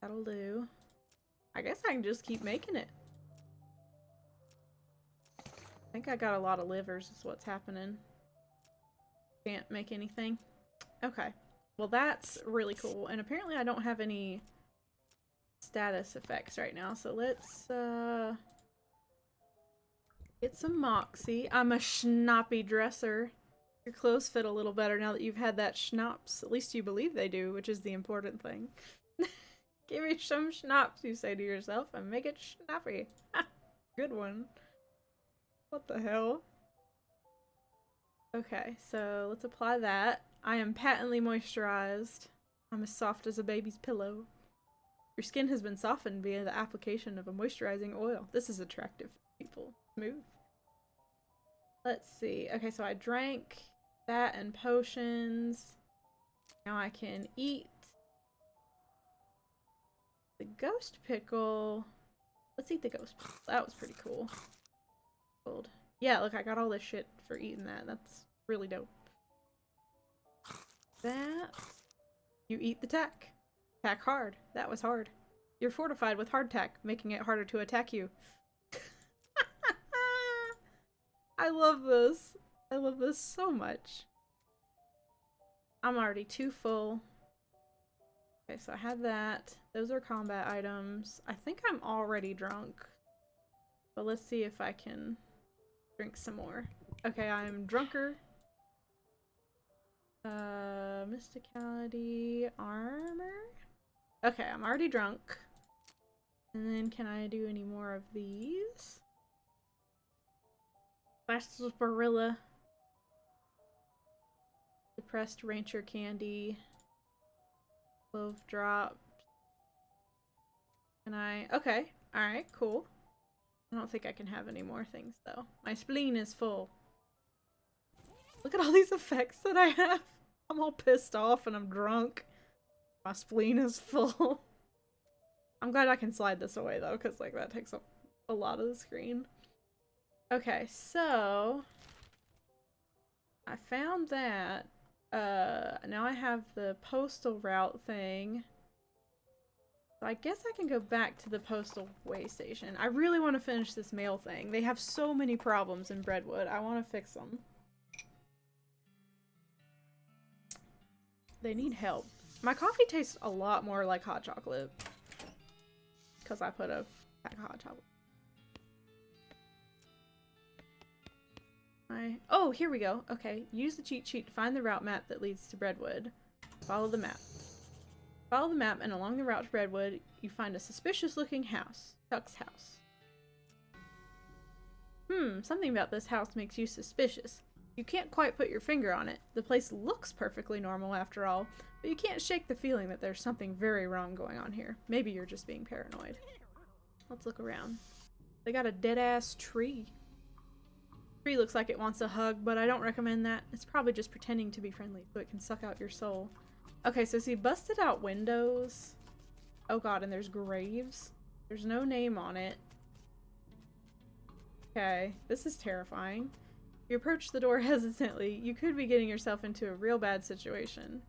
That'll do. I guess I can just keep making it. I think I got a lot of livers is what's happening. Can't make anything. Okay. Well, that's really cool. And apparently I don't have any status effects right now. So let's get some moxie. I'm a schnappy dresser. Your clothes fit a little better now that you've had that schnapps. At least you believe they do, which is the important thing. Give me some schnapps, you say to yourself, and make it snappy. Good one. What the hell? Okay, so let's apply that. I am patently moisturized. I'm as soft as a baby's pillow. Your skin has been softened via the application of a moisturizing oil. This is attractive, people. Smooth. Let's see. Okay, so I drank that and potions. Now I can eat the ghost pickle. Let's eat the ghost pickle. That was pretty cool. Gold. Yeah, look, I got all this shit for eating that. That's really dope. That. You eat the tack. Tack hard. That was hard. You're fortified with hardtack, making it harder to attack you. I love this. I love this so much. I'm already too full. Okay, so I had that. Those are combat items. I think I'm already drunk. But let's see if I can drink some more. Okay, I'm drunker. Mysticality, armor? Okay, I'm already drunk. And then can I do any more of these? Sarsaparilla. Depressed rancher candy. Clove drop. Can I? Okay. Alright, cool. I don't think I can have any more things though. My spleen is full. Look at all these effects that I have. I'm all pissed off and I'm drunk. My spleen is full. I'm glad I can slide this away though, because like that takes up a lot of the screen. Okay, so I found that. Now I have the postal route thing. So I guess I can go back to the postal way station. I really want to finish this mail thing. They have so many problems in Breadwood. I want to fix them. They need help. My coffee tastes a lot more like hot chocolate. Because I put a pack of hot chocolate. Oh, here we go. Okay, use the cheat sheet to find the route map that leads to Breadwood. Follow the map. Follow the map, and along the route to Breadwood, you find a suspicious-looking house. Chuck's house. Something about this house makes you suspicious. You can't quite put your finger on it. The place looks perfectly normal after all, but you can't shake the feeling that there's something very wrong going on here. Maybe you're just being paranoid. Let's look around. They got a dead-ass tree. Tree looks like it wants a hug, but I don't recommend that. It's probably just pretending to be friendly so it can suck out your soul. Okay, so see, busted out windows. Oh god, and there's graves. There's no name on it. Okay, this is terrifying. You approach the door hesitantly. You could be getting yourself into a real bad situation.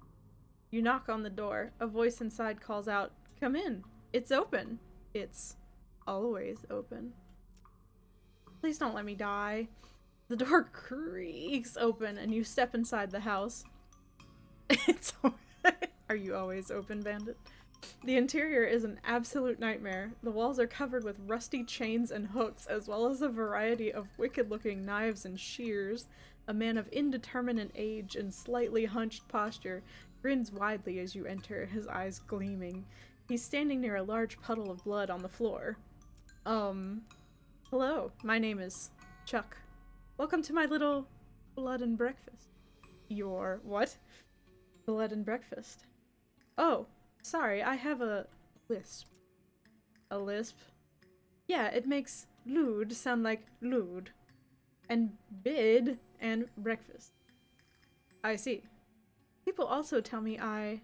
You knock on the door. A voice inside calls out, "Come in. It's open." It's always open. Please don't let me die. The door creaks open and you step inside the house. It's Are you always open, bandit? The interior is an absolute nightmare. The walls are covered with rusty chains and hooks, as well as a variety of wicked-looking knives and shears. A man of indeterminate age and slightly hunched posture grins widely as you enter, his eyes gleaming. He's standing near a large puddle of blood on the floor. Hello, my name is Chuck. Welcome to my little blood and breakfast. Your what? Blood and breakfast. Oh, sorry, I have a lisp. A lisp? Yeah, it makes lewd sound like lewd. And bid and breakfast. I see. People also tell me I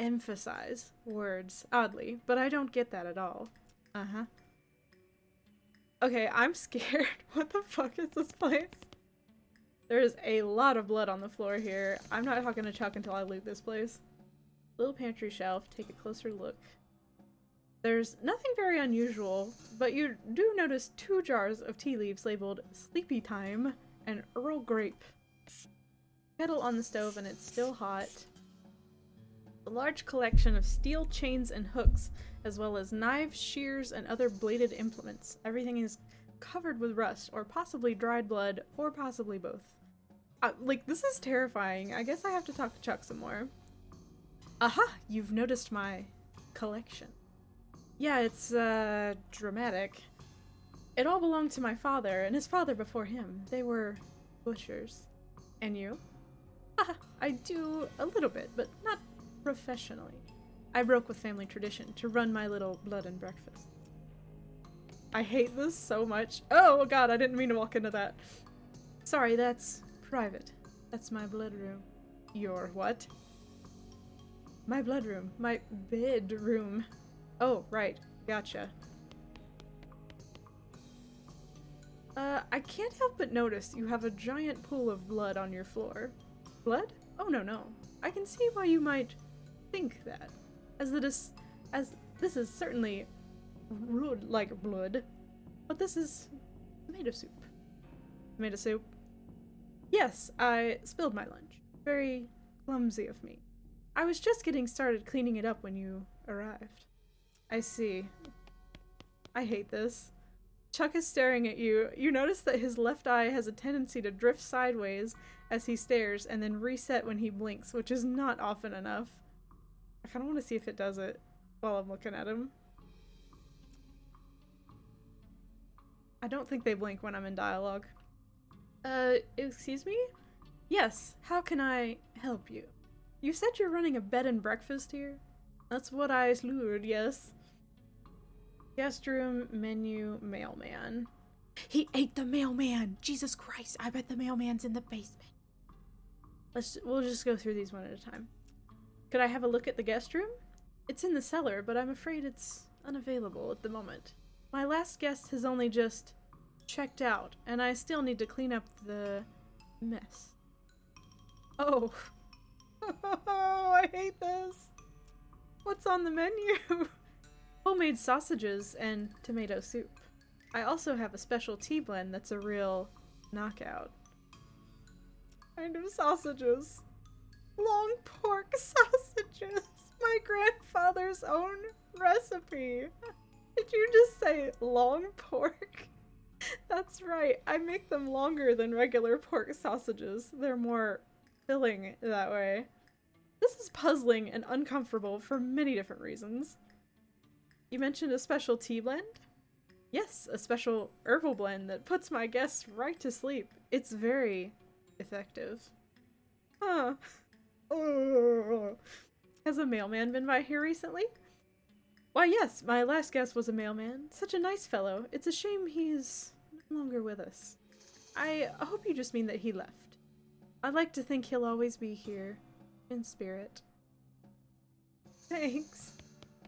emphasize words, oddly, but I don't get that at all. Uh-huh. Okay, I'm scared. What the fuck is this place? There's a lot of blood on the floor here. I'm not talking to Chuck until I loot this place. Little pantry shelf, take a closer look. There's nothing very unusual, but you do notice 2 jars of tea leaves labeled Sleepy Time and Earl Grape. Kettle on the stove and it's still hot. A large collection of steel chains and hooks, as well as knives, shears, and other bladed implements. Everything is covered with rust, or possibly dried blood, or possibly both. Like, this is terrifying. I guess I have to talk to Chuck some more. Aha! You've noticed my collection. Yeah, it's, dramatic. It all belonged to my father, and his father before him. They were butchers. And you? Haha, I do a little bit, but not professionally. I broke with family tradition to run my little blood and breakfast. I hate this so much. Oh god, I didn't mean to walk into that. Sorry, that's private. That's my blood room. Your what? My blood room. My bedroom. Oh, right. Gotcha. I can't help but notice you have a giant pool of blood on your floor. Blood? Oh, no. I can see why you might think that. As this is certainly rude like blood, but this is tomato soup. Tomato soup? Yes, I spilled my lunch. Very clumsy of me. I was just getting started cleaning it up when you arrived. I see. I hate this. Chuck is staring at you. You notice that his left eye has a tendency to drift sideways as he stares and then reset when he blinks, which is not often enough. I kind of want to see if it does it while I'm looking at him. I don't think they blink when I'm in dialogue. Excuse me? Yes, how can I help you? You said you're running a bed and breakfast here? That's what I slurred, yes. Guest room, menu, mailman. He ate the mailman! Jesus Christ, I bet the mailman's in the basement. We'll just go through these one at a time. Could I have a look at the guest room? It's in the cellar, but I'm afraid it's unavailable at the moment. My last guest has only just checked out, and I still need to clean up the mess. Oh. I hate this. What's on the menu? Homemade sausages and tomato soup. I also have a special tea blend that's a real knockout. Kind of sausages. Long pork sausages. My grandfather's own recipe. Did you just say long pork? That's right. I make them longer than regular pork sausages. They're more filling that way. This is puzzling and uncomfortable for many different reasons. You mentioned a special tea blend? Yes, a special herbal blend that puts my guests right to sleep. It's very effective. Huh. Oh. Has a mailman been by here recently? Why, yes, my last guest was a mailman. Such a nice fellow. It's a shame he's no longer with us. I hope you just mean that he left. I'd like to think he'll always be here. In spirit. Thanks.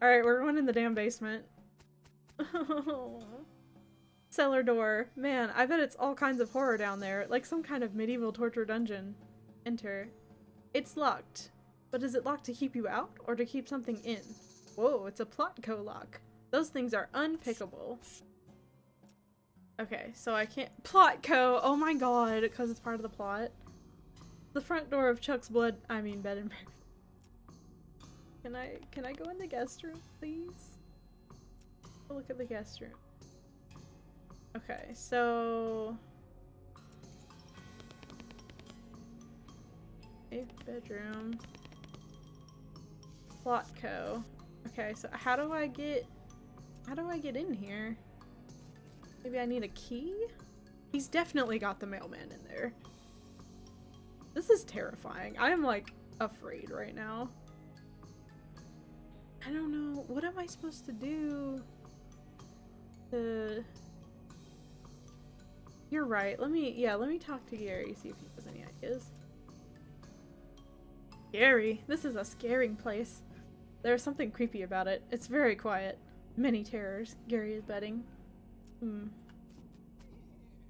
Alright, we're going in the damn basement. Cellar door. Man, I bet it's all kinds of horror down there. Like some kind of medieval torture dungeon. Enter. It's locked. But is it locked to keep you out, or to keep something in? Whoa, it's a plotco lock. Those things are unpickable. Okay, so I can't- Plotco! Oh my god, because it's part of the plot. The front door of Chuck's bed and breakfast. Can I go in the guest room, please? I'll look at the guest room. Okay, so... Eighth bedroom. Plotco. Okay, so how do I get in here? Maybe I need a key? He's definitely got the mailman in there. This is terrifying. I am like afraid right now. I don't know. What am I supposed to do? You're right. Let me talk to Gary, see if he has any ideas. Gary, this is a scaring place. There's something creepy about it. It's very quiet. Many terrors, Gary is betting.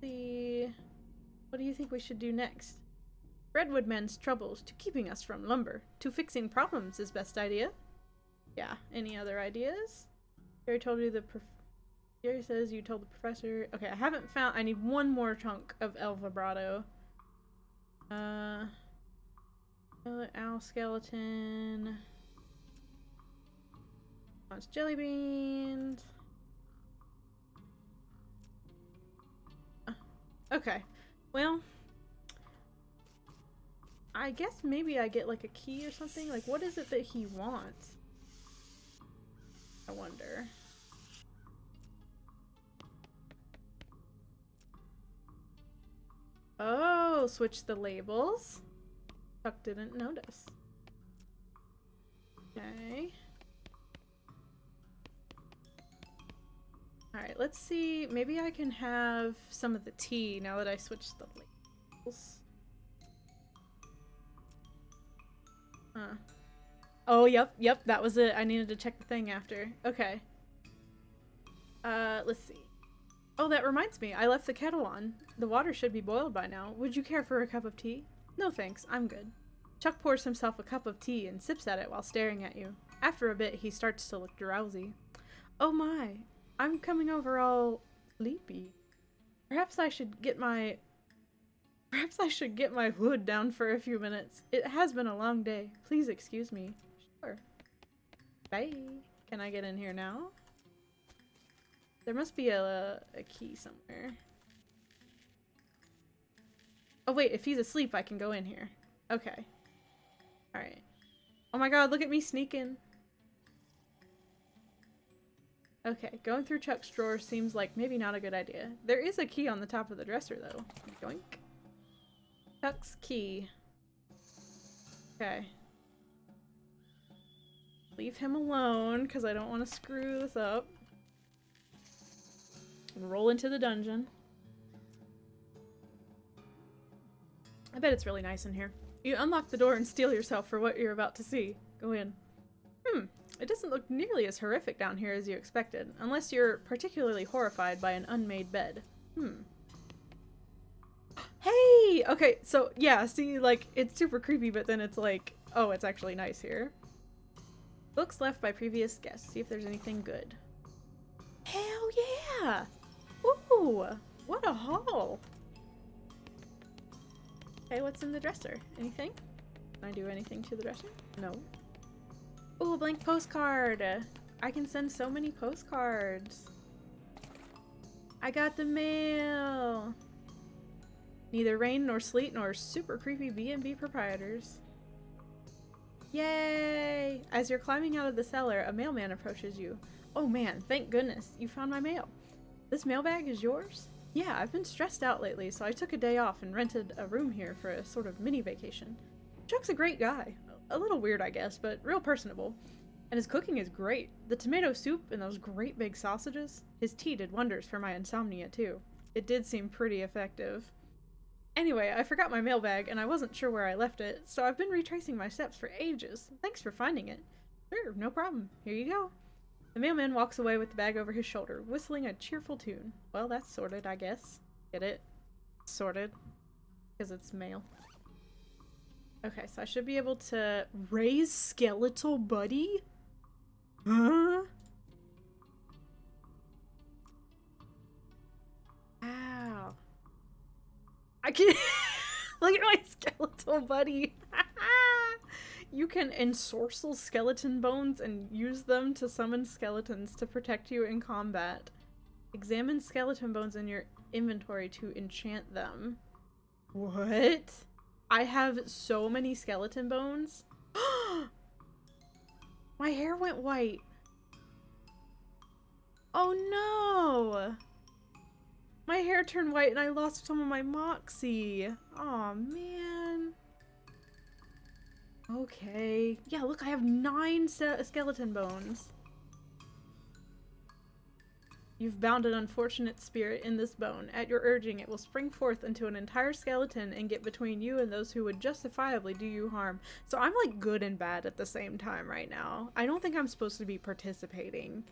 See, what do you think we should do next? Redwood mends troubles to keeping us from lumber. To fixing problems is best idea. Yeah, any other ideas? Gary told you Gary says you told the professor. Okay, I haven't found- I need one more chunk of El Vibrato. Owl skeleton. Wants jelly beans. Okay, well, I guess maybe I get like a key or something. Like, what is it that he wants? I wonder. Oh, switch the labels. Chuck didn't notice. Okay. Alright, let's see. Maybe I can have some of the tea now that I switched the labels. Huh. Oh, yep, that was it. I needed to check the thing after. Okay. Let's see. Oh, that reminds me. I left the kettle on. The water should be boiled by now. Would you care for a cup of tea? No thanks, I'm good. Chuck pours himself a cup of tea and sips at it while staring at you. After a bit, he starts to look drowsy. Oh my, I'm coming over all sleepy. Perhaps I should get my hood down for a few minutes. It has been a long day. Please excuse me. Sure. Bye. Can I get in here now? There must be a key somewhere. Oh wait, if he's asleep, I can go in here. Okay. Alright. Oh my god, look at me sneaking. Okay, going through Chuck's drawer seems like maybe not a good idea. There is a key on the top of the dresser though. Yoink. Chuck's key. Okay. Leave him alone, because I don't want to screw this up. And roll into the dungeon. I bet it's really nice in here. You unlock the door and steel yourself for what you're about to see. Go in. It doesn't look nearly as horrific down here as you expected, unless you're particularly horrified by an unmade bed. Hey! Okay, so yeah, see, like, it's super creepy, but then it's like, oh, it's actually nice here. Books left by previous guests. See if there's anything good. Hell yeah! Ooh! What a haul! Okay, what's in the dresser? Anything? Can I do anything to the dresser? No. Ooh, a blank postcard! I can send so many postcards. I got the mail! Neither rain nor sleet nor super creepy B&B proprietors. Yay! As you're climbing out of the cellar, a mailman approaches you. Oh man, thank goodness, you found my mail. This mailbag is yours? Yeah, I've been stressed out lately, so I took a day off and rented a room here for a sort of mini vacation. Chuck's a great guy. A little weird, I guess, but real personable. And his cooking is great. The tomato soup and those great big sausages. His tea did wonders for my insomnia, too. It did seem pretty effective. Anyway, I forgot my mailbag, and I wasn't sure where I left it, so I've been retracing my steps for ages. Thanks for finding it. Sure, no problem. Here you go. The mailman walks away with the bag over his shoulder, whistling a cheerful tune. Well, that's sorted, I guess. Get it? Sorted. Because it's mail. Okay, so I should be able to raise skeletal buddy? Huh? Ow. I can look at my skeletal buddy. You can ensorcel skeleton bones and use them to summon skeletons to protect you in combat. Examine skeleton bones in your inventory to enchant them. What? I have so many skeleton bones. My hair went white. Oh no! My hair turned white and I lost some of my moxie. Aw, man. Okay. Yeah, look, I have 9 skeleton bones. You've bound an unfortunate spirit in this bone. At your urging, it will spring forth into an entire skeleton and get between you and those who would justifiably do you harm. So I'm like good and bad at the same time right now. I don't think I'm supposed to be participating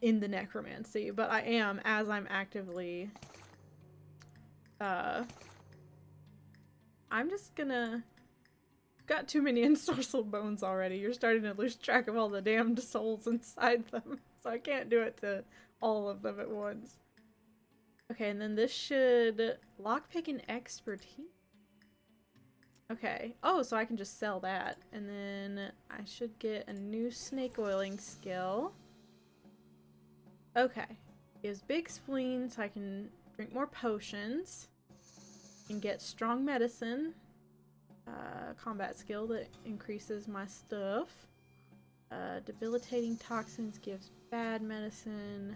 in the necromancy, but I am as I'm actively I'm just gonna got too many ensorcelled bones already. You're starting to lose track of all the damned souls inside them. So I can't do it to all of them at once. Okay, and then this should lockpick and expertise. Okay. Oh, so I can just sell that. And then I should get a new snake oiling skill. Okay. Gives big spleen so I can drink more potions. And get strong medicine. Combat skill that increases my stuff. Debilitating toxins gives bad medicine.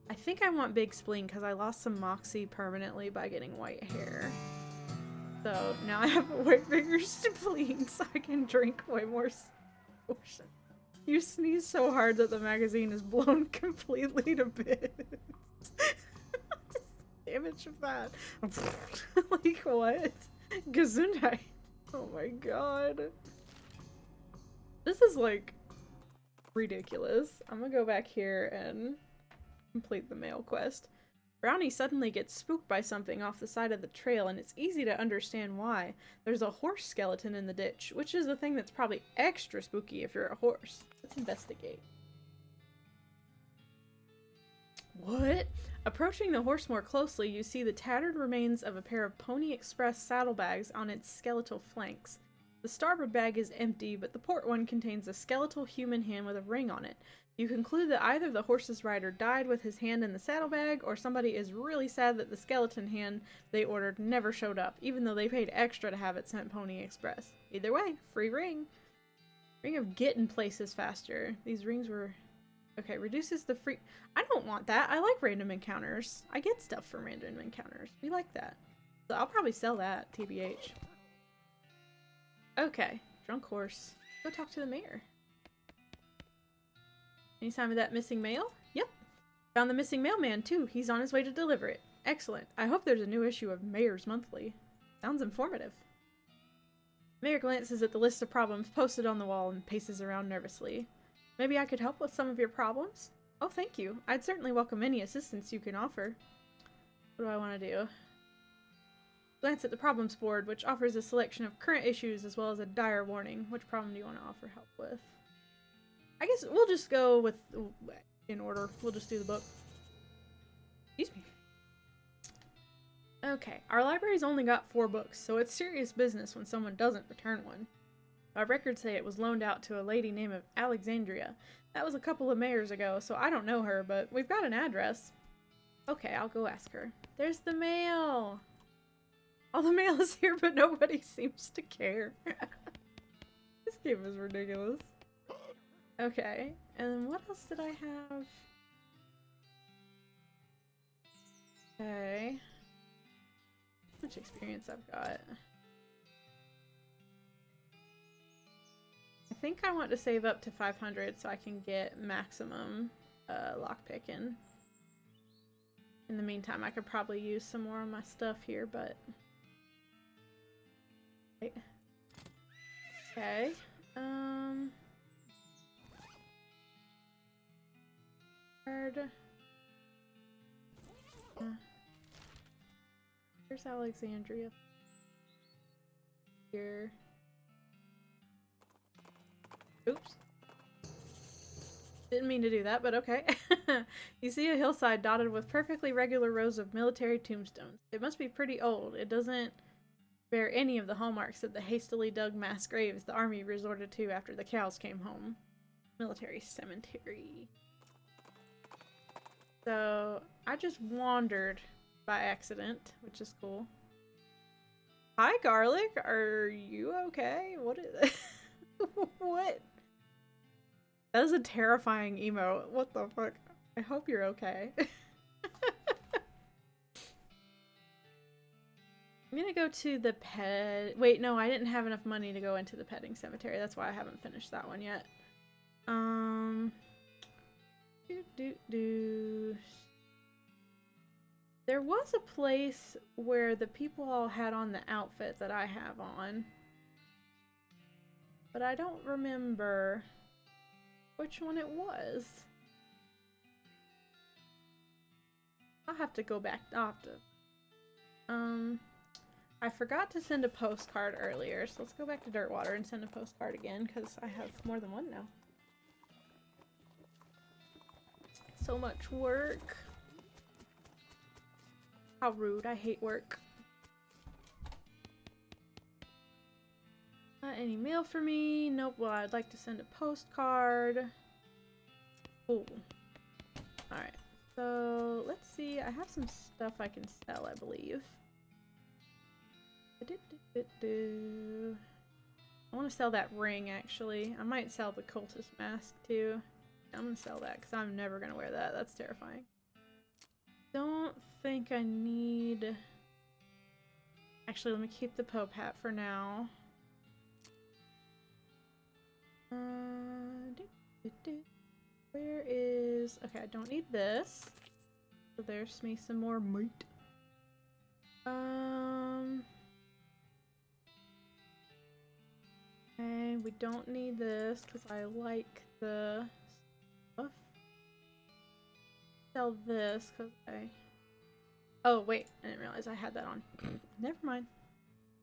I think I want big spleen because I lost some moxie permanently by getting white hair. So now I have a way bigger spleen so I can drink way more potion. You sneeze so hard that the magazine is blown completely to bits. Damage of that. Like what? Gesundheit. Oh my god. This is like ridiculous. I'm gonna go back here and complete the mail quest. Brownie suddenly gets spooked by something off the side of the trail, and it's easy to understand why. There's a horse skeleton in the ditch, which is the thing that's probably extra spooky if you're a horse. Let's investigate. What? Approaching the horse more closely, you see the tattered remains of a pair of Pony Express saddlebags on its skeletal flanks. The starboard bag is empty, but the port one contains a skeletal human hand with a ring on it. You conclude that either the horse's rider died with his hand in the saddlebag, or somebody is really sad that the skeleton hand they ordered never showed up, even though they paid extra to have it sent Pony Express. Either way, free ring. Ring of getting places faster. These rings were... Okay, reduces the free... I don't want that. I like random encounters. I get stuff from random encounters. We like that. So I'll probably sell that, TBH. Okay, drunk horse. Go talk to the mayor. Any sign of that missing mail? Yep. Found the missing mailman, too. He's on his way to deliver it. Excellent. I hope there's a new issue of Mayor's Monthly. Sounds informative. Mayor glances at the list of problems posted on the wall and paces around nervously. Maybe I could help with some of your problems? Oh, thank you. I'd certainly welcome any assistance you can offer. What do I want to do? Glance at the problems board, which offers a selection of current issues as well as a dire warning. Which problem do you want to offer help with? I guess we'll just go with... in order. We'll just do the book. Excuse me. Okay, our library's only got 4 books, so it's serious business when someone doesn't return one. Our records say it was loaned out to a lady named Alexandria. That was a couple of mayors ago, so I don't know her, but we've got an address. Okay, I'll go ask her. There's the mail! All the mail is here, but nobody seems to care. This game is ridiculous. Okay, and what else did I have? Okay. How much experience I've got? I think I want to save up to 500 so I can get maximum lockpicking. In the meantime, I could probably use some more of my stuff here, but... Okay. Hard. Here's Alexandria. Here. Oops. Didn't mean to do that, but okay. You see a hillside dotted with perfectly regular rows of military tombstones. It must be pretty old. It doesn't bear any of the hallmarks of the hastily dug mass graves the army resorted to after the cows came home. Military cemetery. So, I just wandered by accident, which is cool. Hi, Garlic. Are you okay? What is what? That is a terrifying emote. What the fuck? I hope you're okay. I'm gonna go to the pet... Wait, no, I didn't have enough money to go into the petting cemetery. That's why I haven't finished that one yet. There was a place where the people all had on the outfit that I have on. But I don't remember which one it was. I'll have to go back. I'll have to... I forgot to send a postcard earlier, so let's go back to Dirtwater and send a postcard again, because I have more than one now. So much work. How rude. I hate work. Any mail for me? Nope. Well, I'd like to send a postcard. Cool. Alright. So, let's see. I have some stuff I can sell, I believe. I want to sell that ring, actually. I might sell the cultist mask, too. I'm going to sell that, because I'm never going to wear that. That's terrifying. Don't think I need... Actually, let me keep the Pope hat for now. Where is... Okay, I don't need this. So there's me some more meat. And we don't need this because I like the stuff. Sell this because I... Oh, wait. I didn't realize I had that on. Never mind.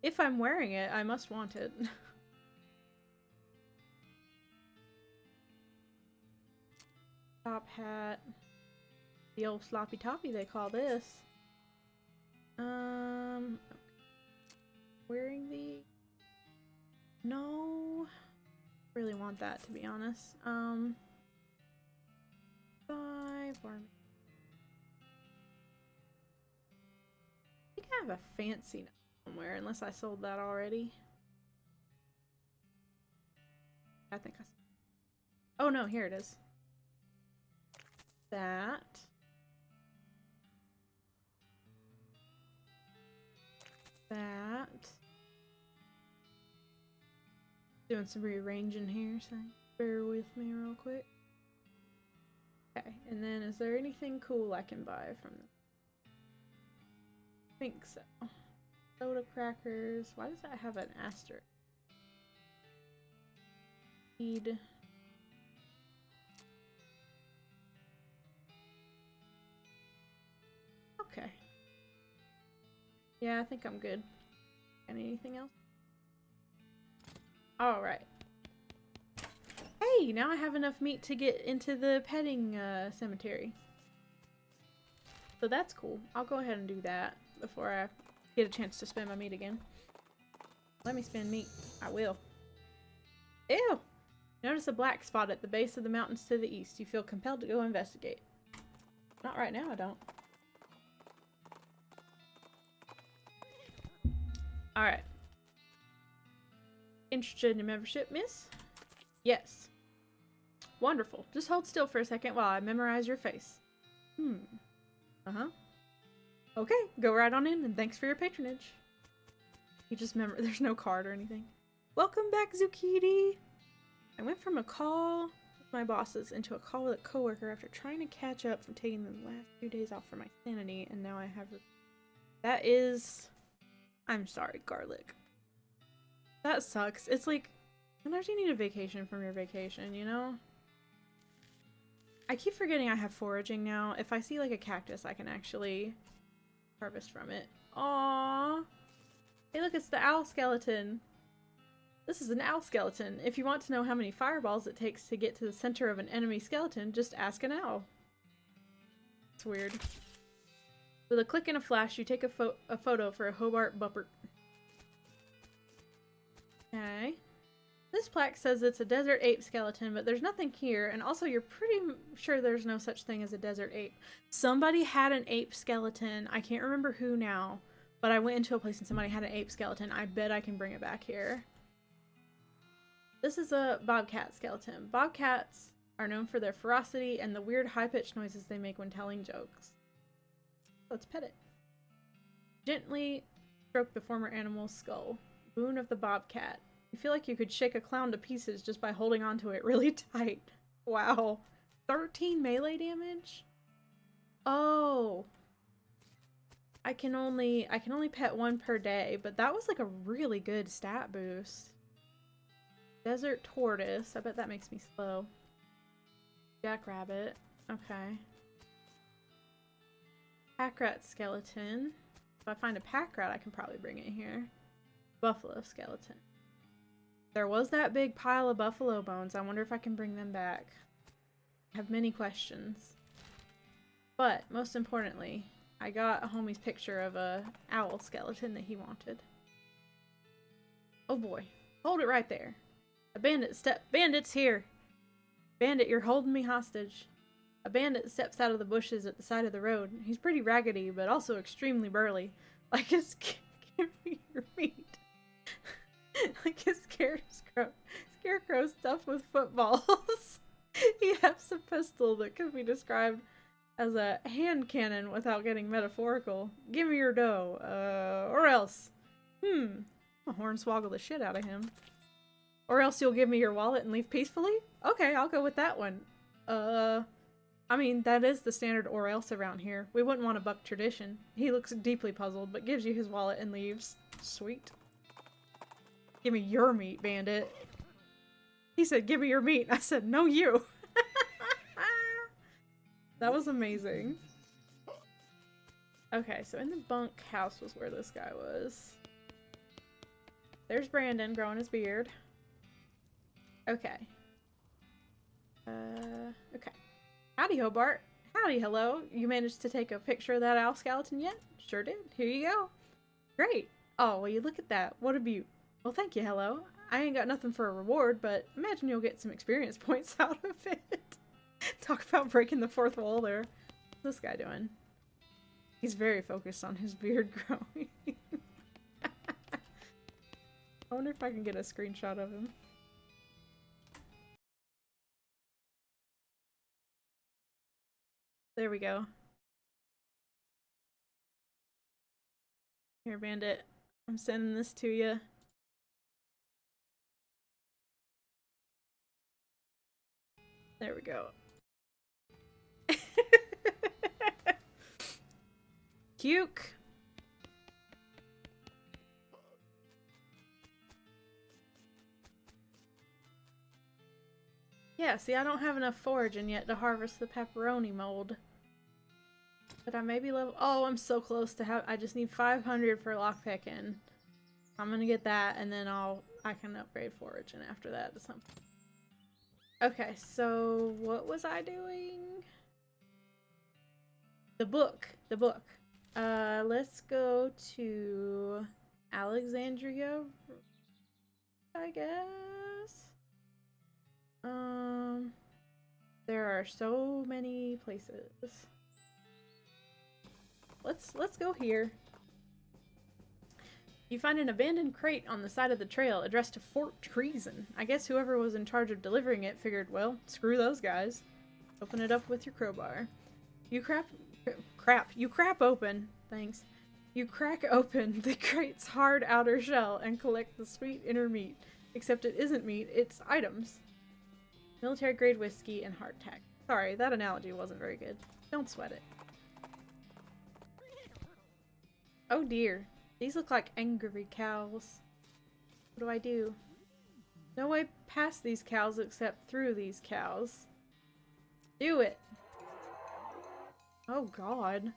If I'm wearing it, I must want it. Top hat. The old sloppy toppy they call this. Wearing the... No. Really want that, to be honest. 5 or... I think I have a fancy somewhere, unless I sold that already. I think I... Oh no, here it is. That. That. Doing some rearranging here, so bear with me real quick. Okay, and then is there anything cool I can buy from them? I think so. Soda crackers. Why does that have an asterisk? Need. Okay. Yeah, I think I'm good. Anything else? Alright. Hey, now I have enough meat to get into the petting cemetery. So that's cool. I'll go ahead and do that before I get a chance to spend my meat again. Let me spend meat. I will. Ew! Notice a black spot at the base of the mountains to the east. You feel compelled to go investigate. Not right now, I don't. Alright. Interested in a membership, miss? Yes. Wonderful. Just hold still for a second while I memorize your face. Uh-huh. Okay, go right on in, and thanks for your patronage. You just remember, there's no card or anything. Welcome back, Zucchini! I went from a call with my bosses into a call with a coworker after trying to catch up from taking the last few days off for my sanity, and now I have... That is... I'm sorry, Garlic. That sucks. It's like, sometimes you need a vacation from your vacation, you know? I keep forgetting I have foraging now. If I see like a cactus, I can actually harvest from it. Aww. Hey look, it's the owl skeleton. This is an owl skeleton. If you want to know how many fireballs it takes to get to the center of an enemy skeleton, just ask an owl. It's weird. With a click and a flash, you take a photo for a Hobart Buppert. Okay. This plaque says it's a desert ape skeleton, but there's nothing here, and also you're pretty sure there's no such thing as a desert ape. Somebody had an ape skeleton. I can't remember who now, but I went into a place and somebody had an ape skeleton. I bet I can bring it back here. This is a bobcat skeleton. Bobcats are known for their ferocity and the weird high-pitched noises they make when telling jokes. Let's pet it. Gently stroke the former animal's skull. Boon of the bobcat. You feel like you could shake a clown to pieces just by holding onto it really tight. Wow. 13 melee damage? Oh. I can only pet one per day, but that was like a really good stat boost. Desert tortoise. I bet that makes me slow. Jackrabbit. Okay. Pack rat skeleton. If I find a pack rat, I can probably bring it here. Buffalo skeleton. There was that big pile of buffalo bones. I wonder if I can bring them back. I have many questions. But, most importantly, I got a homie's picture of a owl skeleton that he wanted. Oh boy. Hold it right there. A bandit Bandit's here! Bandit, you're holding me hostage. A bandit steps out of the bushes at the side of the road. He's pretty raggedy, but also extremely burly. Like a give me your meat. Like a scarecrow stuffed with footballs. He has a pistol that could be described as a hand cannon without getting metaphorical. Give me your dough, or else. I'll hornswoggle the shit out of him. Or else you'll give me your wallet and leave peacefully? Okay, I'll go with that one. I mean, that is the standard or else around here. We wouldn't want to buck tradition. He looks deeply puzzled, but gives you his wallet and leaves. Sweet. Give me your meat, bandit. He said, give me your meat. I said, no, you. That was amazing. Okay, so in the bunk house was where this guy was. There's Brandon growing his beard. Okay. Okay. Howdy, Hobart. Howdy, hello. You managed to take a picture of that owl skeleton yet? Sure did. Here you go. Great. Oh, well, you look at that. What a beaut. Well, thank you, hello. I ain't got nothing for a reward, but imagine you'll get some experience points out of it. Talk about breaking the fourth wall there. What's this guy doing? He's very focused on his beard growing. I wonder if I can get a screenshot of him. There we go. Here, Bandit. I'm sending this to you. There we go. Cuke. Yeah, see, I don't have enough foraging yet to harvest the pepperoni mold. But I may be level— oh, I'm so close to have— I just need 500 for lockpicking. I'm gonna get that, and then I can upgrade foraging after that to something. Okay, so what was I doing? The book. Let's go to Alexandria, I guess. There are so many places. Let's go here. You find an abandoned crate on the side of the trail addressed to Fort Treason. I guess whoever was in charge of delivering it figured, well, screw those guys. Open it up with your crowbar. You crap open. Thanks. You crack open the crate's hard outer shell and collect the sweet inner meat. Except it isn't meat, it's items. Military grade whiskey and hardtack. Sorry, that analogy wasn't very good. Don't sweat it. Oh dear. These look like angry cows. What do I do? No way past these cows except through these cows. Do it! Oh god.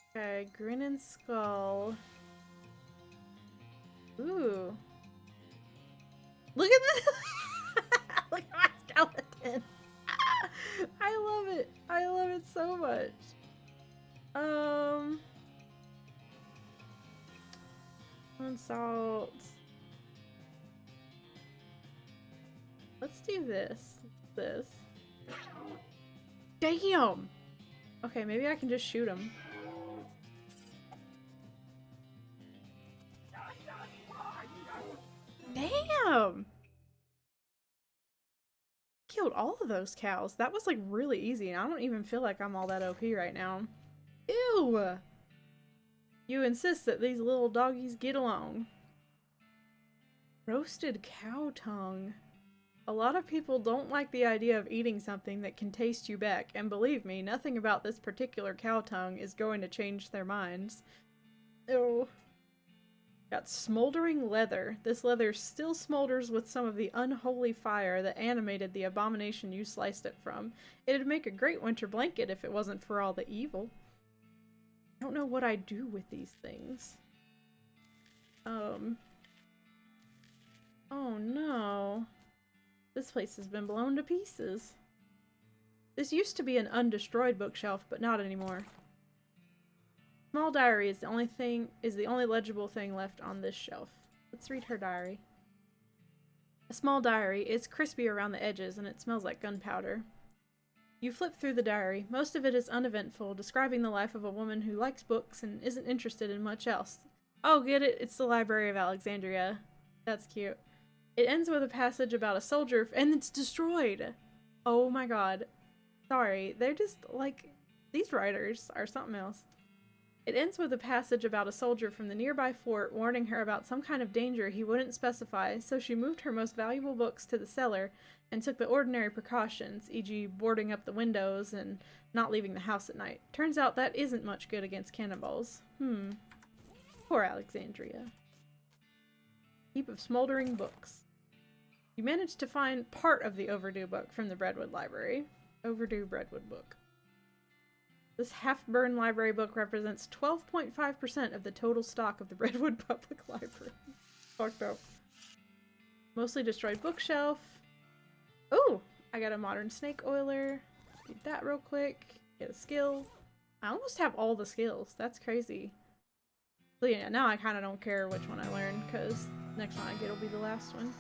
Okay, grinning skull. Ooh. Look at this! Look at my skeleton! I love it! I love it so much. Salt. Let's do this. This. Damn! Okay, maybe I can just shoot him. Damn! Killed all of those cows. That was like really easy, and I don't even feel like I'm all that OP right now. Ew! You insist that these little doggies get along. Roasted cow tongue. A lot of people don't like the idea of eating something that can taste you back, and believe me, nothing about this particular cow tongue is going to change their minds. Ew. Got smoldering leather. This leather still smolders with some of the unholy fire that animated the abomination you sliced it from. It'd make a great winter blanket if it wasn't for all the evil. I don't know what I do with these things. Oh no. This place has been blown to pieces. This used to be an undestroyed bookshelf, but not anymore. Small diary is the only legible thing left on this shelf. Let's read her diary. A small diary. It's crispy around the edges and it smells like gunpowder. You flip through the diary. Most of it is uneventful, describing the life of a woman who likes books and isn't interested in much else. Oh, get it? It's the Library of Alexandria. That's cute. It ends with a passage about a soldier, and it's destroyed! Oh my god. Sorry, they're just, like, these writers are something else. It ends with a passage about a soldier from the nearby fort warning her about some kind of danger he wouldn't specify, so she moved her most valuable books to the cellar and took the ordinary precautions, e.g. boarding up the windows and not leaving the house at night. Turns out that isn't much good against cannonballs. Poor Alexandria. Heap of smoldering books. You managed to find part of the overdue book from the Breadwood Library. Overdue Breadwood book. This half-burned library book represents 12.5% of the total stock of the Breadwood Public Library. Fucked up. Mostly destroyed bookshelf. Oh! I got a modern snake oiler. Read that real quick. Get a skill. I almost have all the skills. That's crazy. So yeah, now I kind of don't care which one I learn, because next one I get will be the last one.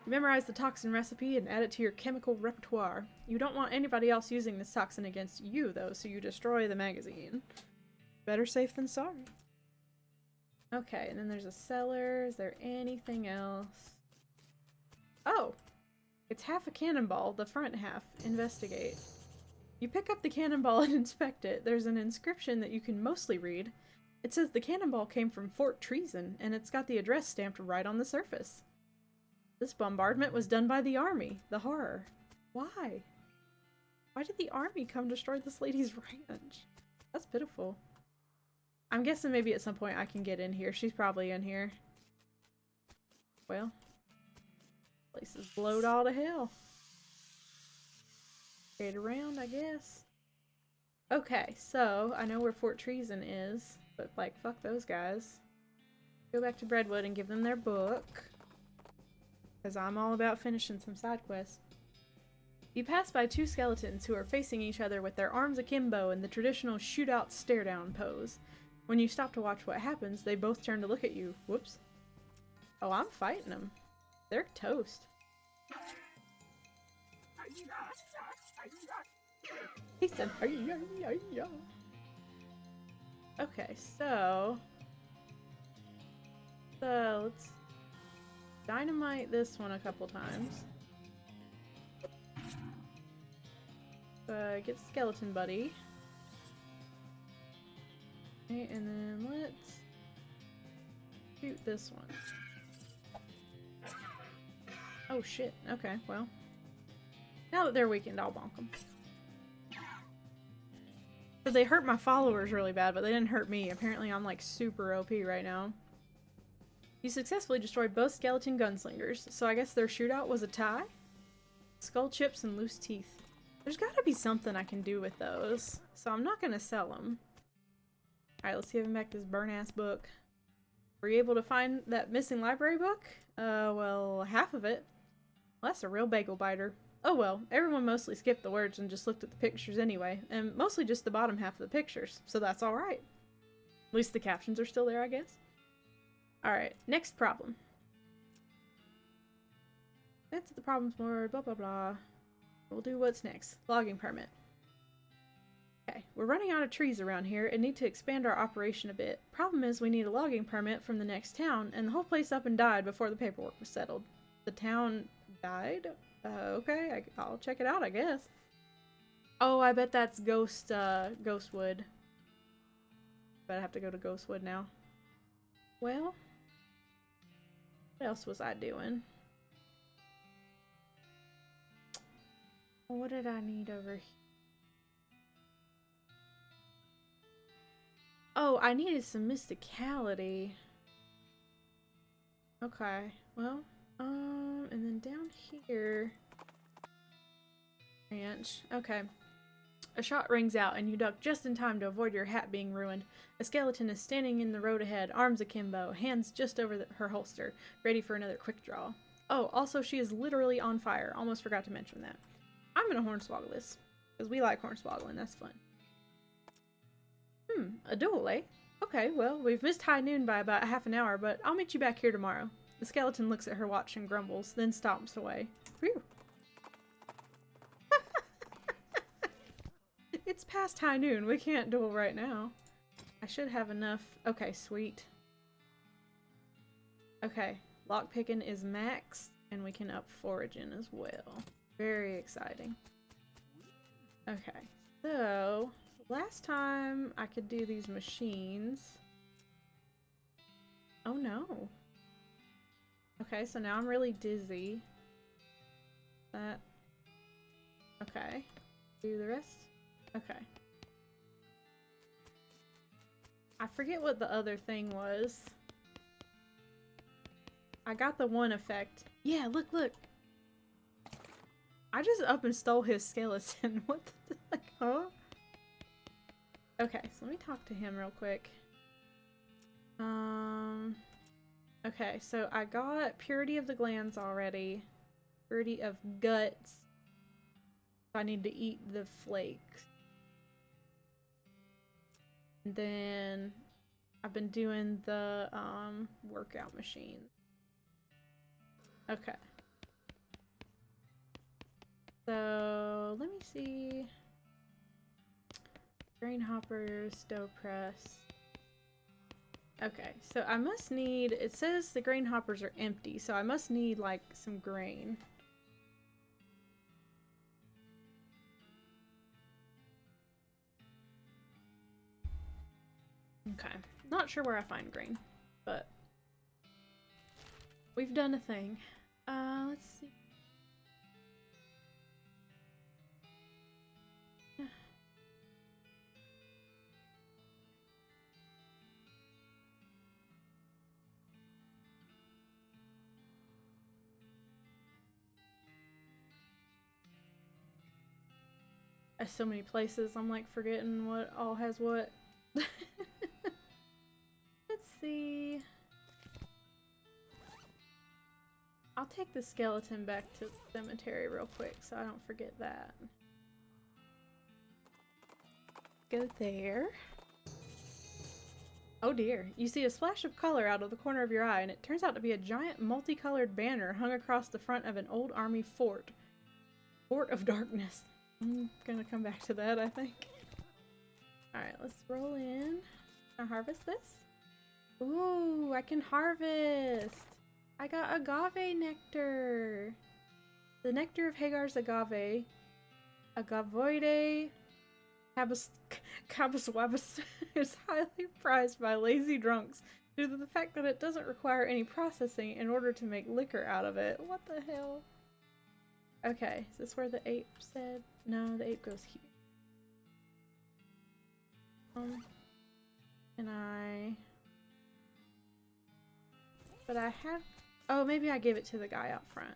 Memorize the toxin recipe and add it to your chemical repertoire. You don't want anybody else using this toxin against you, though, so you destroy the magazine. Better safe than sorry. Okay, and then there's a cellar. Is there anything else? Oh! It's half a cannonball, the front half. Investigate. You pick up the cannonball and inspect it. There's an inscription that you can mostly read. It says the cannonball came from Fort Treason, and it's got the address stamped right on the surface. This bombardment was done by the army. The horror. Why? Why did the army come destroy this lady's ranch? That's pitiful. I'm guessing maybe at some point I can get in here. She's probably in here. Well. Place is blowed all to hell. Get around, I guess. Okay, so I know where Fort Treason is, but like, fuck those guys. Go back to Breadwood and give them their book. Because I'm all about finishing some side quests. You pass by two skeletons who are facing each other with their arms akimbo in the traditional shootout stare-down pose. When you stop to watch what happens, they both turn to look at you. Whoops. Oh, I'm fighting them. They're toast. He said, "Hi-ya-ya-ya." Okay, so let's dynamite this one a couple times. Get skeleton buddy. Okay, and then let's shoot this one. Oh shit. Okay, well. Now that they're weakened, I'll bonk them. So they hurt my followers really bad, but they didn't hurt me. Apparently I'm like super OP right now. You successfully destroyed both skeleton gunslingers, so I guess their shootout was a tie? Skull chips and loose teeth. There's gotta be something I can do with those, so I'm not gonna sell them. Alright, let's give him back this burn-ass book. Were you able to find that missing library book? Well, half of it. Well, that's a real bagel biter. Oh well, everyone mostly skipped the words and just looked at the pictures anyway, and mostly just the bottom half of the pictures, so that's alright. At least the captions are still there, I guess. Alright, next problem. That's the problems board, blah blah blah. We'll do what's next. Logging permit. Okay, we're running out of trees around here and need to expand our operation a bit. Problem is we need a logging permit from the next town, and the whole place up and died before the paperwork was settled. The town died? Okay, I'll check it out, I guess. Oh, I bet that's Ghostwood. But I have to go to Ghostwood now. Well, what else was I doing? What did I need over here? Oh, I needed some mysticality. Okay, well, and then down here. Ranch. Okay. A shot rings out and you duck just in time to avoid your hat being ruined. A skeleton is standing in the road ahead, arms akimbo, hands just over her holster, ready for another quick draw. Oh, also she is literally on fire. Almost forgot to mention that. I'm gonna hornswoggle this, because we like hornswoggling, that's fun. A duel, eh? Okay, well, we've missed high noon by about half an hour, but I'll meet you back here tomorrow. The skeleton looks at her watch and grumbles, then stomps away. Phew. It's past high noon, we can't duel right now. I should have enough. Okay, sweet. Okay, lockpicking is maxed, and we can up foraging as well. Very exciting. Okay, so last time I could do these machines. Oh no. Okay, so now I'm really dizzy. That. Okay. Do the rest? Okay. I forget what the other thing was. I got the one effect. Yeah, look, look. I just up and stole his skeleton. What the heck, huh? Okay, so let me talk to him real quick. Okay, so I got purity of the glands already. Purity of guts. I need to eat the flakes. And then I've been doing the workout machine. Okay. So let me see. Grain hopper, stove press. Okay, so I must need, it says the grain hoppers are empty, so I must need like some grain. Okay, not sure where I find grain, but we've done a thing. Let's see. So many places, I'm like forgetting what all has what. Let's see. I'll take the skeleton back to the cemetery real quick so I don't forget that. Go there. Oh dear, you see a splash of color out of the corner of your eye and it turns out to be a giant multicolored banner hung across the front of an old army fort. Fort of Darkness. I'm gonna come back to that, I think. Alright, let's roll in. Can I harvest this? Ooh, I can harvest! I got agave nectar! The nectar of Hagar's agave Agavoide cabaswabas is highly prized by lazy drunks due to the fact that it doesn't require any processing in order to make liquor out of it. What the hell? Okay, is this where the ape said? No, the ape goes here. Can I... But I have... Oh, maybe I gave it to the guy out front.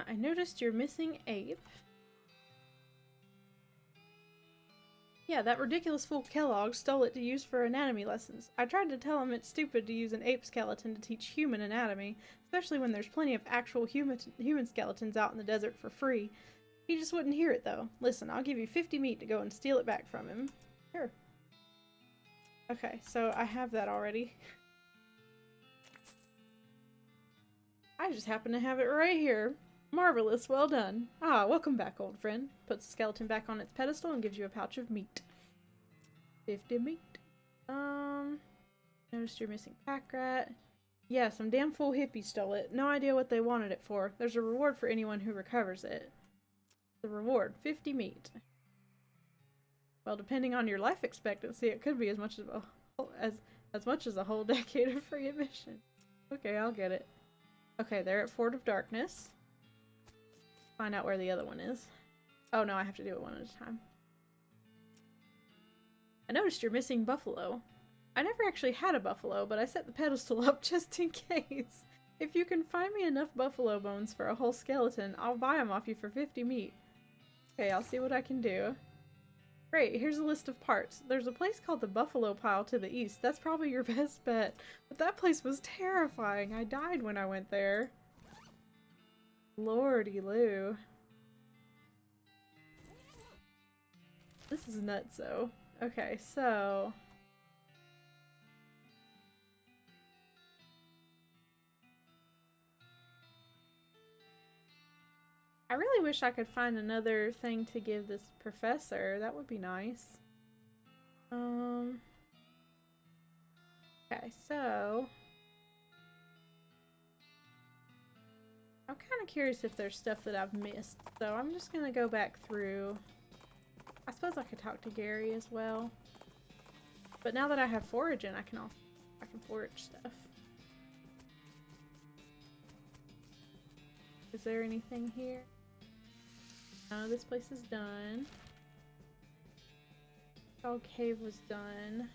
I noticed you're missing ape. Yeah, that ridiculous fool Kellogg stole it to use for anatomy lessons. I tried to tell him it's stupid to use an ape skeleton to teach human anatomy, especially when there's plenty of actual human skeletons out in the desert for free. He just wouldn't hear it, though. Listen, I'll give you 50 meat to go and steal it back from him. Sure. Okay, so I have that already. I just happen to have it right here. Marvelous, well done. Ah, welcome back, old friend. Puts the skeleton back on its pedestal and gives you a pouch of meat. 50 meat. Noticed you're missing pack rat. Yeah, some damn fool hippie stole it. No idea what they wanted it for. There's a reward for anyone who recovers it. The reward, 50 meat. Well, depending on your life expectancy, it could be as much as a whole decade of free admission. Okay, I'll get it. Okay, they're at Fort of Darkness. Find out where the other one is. Oh no, I have to do it one at a time. I noticed you're missing buffalo. I never actually had a buffalo, but I set the pedestal up just in case. If you can find me enough buffalo bones for a whole skeleton, I'll buy them off you for 50 meat. Okay, I'll see what I can do. Great, here's a list of parts. There's a place called the Buffalo Pile to the east. That's probably your best bet. But that place was terrifying. I died when I went there. Lordy Lou. This is nutso. Okay, so... I really wish I could find another thing to give this professor. That would be nice. Okay, so... I'm kind of curious if there's stuff that I've missed. So I'm just going to go back through. I suppose I could talk to Gary as well. But now that I have foraging, I can forage stuff. Is there anything here? No, this place is done. Skull Cave was done.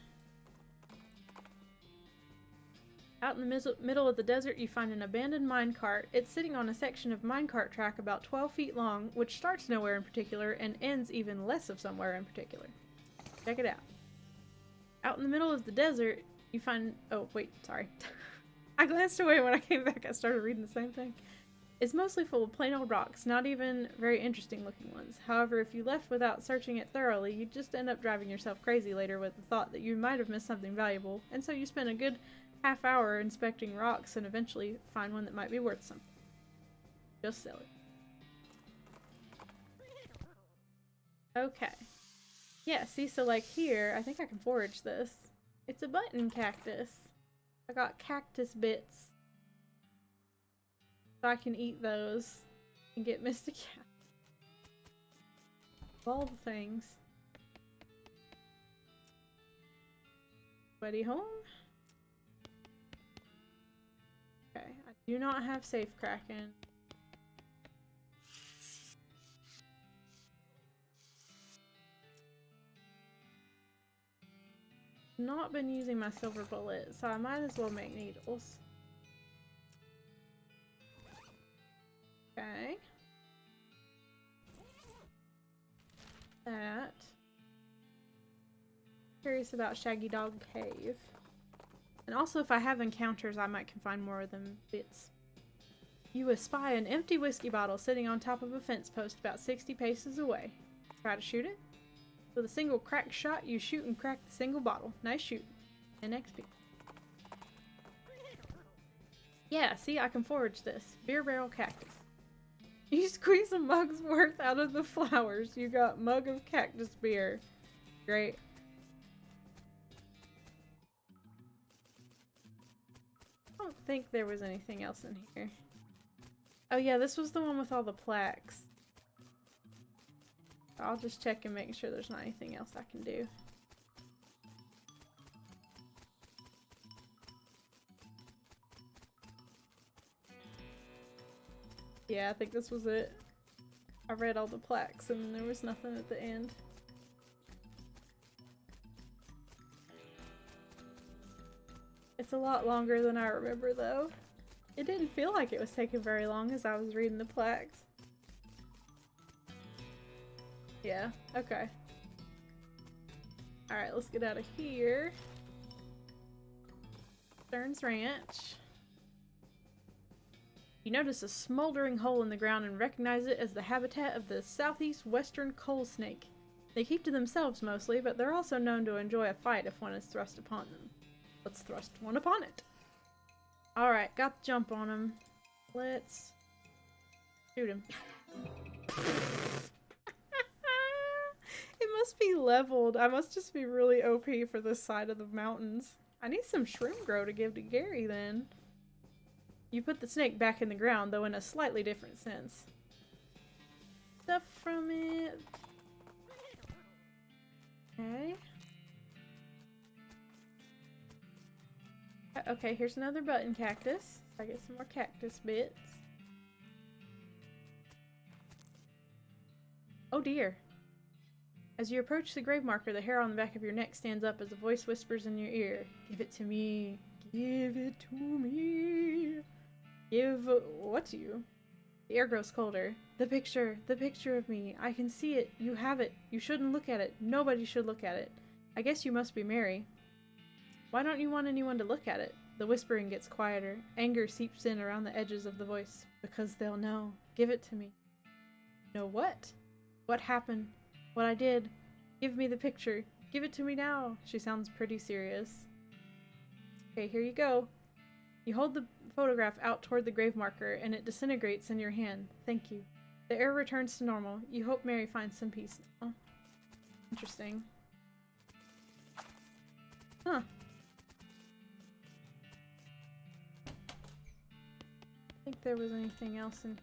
Out in the middle of the desert, you find an abandoned minecart. It's sitting on a section of minecart track about 12 feet long, which starts nowhere in particular and ends even less of somewhere in particular. Check it out. Out in the middle of the desert, you find... Oh, wait, sorry. I glanced away when I came back. I started reading the same thing. It's mostly full of plain old rocks, not even very interesting looking ones. However, if you left without searching it thoroughly, you'd just end up driving yourself crazy later with the thought that you might have missed something valuable, and so you spend a good half hour inspecting rocks and eventually find one that might be worth something. Just sell it. Okay. Yeah, see, so like here, I think I can forage this. It's a button cactus. I got cactus bits. So I can eat those and get Mystic Cat. All the things. Buddy home? Okay, I do not have safe cracking. Not been using my silver bullet, so I might as well make needles. Okay. That. Curious about Shaggy Dog Cave. And also, if I have encounters, I might can find more of them bits. You espy an empty whiskey bottle sitting on top of a fence post about 60 paces away. Try to shoot it. With a single cracked shot, you shoot and crack the single bottle. Nice shoot. And XP. Yeah, see, I can forage this. Beer barrel cactus. You squeeze a mug's worth out of the flowers. You got mug of cactus beer. Great. I don't think there was anything else in here. Oh yeah, this was the one with all the plaques. I'll just check and make sure there's not anything else I can do. Yeah, I think this was it. I read all the plaques and there was nothing at the end. It's a lot longer than I remember though. It didn't feel like it was taking very long as I was reading the plaques. Yeah, okay. Alright, let's get out of here. Stern's Ranch. You notice a smoldering hole in the ground and recognize it as the habitat of the southeast western coal snake. They keep to themselves mostly, but they're also known to enjoy a fight if one is thrust upon them. Let's thrust one upon it. Alright, got the jump on him. Let's shoot him. It must be leveled. I must just be really OP for this side of the mountains. I need some shroom grow to give to Gary then. You put the snake back in the ground, though in a slightly different sense. Stuff from it. Okay. Okay, here's another button cactus. I get some more cactus bits. Oh dear. As you approach the grave marker, the hair on the back of your neck stands up as a voice whispers in your ear. Give it to me. Give it to me. Give what to you? The air grows colder. The picture of me. I can see it. You have it. You shouldn't look at it. Nobody should look at it. I guess you must be Mary. Why don't you want anyone to look at it? The whispering gets quieter. Anger seeps in around the edges of the voice. Because they'll know. Give it to me. Know what? What happened? What I did? Give me the picture. Give it to me now. She sounds pretty serious. Okay, here you go. You hold the photograph out toward the grave marker and it disintegrates in your hand. Thank you. The air returns to normal. You hope Mary finds some peace now. Interesting. Huh. I think there was anything else in.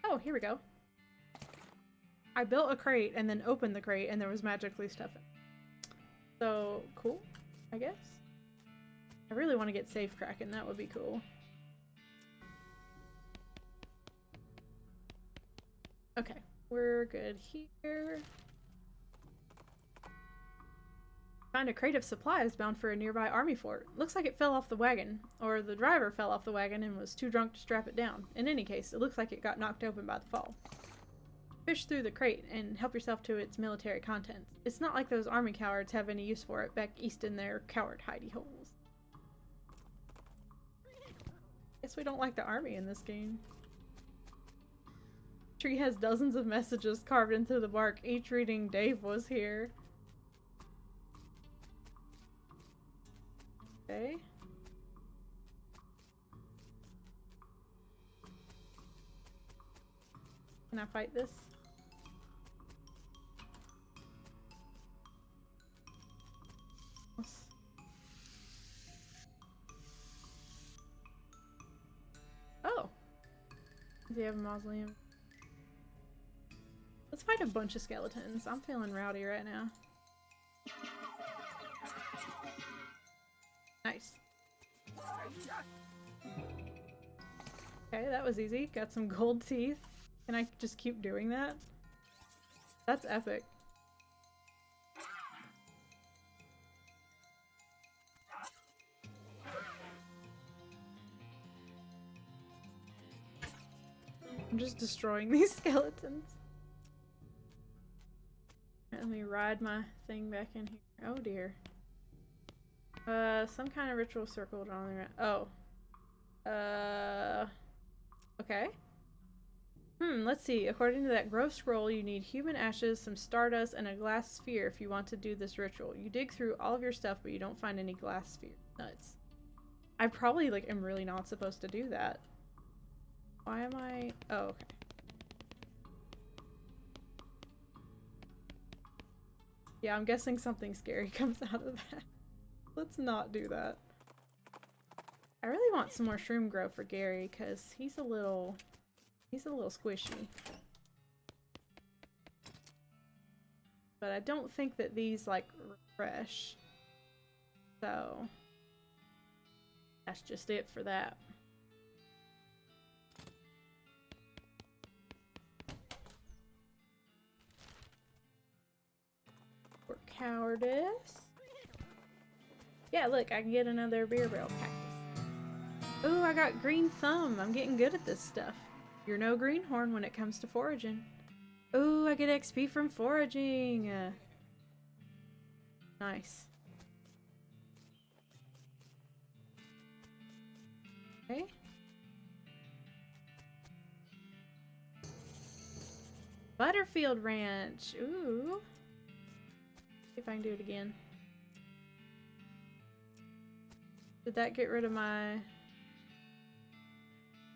Oh, here we go. I built a crate and then opened the crate and there was magically stuff in it. So, cool, I guess. I really want to get safe cracking, that would be cool. Okay, we're good here. Find a crate of supplies bound for a nearby army fort. Looks like it fell off the wagon, or the driver fell off the wagon and was too drunk to strap it down. In any case, it looks like it got knocked open by the fall. Fish through the crate and help yourself to its military contents. It's not like those army cowards have any use for it back east in their coward hidey holes. Guess we don't like the army in this game. Tree has dozens of messages carved into the bark, each reading Dave was here. Okay. Can I fight this? Oh. Does he have a mausoleum? Let's fight a bunch of skeletons. I'm feeling rowdy right now. Nice. Okay, that was easy. Got some gold teeth. Can I just keep doing that? That's epic. I'm just destroying these skeletons. Let me ride my thing back in here. Oh dear. Some kind of ritual circle on the okay. Let's see. According to that gross scroll, you need human ashes, some stardust, and a glass sphere if you want to do this ritual. You dig through all of your stuff, but you don't find any glass sphere. Nuts. I probably, like, am really not supposed to do that. Why am I... Oh, okay. Yeah, I'm guessing something scary comes out of that. Let's not do that. I really want some more shroom grow for Gary because he's a little squishy. But I don't think that these like refresh. So that's just it for that. For cowardice. Yeah, look, I can get another beer barrel cactus. Ooh, I got green thumb. I'm getting good at this stuff. You're no greenhorn when it comes to foraging. Ooh, I get XP from foraging. Nice. Okay. Butterfield Ranch. Ooh. See if I can do it again. Did that get rid of my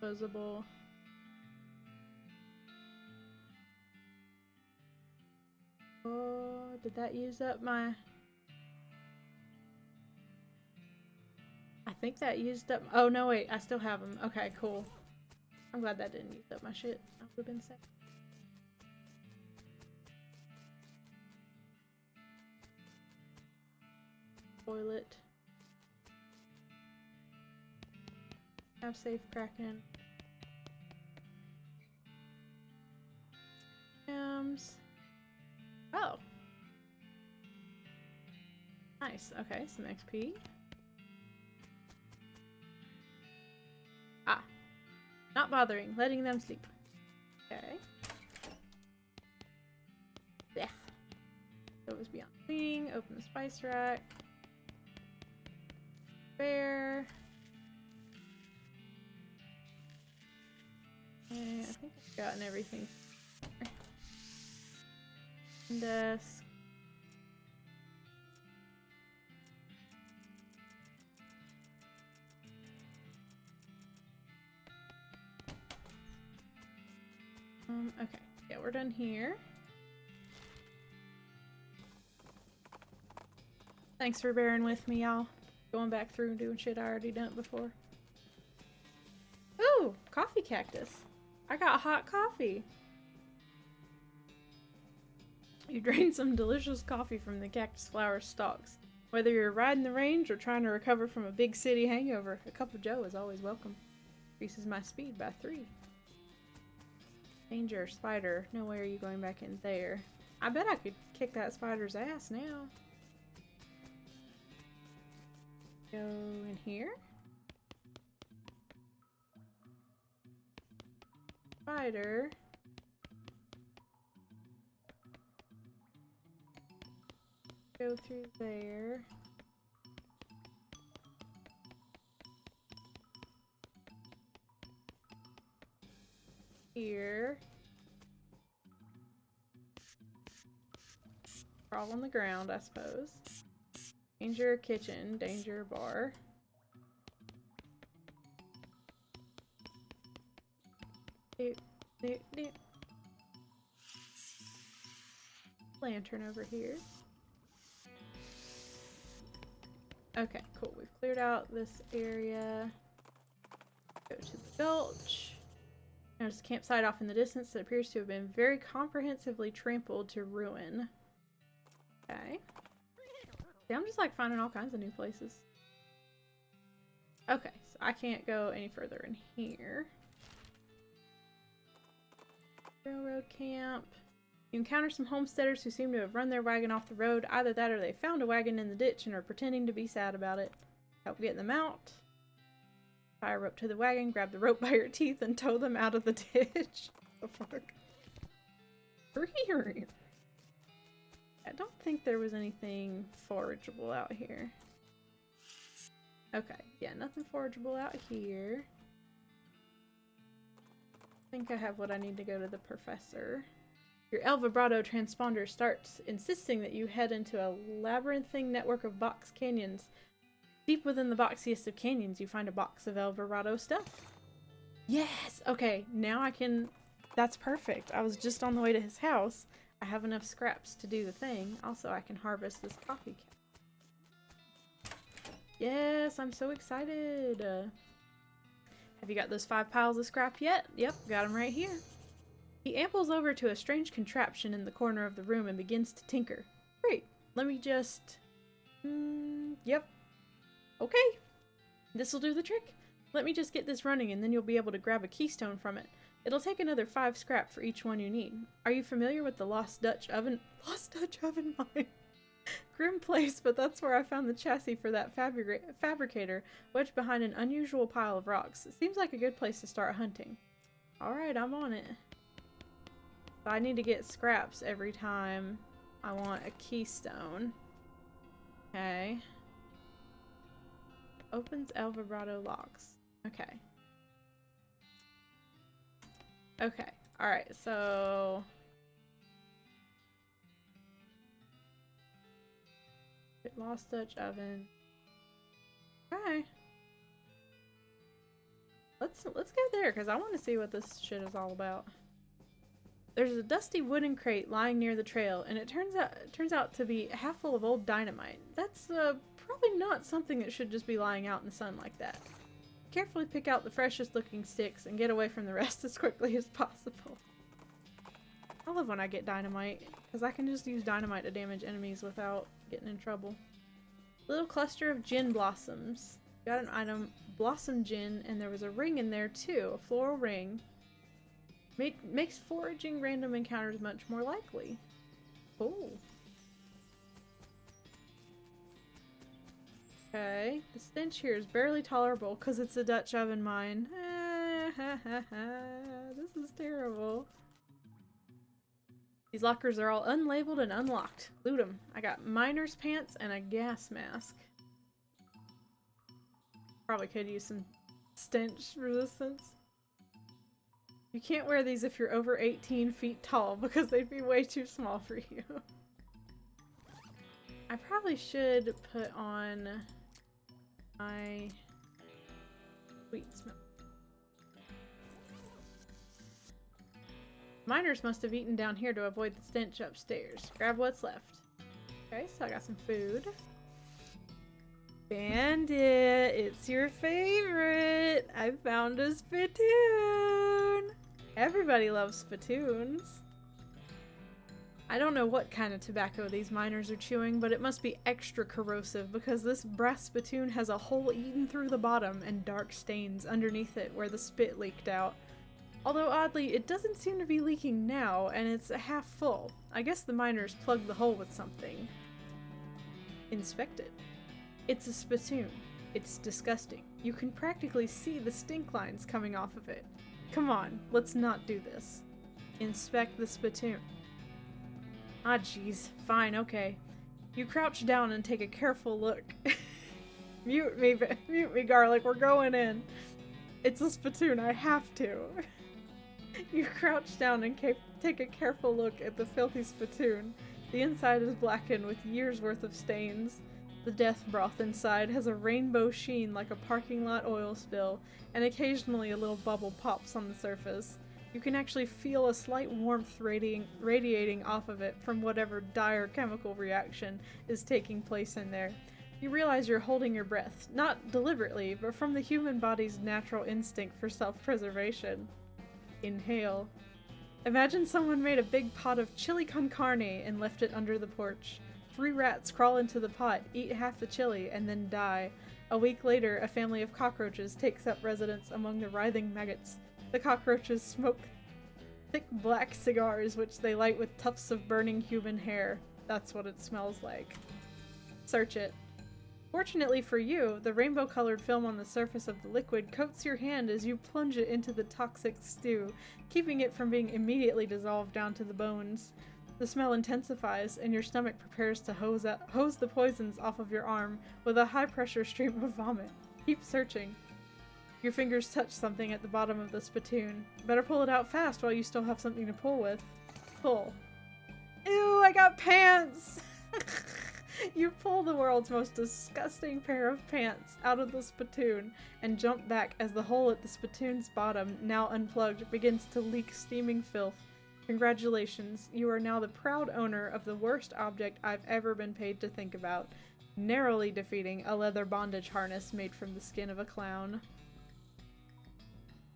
disposable? Oh, did that use up my... I think that used up... Oh, no, wait. I still have them. Okay, cool. I'm glad that didn't use up my shit. I would have been sick. Toilet. Have safe Kraken. Oh. Nice. Okay, some XP. Ah. Not bothering. Letting them sleep. Okay. Yeah. It was beyond cleaning. Open the spice rack. Bear. Okay, I think I've gotten everything. Desk. Okay. Yeah, we're done here. Thanks for bearing with me, y'all. Going back through and doing shit I already done before. Ooh, coffee cactus. I got hot coffee. You drain some delicious coffee from the cactus flower stalks. Whether you're riding the range or trying to recover from a big city hangover, a cup of joe is always welcome. Increases my speed by 3. Danger, spider. No way are you going back in there. I bet I could kick that spider's ass now. Go in here. Spider. Go through there. Here. Crawl on the ground, I suppose. Danger kitchen, danger bar. Lantern over here. Okay, cool. We've cleared out this area. Go to the gulch. There's a campsite off in the distance that appears to have been very comprehensively trampled to ruin. Okay. See, I'm just like finding all kinds of new places. Okay, so I can't go any further in here. Railroad camp. You encounter some homesteaders who seem to have run their wagon off the road. Either that or they found a wagon in the ditch and are pretending to be sad about it. Help get them out. Tie a rope to the wagon, grab the rope by your teeth, and tow them out of the ditch. What the fuck? I don't think there was anything forageable out here. Okay, yeah, nothing forageable out here. I think I have what I need to go to the professor. Your El Vibrato transponder starts insisting that you head into a labyrinthine network of box canyons. Deep within the boxiest of canyons, you find a box of El Vibrato stuff. Yes! Okay, now I can... That's perfect. I was just on the way to his house. I have enough scraps to do the thing. Also, I can harvest this coffee cap. Yes, I'm so excited. Have you got those 5 piles of scrap yet? Yep, got them right here. He ambles over to a strange contraption in the corner of the room and begins to tinker. Great, let me just... yep. Okay, this'll do the trick. Let me just get this running and then you'll be able to grab a keystone from it. It'll take another 5 scrap for each one you need. Are you familiar with the Lost Dutch Oven mine? Grim place, but that's where I found the chassis for that fabricator wedged behind an unusual pile of rocks. It seems like a good place to start hunting. Alright, I'm on it. So I need to get scraps every time I want a keystone. Okay. Opens El Vibrato locks. Okay. Okay. Alright, so... Lost Dutch Oven. Okay. Let's go there, because I want to see what this shit is all about. There's a dusty wooden crate lying near the trail, and it turns out to be half full of old dynamite. That's probably not something that should just be lying out in the sun like that. Carefully pick out the freshest looking sticks and get away from the rest as quickly as possible. I love when I get dynamite, because I can just use dynamite to damage enemies without getting in trouble. Little cluster of gin blossoms. Got an item, blossom gin, and there was a ring in there too, a floral ring. Makes foraging random encounters much more likely. Oh. Okay, the stench here is barely tolerable because it's a Dutch oven mine. This is terrible. These lockers are all unlabeled and unlocked. Loot them. I got miner's pants and a gas mask. Probably could use some stench resistance. You can't wear these if you're over 18 feet tall because they'd be way too small for you. I probably should put on my sweet smell. Miners must have eaten down here to avoid the stench upstairs. Grab what's left. Okay, so I got some food. Bandit, it's your favorite. I found a spittoon. Everybody loves spittoons. I don't know what kind of tobacco these miners are chewing, but it must be extra corrosive because this brass spittoon has a hole eaten through the bottom and dark stains underneath it where the spit leaked out. Although oddly, it doesn't seem to be leaking now, and it's half full. I guess the miners plugged the hole with something. Inspect it. It's a spittoon. It's disgusting. You can practically see the stink lines coming off of it. Come on, let's not do this. Inspect the spittoon. Ah, jeez. Fine, okay. You crouch down and take a careful look. Mute me, garlic. We're going in. It's a spittoon. I have to. You crouch down and take a careful look at the filthy spittoon. The inside is blackened with years' worth of stains. The death broth inside has a rainbow sheen like a parking lot oil spill, and occasionally a little bubble pops on the surface. You can actually feel a slight warmth radiating off of it from whatever dire chemical reaction is taking place in there. You realize you're holding your breath, not deliberately, but from the human body's natural instinct for self-preservation. Inhale. Imagine someone made a big pot of chili con carne and left it under the porch. 3 rats crawl into the pot, eat half the chili, and then die. A week later, a family of cockroaches takes up residence among the writhing maggots. The cockroaches smoke thick black cigars, which they light with tufts of burning human hair. That's what it smells like. Search it. Fortunately for you, the rainbow-colored film on the surface of the liquid coats your hand as you plunge it into the toxic stew, keeping it from being immediately dissolved down to the bones. The smell intensifies, and your stomach prepares to hose the poisons off of your arm with a high-pressure stream of vomit. Keep searching. Your fingers touch something at the bottom of the spittoon. Better pull it out fast while you still have something to pull with. Pull. Ew, I got pants! You pull the world's most disgusting pair of pants out of the spittoon and jump back as the hole at the spittoon's bottom, now unplugged, begins to leak steaming filth. Congratulations, you are now the proud owner of the worst object I've ever been paid to think about, narrowly defeating a leather bondage harness made from the skin of a clown.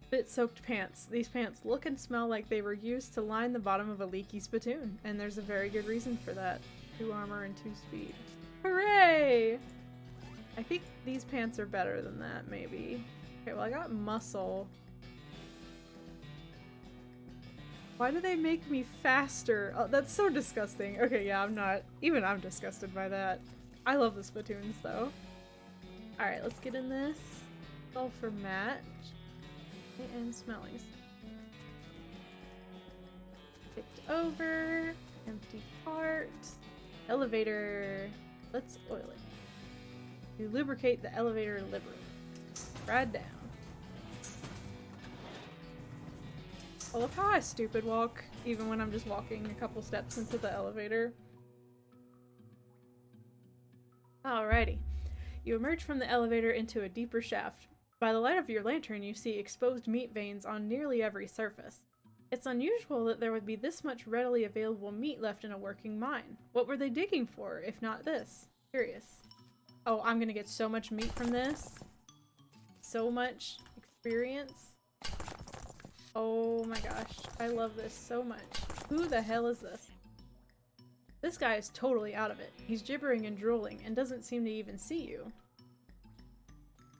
Spit-soaked pants. These pants look and smell like they were used to line the bottom of a leaky spittoon, and there's a very good reason for that. 2 armor and 2 speed. Hooray! I think these pants are better than that, maybe. Okay, well I got muscle. Why do they make me faster? Oh, that's so disgusting. Okay, yeah, I'm disgusted by that. I love the spittoons though. Alright, let's get in this. Sulfur match. And smellies. Picked over. Empty part. Elevator. Let's oil it. You lubricate the elevator liberally. Ride down. I love how I stupid walk, even when I'm just walking a couple steps into the elevator. Alrighty. You emerge from the elevator into a deeper shaft. By the light of your lantern, you see exposed meat veins on nearly every surface. It's unusual that there would be this much readily available meat left in a working mine. What were they digging for, if not this? Curious. Oh, I'm gonna get so much meat from this. So much experience. Oh my gosh, I love this so much. Who the hell is this? This guy is totally out of it. He's gibbering and drooling and doesn't seem to even see you.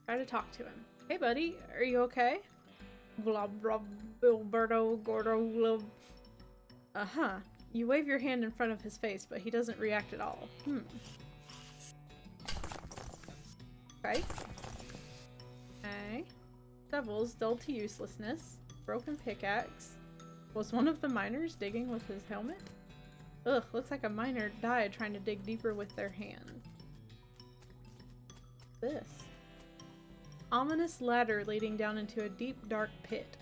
Try to talk to him. Hey buddy, are you okay? Blah blah Bilberto Gordo. Uh-huh. You wave your hand in front of his face, but he doesn't react at all. Okay. Okay. Shovels dulled to uselessness. Broken pickaxe. Was one of the miners digging with his helmet? Ugh, looks like a miner died trying to dig deeper with their hands. This. Ominous ladder leading down into a deep, dark pit.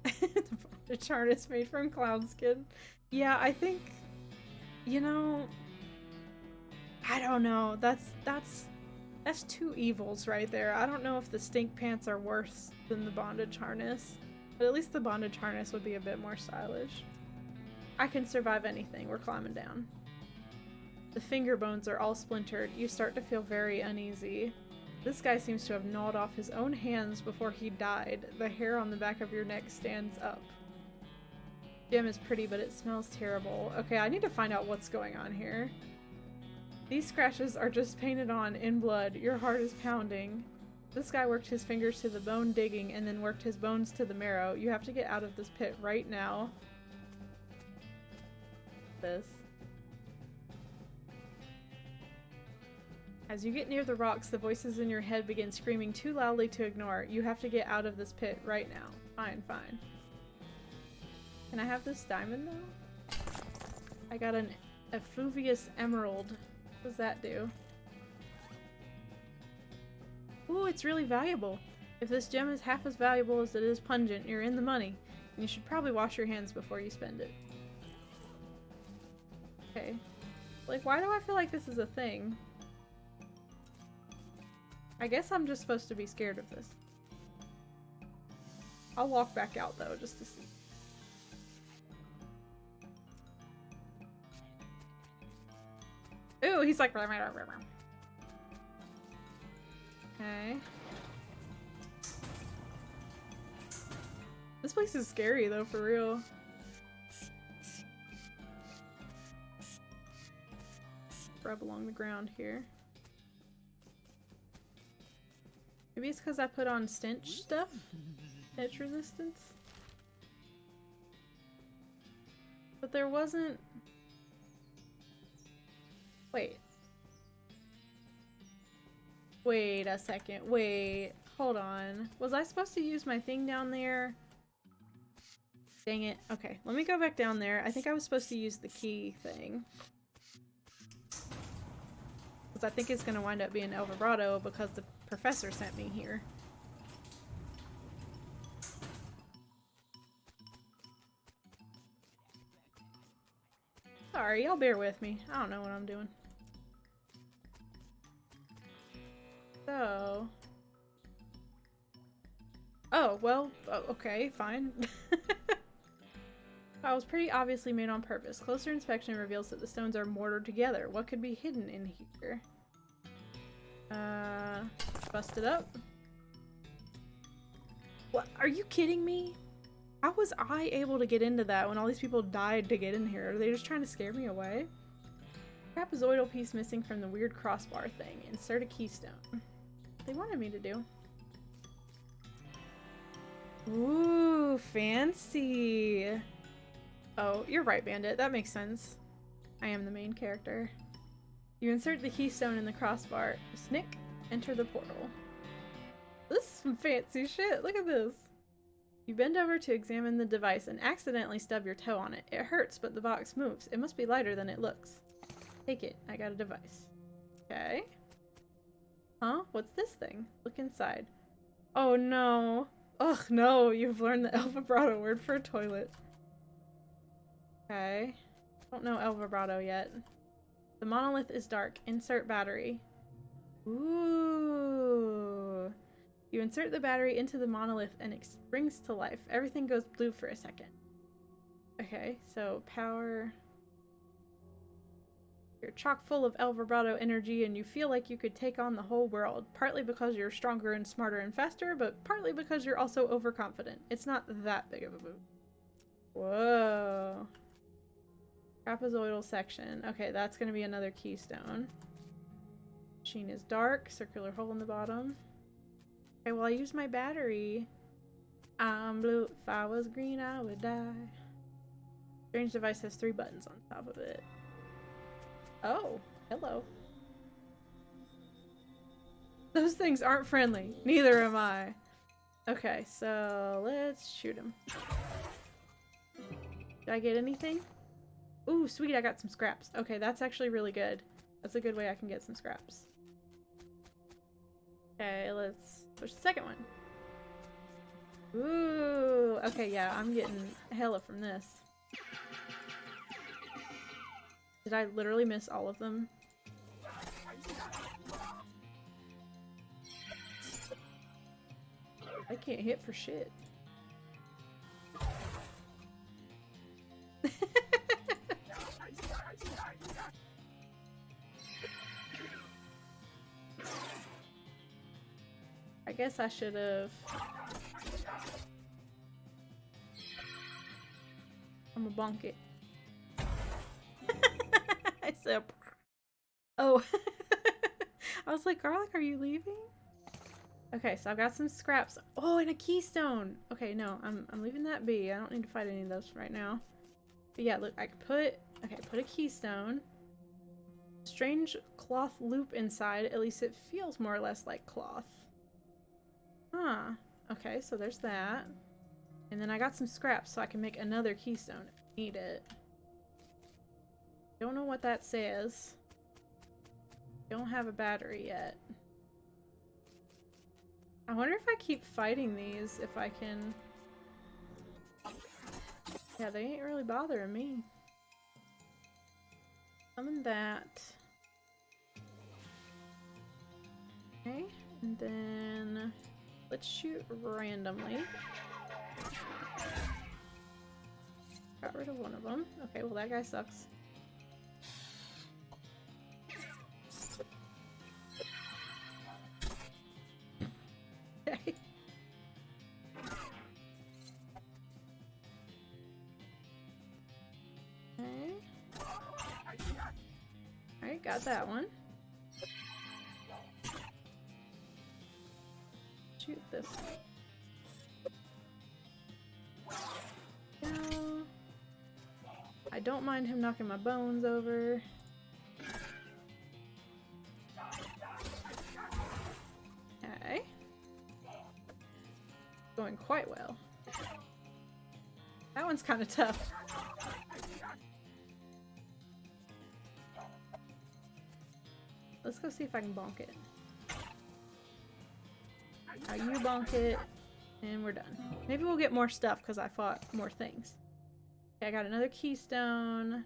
The harness made from clown skin. Yeah, I think, you know, I don't know. That's 2 evils right there. I don't know if the stink pants are worse than the bondage harness, but at least the bondage harness would be a bit more stylish. I can survive anything. We're climbing down. The finger bones are all splintered. You start to feel very uneasy. This guy seems to have gnawed off his own hands before he died. The hair on the back of your neck stands up. Gem is pretty, but it smells terrible. Okay, I need to find out what's going on here. These scratches are just painted on in blood. Your heart is pounding. This guy worked his fingers to the bone digging and then worked his bones to the marrow. You have to get out of this pit right now. This. As you get near the rocks, the voices in your head begin screaming too loudly to ignore. You have to get out of this pit right now. Fine, fine. Can I have this diamond though? I got an effluvious emerald. What does that do? Ooh, it's really valuable. If this gem is half as valuable as it is pungent, you're in the money. And you should probably wash your hands before you spend it. Okay. Like, why do I feel like this is a thing? I guess I'm just supposed to be scared of this. I'll walk back out though, just to see. Ooh, he's like... Okay. This place is scary though, for real. Rub along the ground here. Maybe it's because I put on stench stuff? Stench resistance? But there wasn't... Wait. Wait a second. Wait. Hold on. Was I supposed to use my thing down there? Dang it. Okay, let me go back down there. I think I was supposed to use the key thing. Because I think it's going to wind up being El Vibrato because the professor sent me here. Sorry, y'all bear with me. I don't know what I'm doing. So... Oh, well, okay, fine. I was pretty obviously made on purpose. Closer inspection reveals that the stones are mortared together. What could be hidden in here? Bust it up. What? Are you kidding me? How was I able to get into that when all these people died to get in here? Are they just trying to scare me away? Trapezoidal piece missing from the weird crossbar thing. Insert a keystone. They wanted me to do. Ooh, fancy. Oh, you're right, Bandit. That makes sense. I am the main character. You insert the keystone in the crossbar. Snick. Enter the portal. This is some fancy shit. Look at this. You bend over to examine the device and accidentally stub your toe on it. It hurts, but the box moves. It must be lighter than it looks. Take it. I got a device. Okay. Huh? What's this thing? Look inside. Oh no. Ugh, no. You've learned the El Vibrato word for a toilet. Okay. Don't know El Vibrato yet. The monolith is dark. Insert battery. Ooh. You insert the battery into the monolith and it springs to life. Everything goes blue for a second. Okay, so power. You're chock full of El Vibrato energy and you feel like you could take on the whole world. Partly because you're stronger and smarter and faster, but partly because you're also overconfident. It's not that big of a move. Whoa. Trapezoidal section. Okay, that's going to be another keystone. Machine is dark. Circular hole in the bottom. Okay, well I use my battery. I'm blue. If I was green, I would die. Strange device has 3 buttons on top of it. Oh, hello. Those things aren't friendly. Neither am I. Okay, so let's shoot him. Did I get anything? Ooh, sweet, I got some scraps. Okay, that's actually really good. That's a good way I can get some scraps. Okay, let's push the second one. Ooh, okay, yeah, I'm getting hella from this. Did I literally miss all of them? I can't hit for shit. I guess I should have. I'm gonna bonk it. I said, oh. I was like, Garlic, are you leaving? Okay, so I've got some scraps. Oh, and a keystone. Okay, no, I'm leaving that be. I don't need to fight any of those right now. But yeah, look, I could put a keystone. Strange cloth loop inside. At least it feels more or less like cloth. Huh. Okay, so there's that. And then I got some scraps so I can make another keystone if I need it. Don't know what that says. Don't have a battery yet. I wonder if I keep fighting these, if I can... Yeah, they ain't really bothering me. Summon that. Okay, and then... Let's shoot randomly. Got rid of one of them. Okay, well that guy sucks. Okay. Okay. Alright, got that one. Shoot this one. No. I don't mind him knocking my bones over. Okay. Going quite well. That one's kind of tough. Let's go see if I can bonk it. Now you bonk it, and we're done. Maybe we'll get more stuff because I fought more things. Okay, I got another keystone,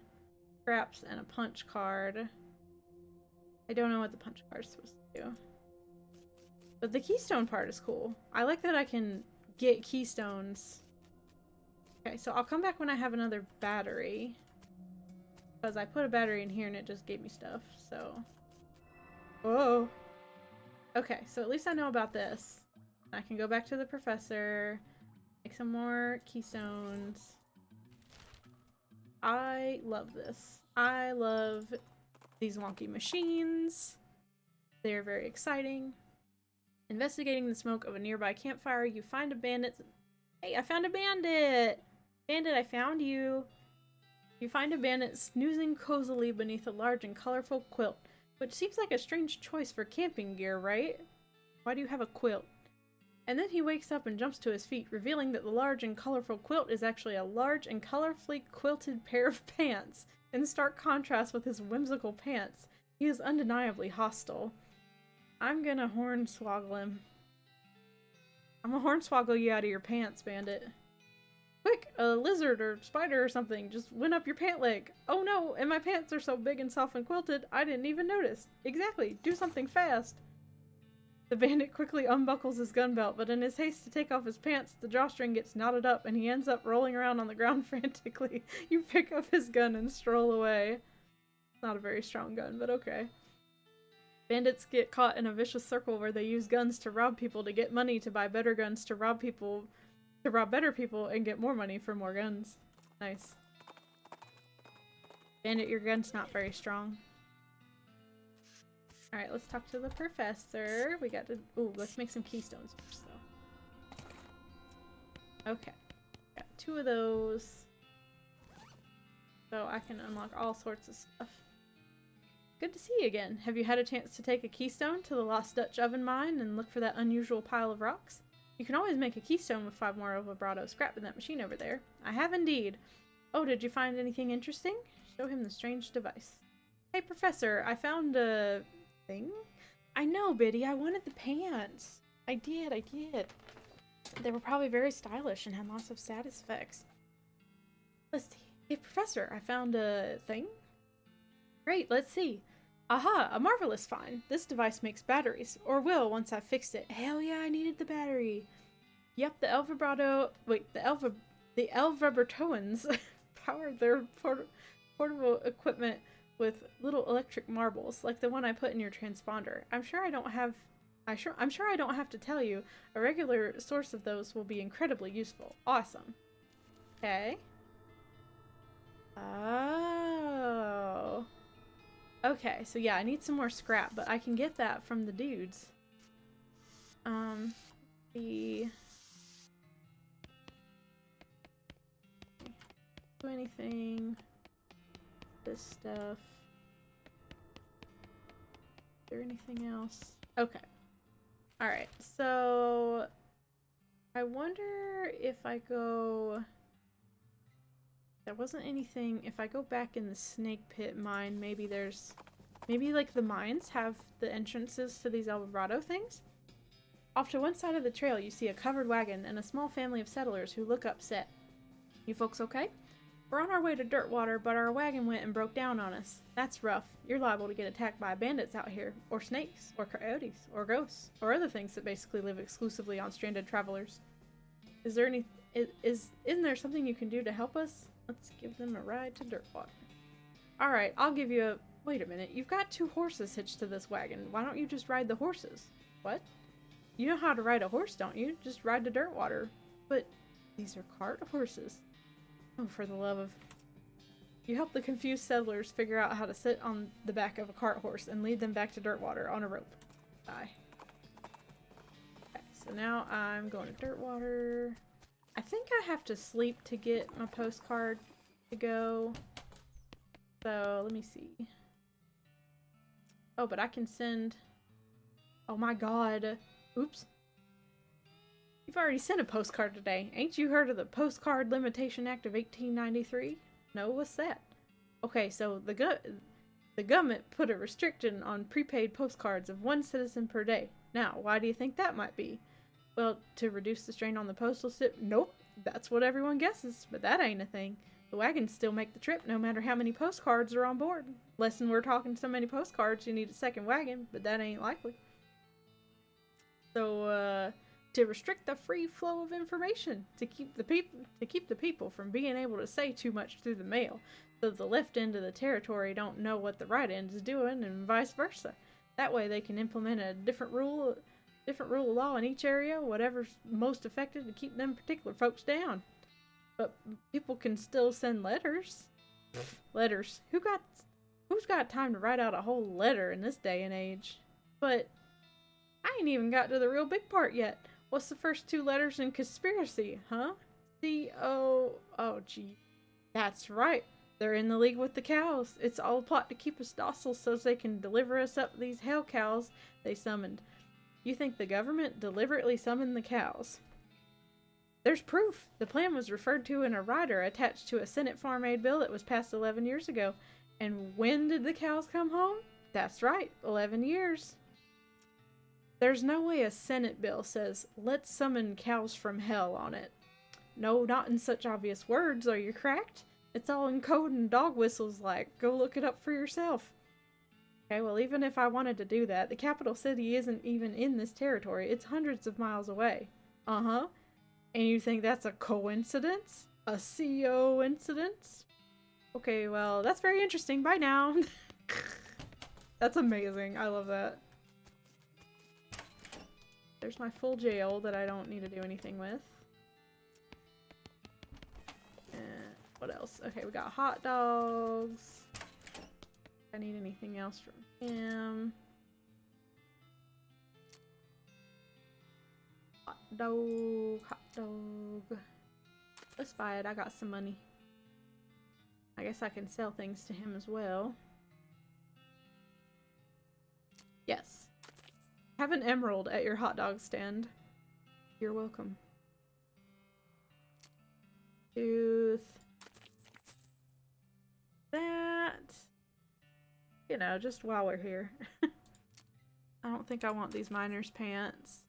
scraps, and a punch card. I don't know what the punch card is supposed to do. But the keystone part is cool. I like that I can get keystones Okay, so I'll come back when I have another battery. Because I put a battery in here and it just gave me stuff, so... Whoa! Okay, so at least I know about this. I can go back to the professor, make some more keystones. I love this. I love these wonky machines. They're very exciting. Investigating the smoke of a nearby campfire, you find a bandit. Hey, I found a bandit! Bandit, I found you. You find a bandit snoozing cozily beneath a large and colorful quilt, which seems like a strange choice for camping gear, right? Why do you have a quilt? And then he wakes up and jumps to his feet, revealing that the large and colorful quilt is actually a large and colorfully quilted pair of pants. In stark contrast with his whimsical pants, he is undeniably hostile. I'm gonna hornswoggle him. I'm gonna hornswoggle you out of your pants, bandit. Quick, a lizard or spider or something just went up your pant leg. Oh no, and my pants are so big and soft and quilted, I didn't even notice. Exactly, do something fast. The bandit quickly unbuckles his gun belt, but in his haste to take off his pants, the drawstring gets knotted up and he ends up rolling around on the ground frantically. You pick up his gun and stroll away. Not a very strong gun, but okay. Bandits get caught in a vicious circle where they use guns to rob people to get money to buy better guns to rob people, to rob better people and get more money for more guns. Nice. Bandit, your gun's not very strong. Alright, let's talk to the professor. We got to... Ooh, let's make some keystones first, though. Okay. Got 2 of those. So I can unlock all sorts of stuff. Good to see you again. Have you had a chance to take a keystone to the Lost Dutch Oven Mine and look for that unusual pile of rocks? You can always make a keystone with 5 more vibrato scrap in that machine over there. I have indeed. Oh, did you find anything interesting? Show him the strange device. Hey, Professor, I found a... thing? I know, Biddy. I wanted the pants. I did. They were probably very stylish and had lots of status effects. Let's see. Hey, Professor, I found a thing? Great, let's see. Aha, a marvelous find. This device makes batteries, or will once I've fixed it. Hell yeah, I needed the battery. Yep, the Elvibratoans powered their portable equipment with little electric marbles, like the one I put in your transponder. I'm sure I don't have to tell you, a regular source of those will be incredibly useful. Awesome. Okay. Oh. Okay, so yeah, I need some more scrap, but I can get that from the dudes. Do anything. This stuff. Is there anything else? Okay. Alright, so I wonder if I go... There wasn't anything... If I go back in the snake pit mine, maybe there's... Maybe, like, the mines have the entrances to these Alvarado things? Off to one side of the trail, you see a covered wagon and a small family of settlers who look upset. You folks okay? We're on our way to Dirtwater, but our wagon went and broke down on us. That's rough. You're liable to get attacked by bandits out here, or snakes, or coyotes, or ghosts, or other things that basically live exclusively on stranded travelers. Is there any... Isn't there something you can do to help us? Let's give them a ride to Dirtwater. Alright, I'll give you a... Wait a minute, you've got 2 horses hitched to this wagon. Why don't you just ride the horses? What? You know how to ride a horse, don't you? Just ride to Dirtwater. But these are cart horses. Oh, for the love of... You help the confused settlers figure out how to sit on the back of a cart horse and lead them back to Dirtwater on a rope. Bye. Okay, so now I'm going to Dirtwater. I think I have to sleep to get my postcard to go. So, let me see. Oh, but I can send... Oh my god. Oops. You've already sent a postcard today. Ain't you heard of the Postcard Limitation Act of 1893? No, what's that? Okay, so the government put a restriction on prepaid postcards of 1 citizen per day. Now, why do you think that might be? Well, to reduce the strain on the postal system? Nope, that's what everyone guesses, but that ain't a thing. The wagons still make the trip no matter how many postcards are on board. Less than we're talking so many postcards, you need a second wagon, but that ain't likely. So, to restrict the free flow of information, to keep the people from being able to say too much through the mail, so the left end of the territory don't know what the right end is doing, and vice versa. That way they can implement a different rule of law in each area, whatever's most effective to keep them particular folks down. But people can still send letters. Letters. Who's got time to write out a whole letter in this day and age? But I ain't even got to the real big part yet. What's the first two letters in conspiracy, huh? C-O... Oh, gee. That's right. They're in the league with the cows. It's all a plot to keep us docile so they can deliver us up these hell cows they summoned. You think the government deliberately summoned the cows? There's proof. The plan was referred to in a rider attached to a Senate Farm Aid bill that was passed 11 years ago. And when did the cows come home? That's right, 11 years. There's no way a Senate bill says, let's summon cows from hell on it. No, not in such obvious words, are you cracked? It's all in code and dog whistles like, go look it up for yourself. Okay, well even if I wanted to do that, the capital city isn't even in this territory, it's hundreds of miles away. Uh-huh. And you think that's a coincidence? A coincidence? Okay, well, that's very interesting. Bye now. That's amazing. I love that. There's my full jail that I don't need to do anything with. And what else? Okay, we got hot dogs. I need anything else from him. Hot dog. Let's buy it. I got some money. I guess I can sell things to him as well. Yes. Have an emerald at your hot dog stand. You're welcome. Tooth. That. You know, just while we're here. I don't think I want these miner's pants.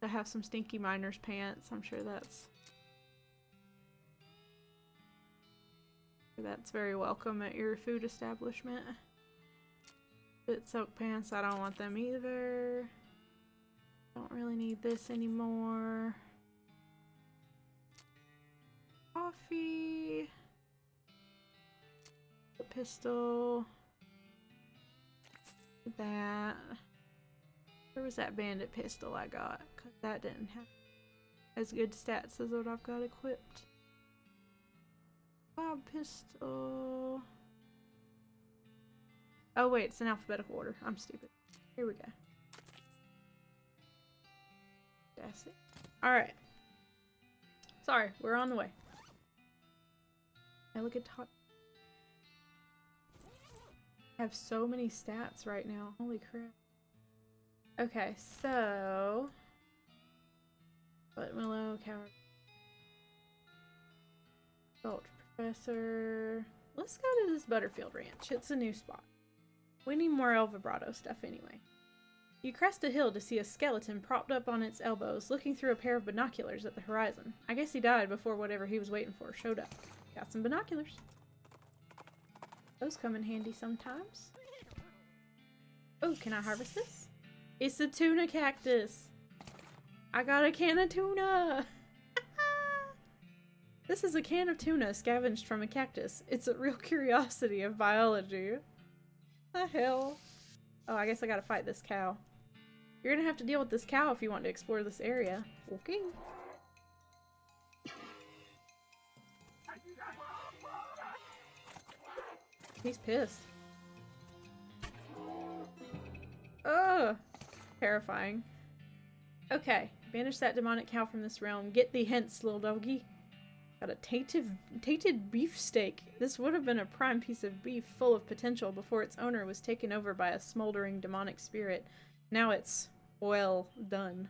I have some stinky miner's pants. I'm sure that's very welcome at your food establishment. Bit soaked pants, I don't want them either. Don't really need this anymore. Coffee. The pistol. That. Where was that bandit pistol I got? Because that didn't have as good stats as what I've got equipped. Bob pistol. Oh wait, it's in alphabetical order. I'm stupid. Here we go. That's it. Alright. Sorry, we're on the way. I look at top. I have so many stats right now. Holy crap. Okay, so Buttonwillow, Coward, Gulch Professor. Let's go to this Butterfield Ranch. It's a new spot. We need more El Vibrato stuff anyway. You crest a hill to see a skeleton propped up on its elbows, looking through a pair of binoculars at the horizon. I guess he died before whatever he was waiting for showed up. Got some binoculars. Those come in handy sometimes. Oh, can I harvest this? It's a tuna cactus. I got a can of tuna. This is a can of tuna scavenged from a cactus. It's a real curiosity of biology. The hell? Oh, I guess I gotta fight this cow. You're gonna have to deal with this cow if you want to explore this area. Okay. He's pissed. Ugh! Terrifying. Okay. Banish that demonic cow from this realm. Get thee hence, little doggy. Got a tainted beefsteak. This would have been a prime piece of beef full of potential before its owner was taken over by a smoldering demonic spirit. Now it's well done.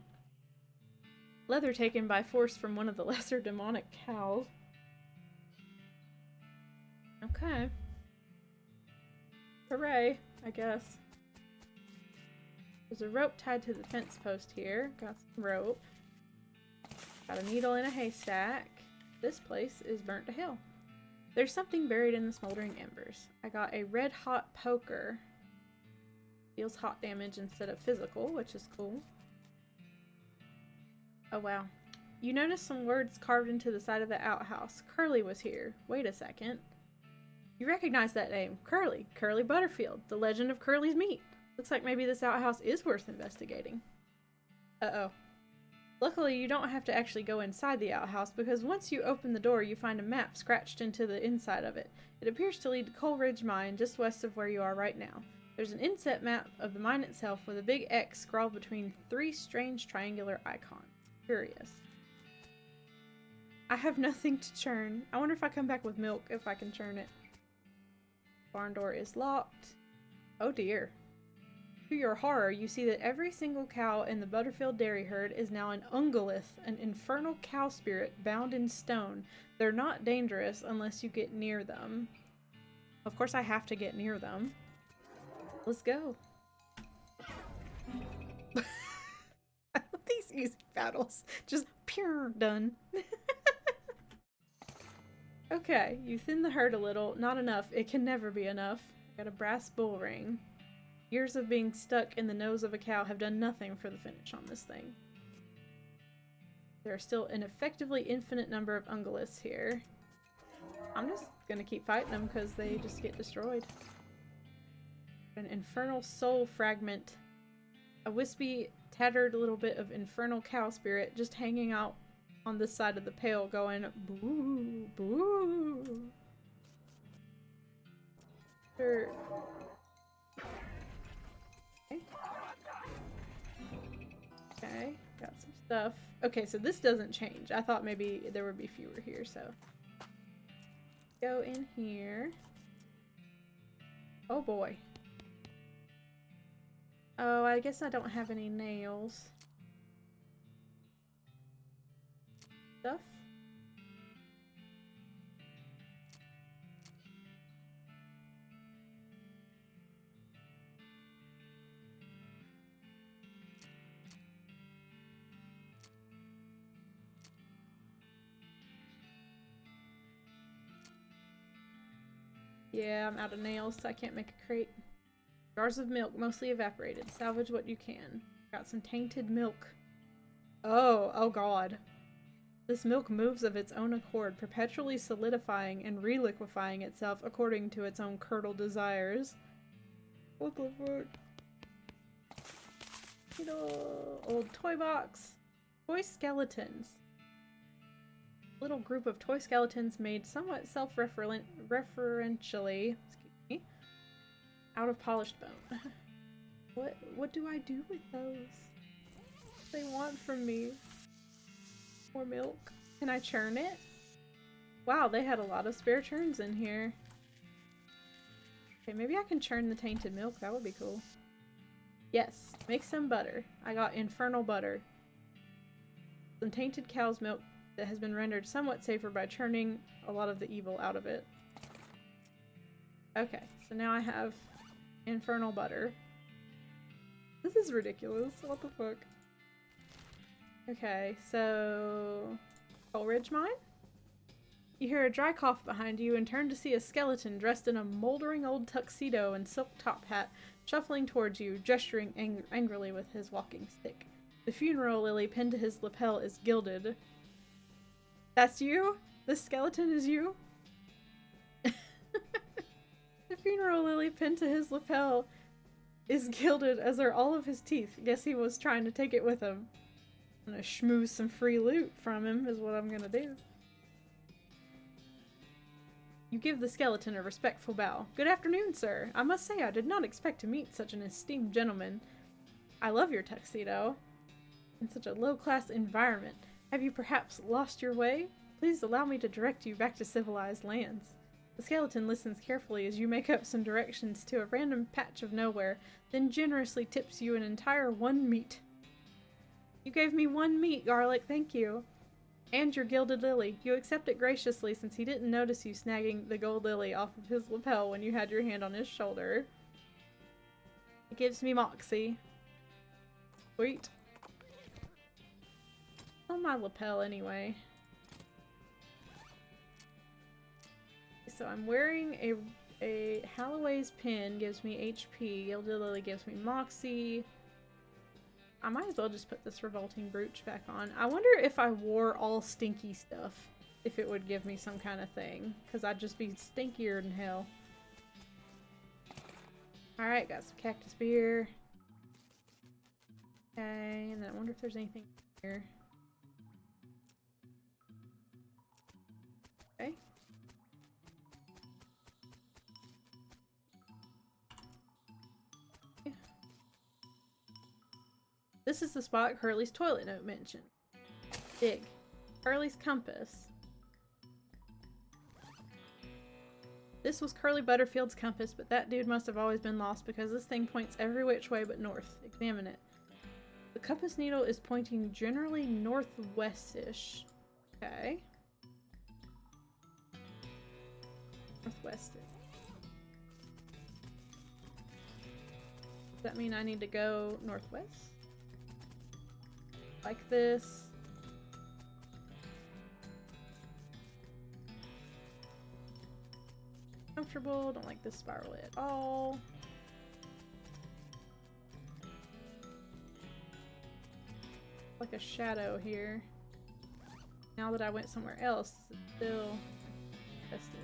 Leather taken by force from one of the lesser demonic cows. Okay. Hooray, I guess. There's a rope tied to the fence post here. Got some rope. Got a needle in a haystack. This place is burnt to hell. There's something buried in the smoldering embers. I got a red hot poker. Deals hot damage instead of physical, which is cool. Oh wow. You noticed some words carved into the side of the outhouse. Curly was here. Wait a second. You recognize that name. Curly. Curly Butterfield. The legend of Curly's meat. Looks like maybe this outhouse is worth investigating. Uh-oh. Luckily, you don't have to actually go inside the outhouse because once you open the door, you find a map scratched into the inside of it. It appears to lead to Coal Ridge Mine just west of where you are right now. There's an inset map of the mine itself with a big X scrawled between 3 strange triangular icons. Curious. I have nothing to churn. I wonder if I come back with milk, if I can churn it. Barn door is locked. Oh dear. To your horror, you see that every single cow in the Butterfield dairy herd is now an ungulith, an infernal cow spirit bound in stone. They're not dangerous unless you get near them. Of course I have to get near them. Let's go. I love these easy battles. Just pure done. Okay, you thin the herd a little. Not enough. It can never be enough. Got a brass bull ring. Years of being stuck in the nose of a cow have done nothing for the finish on this thing. There are still an effectively infinite number of unguliths here. I'm just gonna keep fighting them because they just get destroyed. An infernal soul fragment. A wispy, tattered little bit of infernal cow spirit just hanging out on this side of the pail going boo, boo. Sure. Okay, got some stuff. Okay, so this doesn't change. I thought maybe there would be fewer here, so. Go in here. Oh boy. Oh, I guess I don't have any nails. Stuff. Yeah, I'm out of nails, so I can't make a crate. Jars of milk, mostly evaporated. Salvage what you can. Got some tainted milk. Oh god. This milk moves of its own accord, perpetually solidifying and reliquefying itself according to its own curdled desires. What the fuck? You know, old toy box. Toy skeletons. Little group of toy skeletons made somewhat self-referentially, excuse me, out of polished bone. What do I do with those? What do they want from me? More milk? Can I churn it? Wow, they had a lot of spare churns in here. Okay, maybe I can churn the tainted milk. That would be cool. Yes, make some butter. I got infernal butter. Some tainted cow's milk that has been rendered somewhat safer by churning a lot of the evil out of it. Okay, so now I have infernal butter. This is ridiculous. What the fuck? Okay, so Coal Ridge Mine? You hear a dry cough behind you and turn to see a skeleton dressed in a moldering old tuxedo and silk top hat shuffling towards you, gesturing angrily with his walking stick. The funeral lily pinned to his lapel is gilded. That's you? This skeleton is you? The funeral lily pinned to his lapel is gilded, as are all of his teeth. Guess he was trying to take it with him. I'm gonna schmooze some free loot from him, is what I'm gonna do. You give the skeleton a respectful bow. Good afternoon, sir. I must say I did not expect to meet such an esteemed gentleman. I love your tuxedo. In such a low-class environment. Have you perhaps lost your way? Please allow me to direct you back to civilized lands. The skeleton listens carefully as you make up some directions to a random patch of nowhere, then generously tips you an entire 1 meat. You gave me 1 meat, Garlic, thank you. And your gilded lily. You accept it graciously since he didn't notice you snagging the gold lily off of his lapel when you had your hand on his shoulder. It gives me moxie. Sweet. On my lapel anyway. So I'm wearing a Halloway's pin, gives me HP. Gilded Lily gives me Moxie. I might as well just put this revolting brooch back on. I wonder if I wore all stinky stuff, if it would give me some kind of thing. Because I'd just be stinkier than hell. Alright, got some cactus beer. Okay, and then I wonder if there's anything here. Okay. This is the spot Curly's toilet note mentioned. Dig. Curly's compass. This was Curly Butterfield's compass, but that dude must have always been lost because this thing points every which way but north. Examine it. The compass needle is pointing generally northwest-ish. Okay. Northwest-ish. Does that mean I need to go northwest? Like this. Comfortable, don't like this spiral at all. Like a shadow here. Now that I went somewhere else, it's still infested.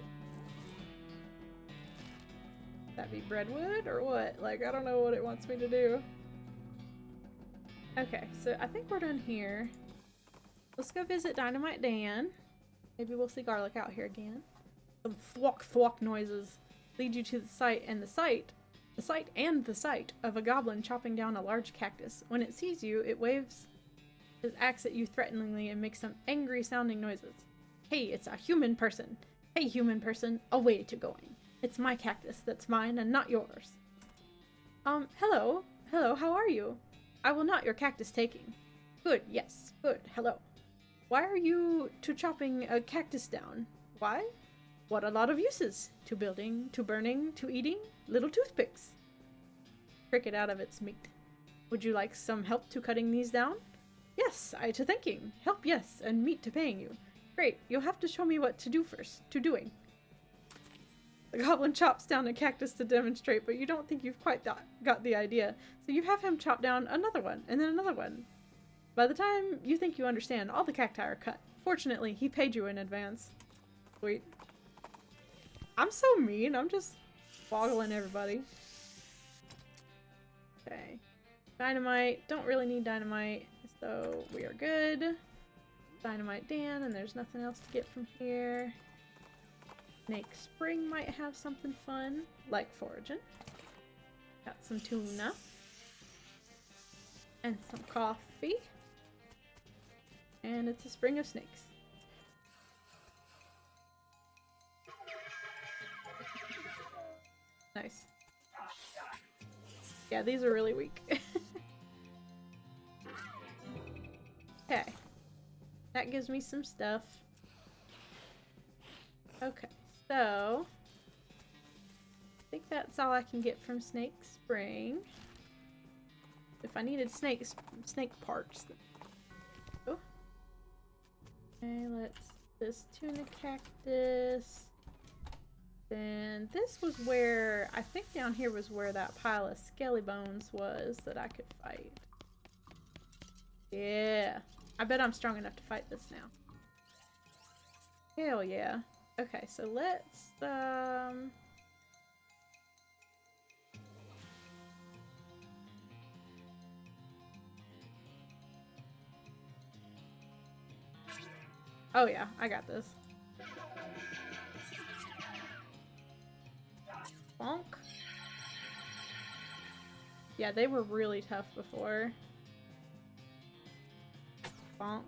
Would that be breadwood or what? Like, I don't know what it wants me to do. Okay, so I think we're done here. Let's go visit Dynamite Dan. Maybe we'll see Garlic out here again. Some thwack thwack noises lead you to the site of a goblin chopping down a large cactus. When it sees you, it waves his axe at you threateningly and makes some angry sounding noises. Hey, it's a human person. Hey, human person, away to going. It's my cactus that's mine and not yours. Hello. Hello, how are you? I will not your cactus taking. Good, yes, good, hello. Why are you to chopping a cactus down? Why? What a lot of uses. To building, to burning, to eating. Little toothpicks. Prick it out of its meat. Would you like some help to cutting these down? Yes, I to thinking. Help, yes, and meat to paying you. Great, you'll have to show me what to do first. To doing. The goblin chops down a cactus to demonstrate, but you don't think you've quite got the idea. So you have him chop down another one, and then another one. By the time you think you understand, all the cacti are cut. Fortunately, he paid you in advance. Sweet. I'm so mean, I'm just boggling everybody. Okay. Dynamite. Don't really need dynamite, so we are good. Dynamite Dan, and there's nothing else to get from here. Snake Spring might have something fun, like foraging. Got some tuna. And some coffee. And it's a spring of snakes. Nice. Yeah, these are really weak. Okay. That gives me some stuff. Okay. So, I think that's all I can get from Snake Spring. If I needed snake parts. Oh. Okay, this tuna cactus. Then this was where, I think down here was where that pile of skelly bones was that I could fight. Yeah. I bet I'm strong enough to fight this now. Hell yeah. Okay, so let's, oh yeah, I got this. Bonk. Yeah, they were really tough before. Bonk.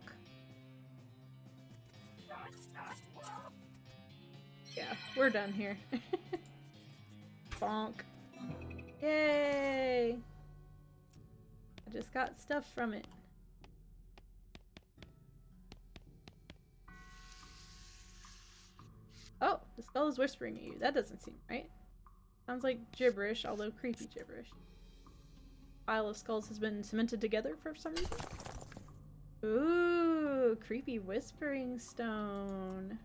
Yeah, we're done here. Bonk. Yay! I just got stuff from it. Oh, the skull is whispering at you. That doesn't seem right. Sounds like gibberish, although creepy gibberish. Pile of skulls has been cemented together for some reason. Ooh, creepy whispering stone.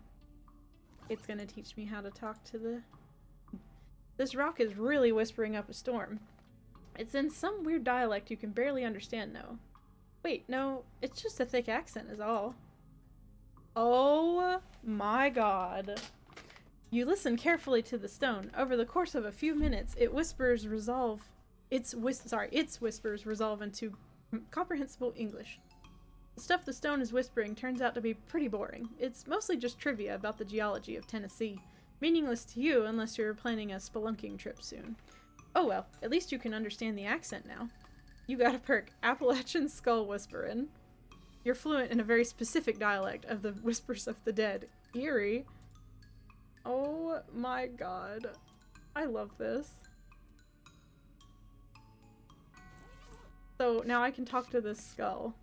It's gonna teach me how to talk to the... This rock is really whispering up a storm. It's in some weird dialect you can barely understand, though. Wait, no, it's just a thick accent is all. Oh my god. You listen carefully to the stone. Over the course of a few minutes, its whispers resolve into comprehensible English. The stuff the stone is whispering turns out to be pretty boring. It's mostly just trivia about the geology of Tennessee. Meaningless to you unless you're planning a spelunking trip soon. Oh well, at least you can understand the accent now. You got a perk, Appalachian Skull Whisperin'. You're fluent in a very specific dialect of the whispers of the dead. Eerie. Oh my god. I love this. So now I can talk to this skull.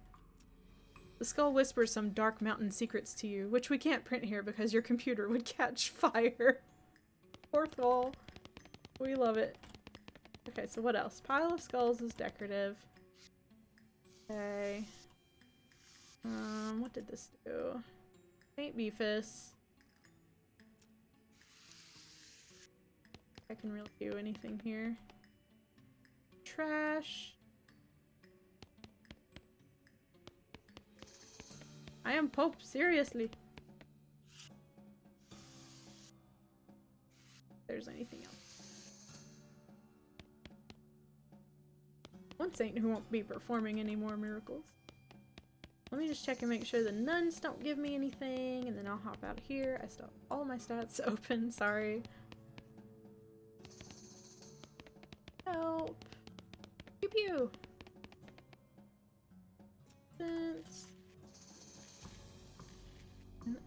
The skull whispers some dark mountain secrets to you, which we can't print here because your computer would catch fire. Poor skull. We love it. Okay, so what else? Pile of skulls is decorative. Okay. What did this do? Paint Beefus. I can really do anything here. Trash. I am Pope, seriously. If there's anything else. One saint who won't be performing any more miracles. Let me just check and make sure the nuns don't give me anything, and then I'll hop out of here. I still have all my stats open, sorry. Help! Pew pew!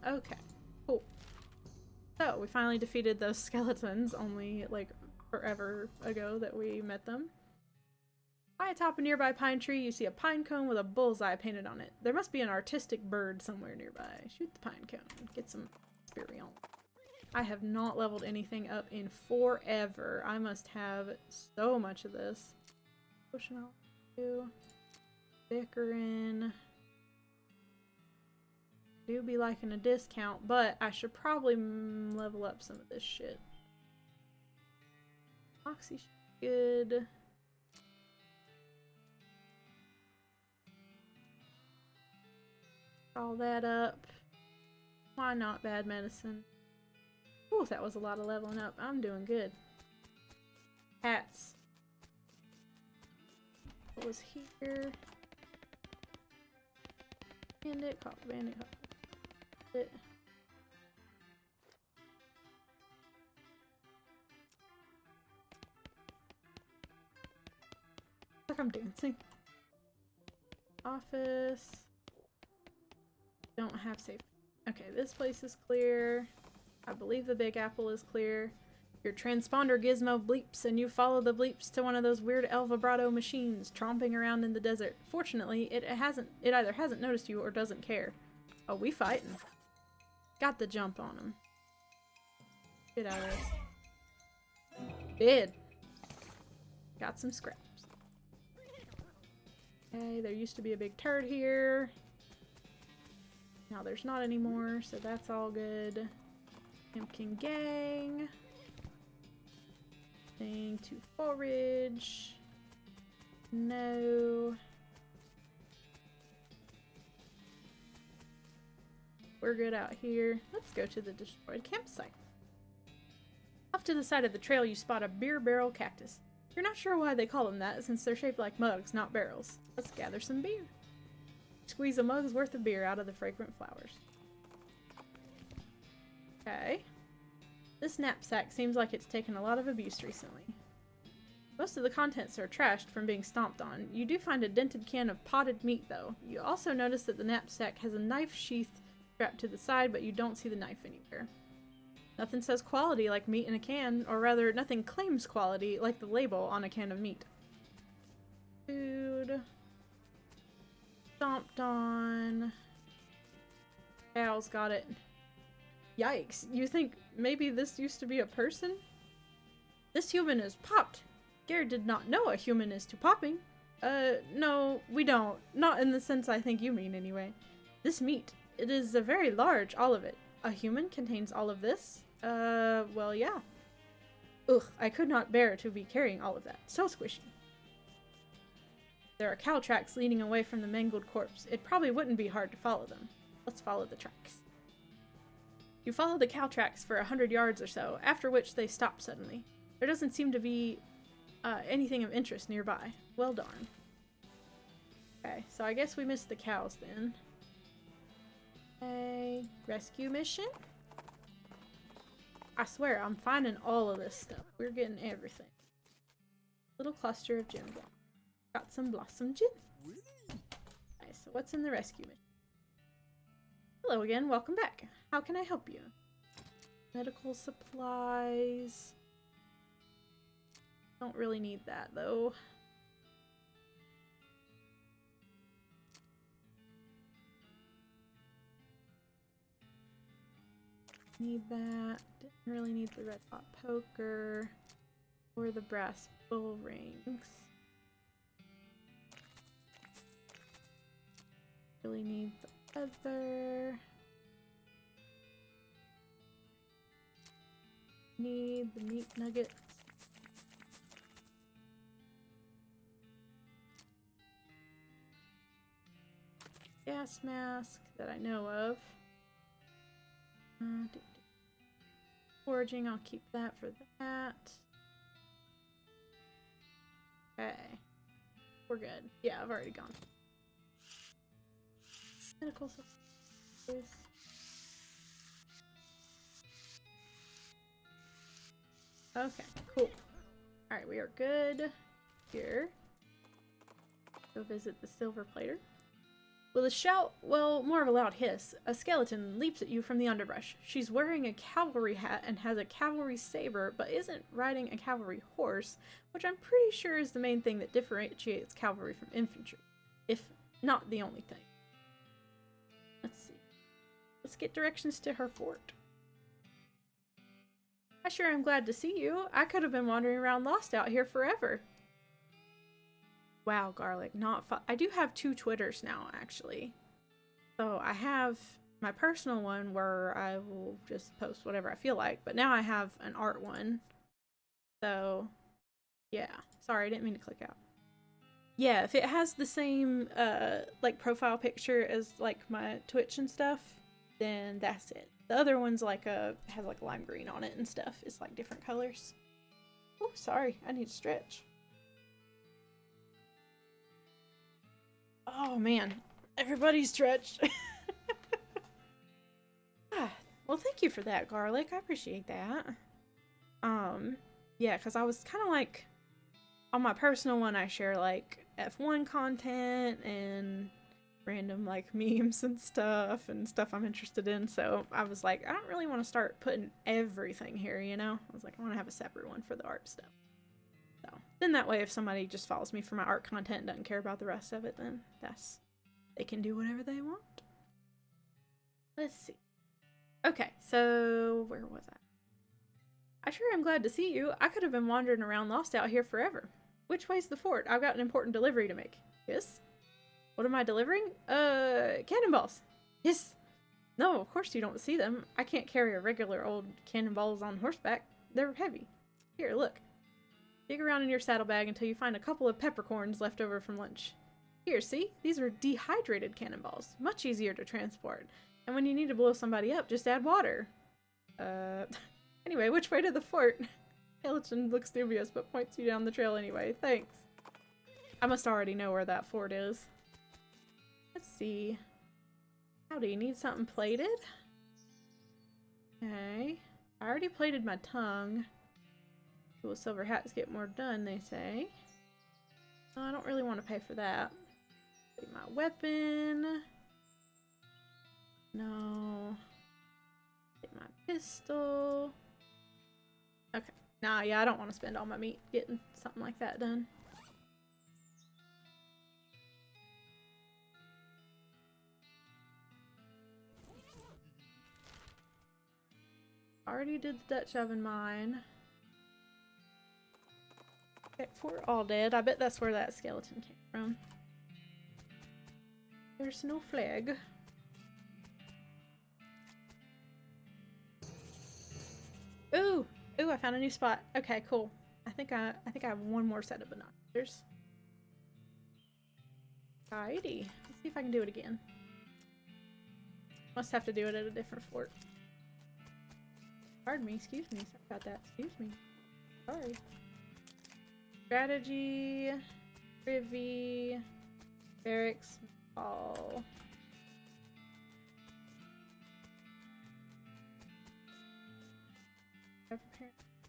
Okay, cool. So, we finally defeated those skeletons, only, like, forever ago that we met them. High atop a nearby pine tree, you see a pine cone with a bullseye painted on it. There must be an artistic bird somewhere nearby. Shoot the pine cone. Get some experience. I have not leveled anything up in forever. I must have so much of this. Potion I'll do. Bickering. Do be liking a discount, but I should probably level up some of this shit. Oxy good. All that up. Why not bad medicine? Ooh, that was a lot of leveling up. I'm doing good. Hats. What was here? Bandit, cop, bandit, cop. It. Like I'm dancing. Office. Don't have safe. Okay, this place is clear. I believe the Big Apple is clear. Your transponder gizmo bleeps and you follow the bleeps to one of those weird El Vibrato machines tromping around in the desert. Fortunately, it either hasn't noticed you or doesn't care. Oh, we fighting. Got the jump on him. Get out of this. Did. Got some scraps. Okay, there used to be a big turd here. Now there's not anymore, so that's all good. Pumpkin Gang. Thing to forage. No. We're good out here. Let's go to the destroyed campsite. Off to the side of the trail you spot a beer barrel cactus. You're not sure why they call them that since they're shaped like mugs, not barrels. Let's gather some beer. Squeeze a mug's worth of beer out of the fragrant flowers. Okay. This knapsack seems like it's taken a lot of abuse recently. Most of the contents are trashed from being stomped on. You do find a dented can of potted meat, though. You also notice that the knapsack has a knife sheath strapped to the side, but you don't see the knife anywhere. Nothing says quality like meat in a can, or rather, nothing claims quality like the label on a can of meat. Food. Stomped on. Al's got it. Yikes. You think maybe this used to be a person? This human is popped. Garrett did not know a human is to popping. No, we don't. Not in the sense I think you mean, anyway. This meat. It is a very large, all of it. A human contains all of this? Well, yeah. Ugh, I could not bear to be carrying all of that. So squishy. There are cow tracks leading away from the mangled corpse. It probably wouldn't be hard to follow them. Let's follow the tracks. You follow the cow tracks for 100 yards or so, after which they stop suddenly. There doesn't seem to be anything of interest nearby. Well darn. Okay, so I guess we missed the cows then. Okay, rescue mission? I swear, I'm finding all of this stuff. We're getting everything. Little cluster of gem blocks. Got some blossom gin. Nice, so what's in the rescue mission? Hello again, welcome back. How can I help you? Medical supplies. Don't really need that though. Need that. Didn't really need the red hot poker or the brass bull rings. Really need the feather. Need the meat nuggets. Gas mask that I know of. Foraging, I'll keep that for that. Okay. We're good. Yeah, I've already gone. Medical supplies. Okay, cool. Alright, we are good here. Go visit the silver plater. With a shout, well, more of a loud hiss, a skeleton leaps at you from the underbrush. She's wearing a cavalry hat and has a cavalry saber, but isn't riding a cavalry horse, which I'm pretty sure is the main thing that differentiates cavalry from infantry, if not the only thing. Let's see. Let's get directions to her fort. I sure am glad to see you. I could have been wandering around lost out here forever. Wow, Garlic, not fun. I do have 2 Twitters now, actually. So I have my personal one where I will just post whatever I feel like, but now I have an art one. So, yeah. Sorry, I didn't mean to click out. Yeah, if it has the same, like, profile picture as, like, my Twitch and stuff, then that's it. The other one's like has like lime green on it and stuff. It's like different colors. Oh, sorry, I need to stretch. Oh man, everybody stretched. Well, thank you for that, Garlic. I appreciate that. Yeah, because I was kind of like, on my personal one, I share like F1 content and random like memes and stuff I'm interested in. So I was like, I don't really want to start putting everything here, you know? I was like, I want to have a separate one for the art stuff. So then that way, if somebody just follows me for my art content and doesn't care about the rest of it, then they can do whatever they want. Let's see. Okay, so where was I sure am glad to see you. I could have been wandering around lost out here forever. Which way's the fort? I've got an important delivery to make. Yes? What am I delivering? Cannonballs. Yes. No, of course you don't see them. I can't carry a regular old cannonballs on horseback. They're heavy. Here, look. Dig around in your saddlebag until you find a couple of peppercorns left over from lunch. Here, see? These are dehydrated cannonballs. Much easier to transport. And when you need to blow somebody up, just add water. Anyway, which way to the fort? Skeleton looks dubious, but points you down the trail anyway. Thanks. I must already know where that fort is. Let's see. Howdy, you need something plated? Okay. I already plated my tongue. Cool silver hats get more done, they say. Oh, I don't really want to pay for that. Plate my weapon. No. Plate my pistol. Okay. Nah, yeah, I don't want to spend all my meat getting something like that done. Already did the Dutch oven mine. Okay, we're all dead. I bet that's where that skeleton came from. There's no flag. Ooh! Ooh, I found a new spot. Okay, cool. I think I have one more set of binoculars. Alrighty. Let's see if I can do it again. Must have to do it at a different fort. Pardon me, excuse me. Sorry about that. Excuse me. Sorry. Strategy, privy, barracks, hall.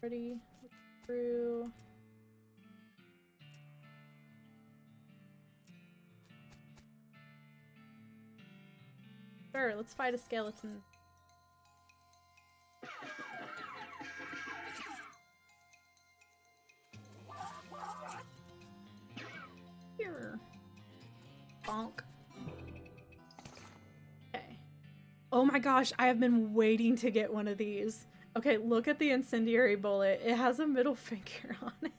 Ready. Look through. Sure, let's fight a skeleton. Here. Bonk. Okay. Oh my gosh, I have been waiting to get one of these. Okay, look at the incendiary bullet. It has a middle finger on it.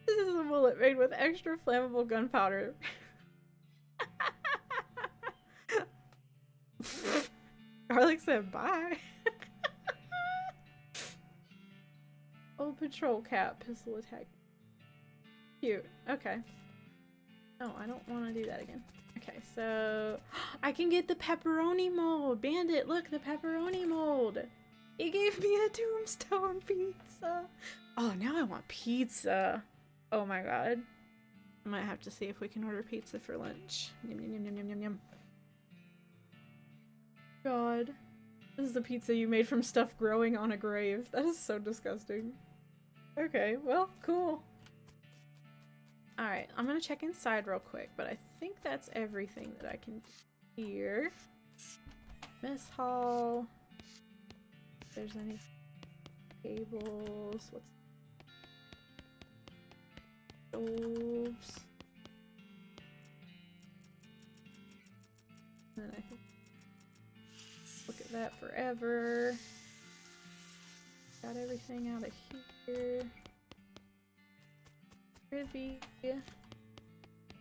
This is a bullet made with extra flammable gunpowder. Garlic said bye. Old patrol cap, pistol attack. Cute. Okay. Oh, I don't want to do that again. Okay, so I can get the pepperoni mold. Bandit, look, the pepperoni mold. He gave me a tombstone pizza. Oh, now I want pizza. Oh my god. I might have to see if we can order pizza for lunch. Yum, yum, yum, yum, yum, yum, yum. God. This is a pizza you made from stuff growing on a grave. That is so disgusting. Okay, well, cool. Alright, I'm gonna check inside real quick, but I think that's everything that I can do here. Mess hall. If there's any cables. What's stoves? And then I can look at that forever. Got everything out of here. Privy.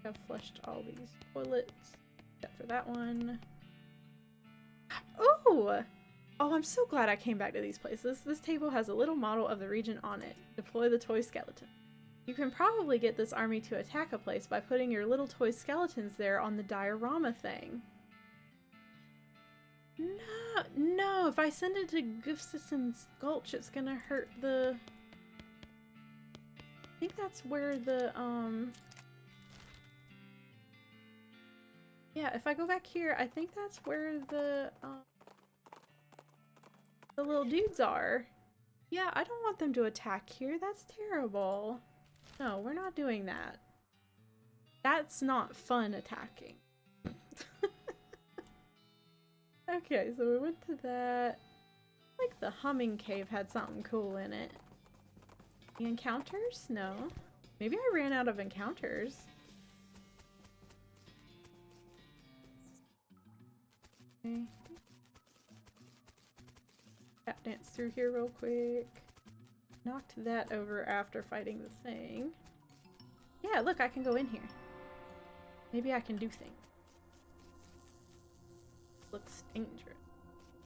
I've flushed all these toilets except for that one. Oh! Oh, I'm so glad I came back to these places. This table has a little model of the region on it. Deploy the toy skeleton. You can probably get this army to attack a place by putting your little toy skeletons there on the diorama thing. No, if I send it to Gustafson's Gulch, it's gonna hurt the... I think that's where the, yeah, if I go back here, I think that's where the little dudes are. Yeah, I don't want them to attack here. That's terrible. No, we're not doing that. That's not fun attacking. Okay, so we went to that. Like the humming cave had something cool in it. Encounters? No. Maybe I ran out of encounters. Okay. Tap dance through here real quick. Knocked that over after fighting the thing. Yeah, look, I can go in here. Maybe I can do things. Looks dangerous.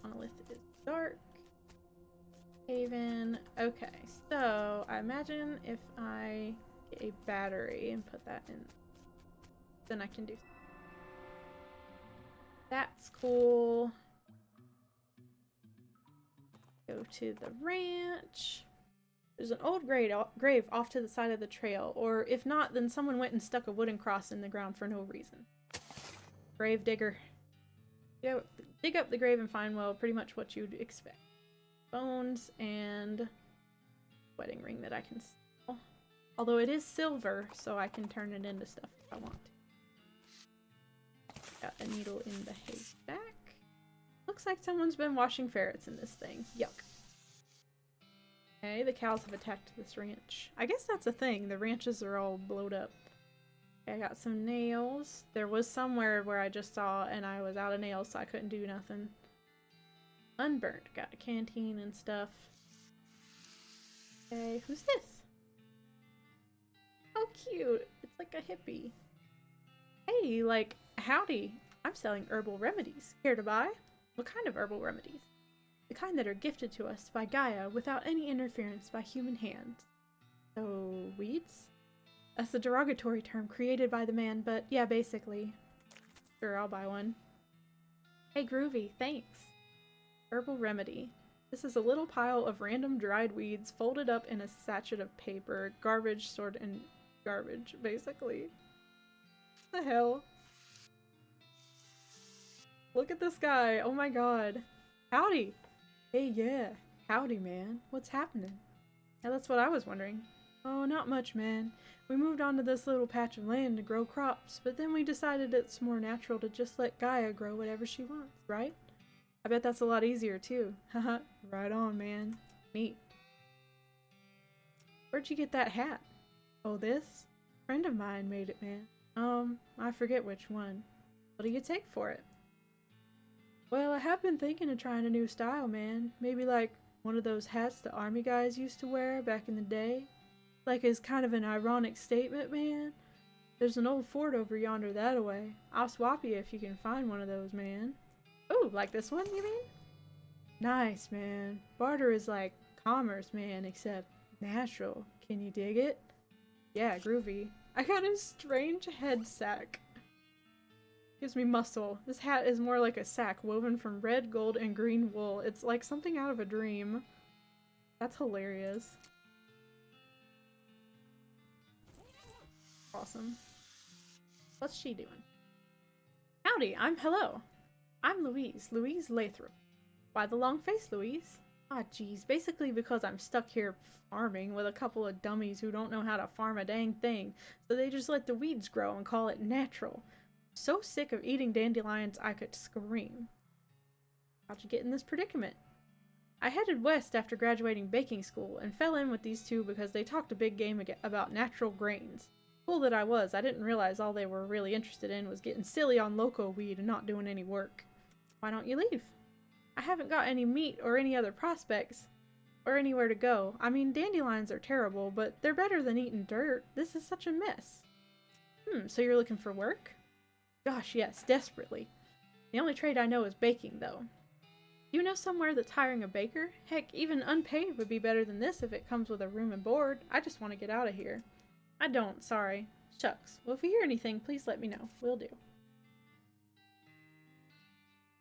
Monolith is dark. Haven. Okay, so I imagine if I get a battery and put that in, then I can do. That's cool. Go to the ranch. There's an old grave off to the side of the trail, or if not, then someone went and stuck a wooden cross in the ground for no reason. Grave digger. Dig up the grave and find, well, pretty much what you'd expect. Bones and wedding ring that I can sell. Although it is silver, so I can turn it into stuff if I want to. Got a needle in the haystack. Looks like someone's been washing ferrets in this thing. Yuck. Okay, the cows have attacked this ranch. I guess that's a thing. The ranches are all blowed up. Okay, I got some nails. There was somewhere where I just saw and I was out of nails, so I couldn't do nothing. Unburnt. Got a canteen and stuff. Okay, who's this? Oh, cute. It's like a hippie. Hey, like, howdy. I'm selling herbal remedies. Here to buy? What kind of herbal remedies? The kind that are gifted to us by Gaia without any interference by human hands. So, weeds? That's a derogatory term created by the man, but yeah, basically. Sure, I'll buy one. Hey, groovy, thanks. Herbal remedy. This is a little pile of random dried weeds folded up in a sachet of paper. Garbage stored in garbage, basically. What the hell? Look at this guy. Oh my god. Howdy. Hey, yeah. Howdy, man. What's happening? Yeah, that's what I was wondering. Oh, not much, man. We moved onto this little patch of land to grow crops, but then we decided it's more natural to just let Gaia grow whatever she wants, right? I bet that's a lot easier, too. Haha. Right on, man. Neat. Where'd you get that hat? Oh, this? A friend of mine made it, man. I forget which one. What do you take for it? Well, I have been thinking of trying a new style, man. Maybe like one of those hats the army guys used to wear back in the day. Like as kind of an ironic statement, man. There's an old fort over yonder that-a-way. I'll swap you if you can find one of those, man. Ooh, like this one, you mean? Nice, man. Barter is like commerce, man, except natural. Can you dig it? Yeah, groovy. I got a strange head sack. Gives me muscle. This hat is more like a sack woven from red, gold, and green wool. It's like something out of a dream. That's hilarious. Awesome. What's she doing? Howdy, hello. I'm Louise Lathrop. Why the long face, Louise? Ah, geez. Basically because I'm stuck here farming with a couple of dummies who don't know how to farm a dang thing, so they just let the weeds grow and call it natural. So sick of eating dandelions I could scream. How'd you get in this predicament? I headed west after graduating baking school and fell in with these two because they talked a big game about natural grains. Fool that I was, I didn't realize all they were really interested in was getting silly on loco weed and not doing any work. Why don't you leave? I haven't got any meat or any other prospects or anywhere to go. I mean, dandelions are terrible, but they're better than eating dirt. This is such a mess. So you're looking for work? Gosh, yes, desperately. The only trade I know is baking, though. You know somewhere that's hiring a baker? Heck, even unpaid would be better than this if it comes with a room and board. I just want to get out of here. I don't, sorry. Shucks. Well, if you hear anything, please let me know. Will do.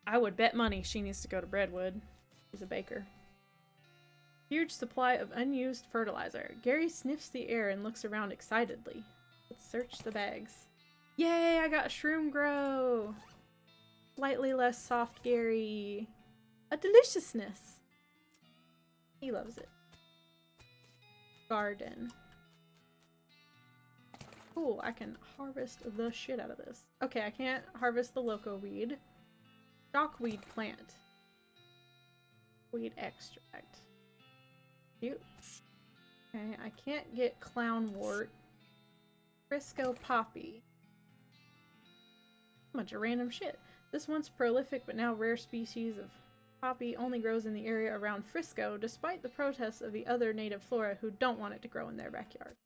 I would bet money she needs to go to Breadwood. She's a baker. Huge supply of unused fertilizer. Gary sniffs the air and looks around excitedly. Let's search the bags. Yay, I got Shroom Grow! Slightly less soft Gary. A deliciousness! He loves it. Garden. Cool, I can harvest the shit out of this. Okay, I can't harvest the loco weed. Stockweed plant. Weed extract. Cute. Okay, I can't get clownwort. Frisco poppy. Bunch of random shit. This once prolific but now rare species of poppy only grows in the area around Frisco, despite the protests of the other native flora who don't want it to grow in their backyard.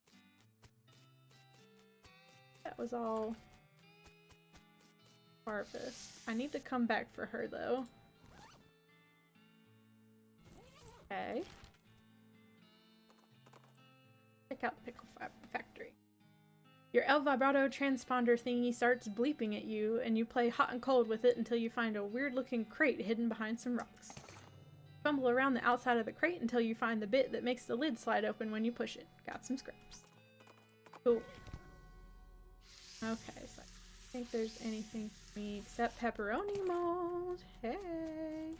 That was all harvest. I need to come back for her though. Okay. Check out the pickle factory. Your El Vibrato transponder thingy starts bleeping at you, and you play hot and cold with it until you find a weird-looking crate hidden behind some rocks. Fumble around the outside of the crate until you find the bit that makes the lid slide open when you push it. Got some scraps. Cool. Okay, so I think there's anything for me except pepperoni mold. Hey!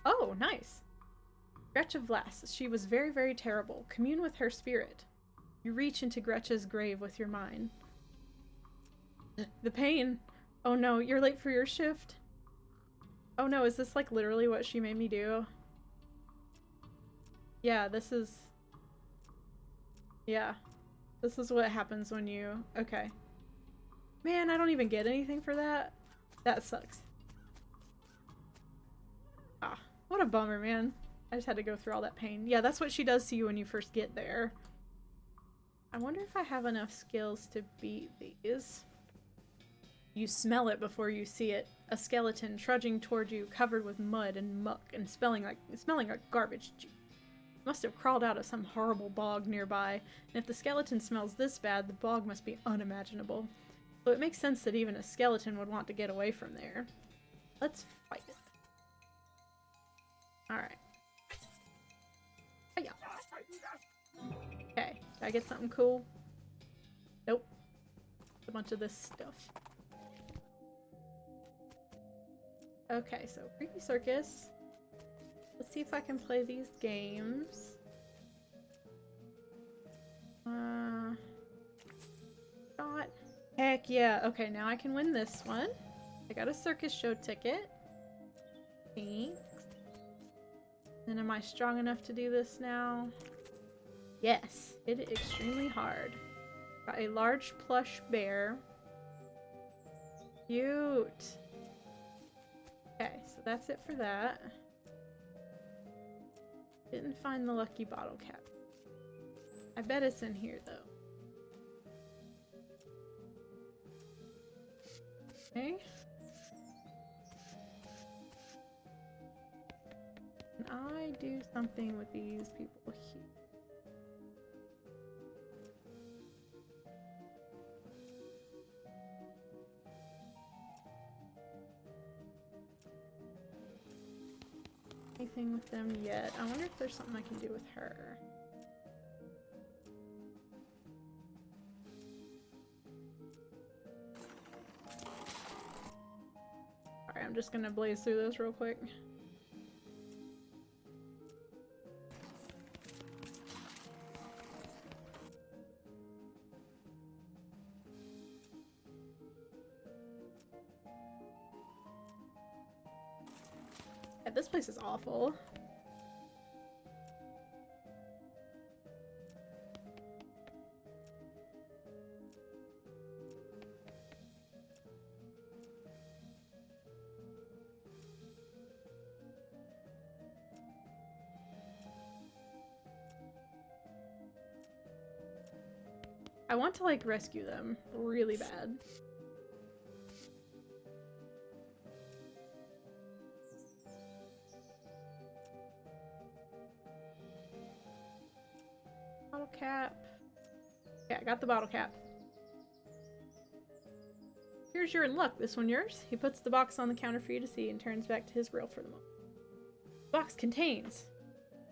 Oh, nice! Gretch of Vlass. She was very, very terrible. Commune with her spirit. You reach into Gretcha's grave with your mind. The pain. Oh no, you're late for your shift. Oh no, is this like literally what she made me do? Yeah, this is... Yeah. This is what happens when you... Okay. Man, I don't even get anything for that. That sucks. Ah, what a bummer, man. I just had to go through all that pain. Yeah, that's what she does to you when you first get there. I wonder if I have enough skills to beat these. You smell it before you see it. A skeleton trudging toward you, covered with mud and muck and smelling like garbage juice. Must have crawled out of some horrible bog nearby, and if the skeleton smells this bad, the bog must be unimaginable. So it makes sense that even a skeleton would want to get away from there. Let's fight it. Alright. Hiya. Okay, did I get something cool? Nope. A bunch of this stuff. Okay, so Creepy Circus. Let's see if I can play these games. God. Heck yeah. Okay, now I can win this one. I got a circus show ticket. Thanks. And am I strong enough to do this now? Yes. Hit it extremely hard. Got a large plush bear. Cute. Okay, so that's it for that. Didn't find the lucky bottle cap. I bet it's in here though. Okay. Can I do something with these people here? Anything with them yet? I wonder if there's something I can do with her. Alright, I'm just gonna blaze through this real quick. Yeah, this place is awful. I want to like rescue them really bad. Bottle cap. Yeah, I got the bottle cap. Here's your luck. This one yours? He puts the box on the counter for you to see and turns back to his grill for the moment. The box contains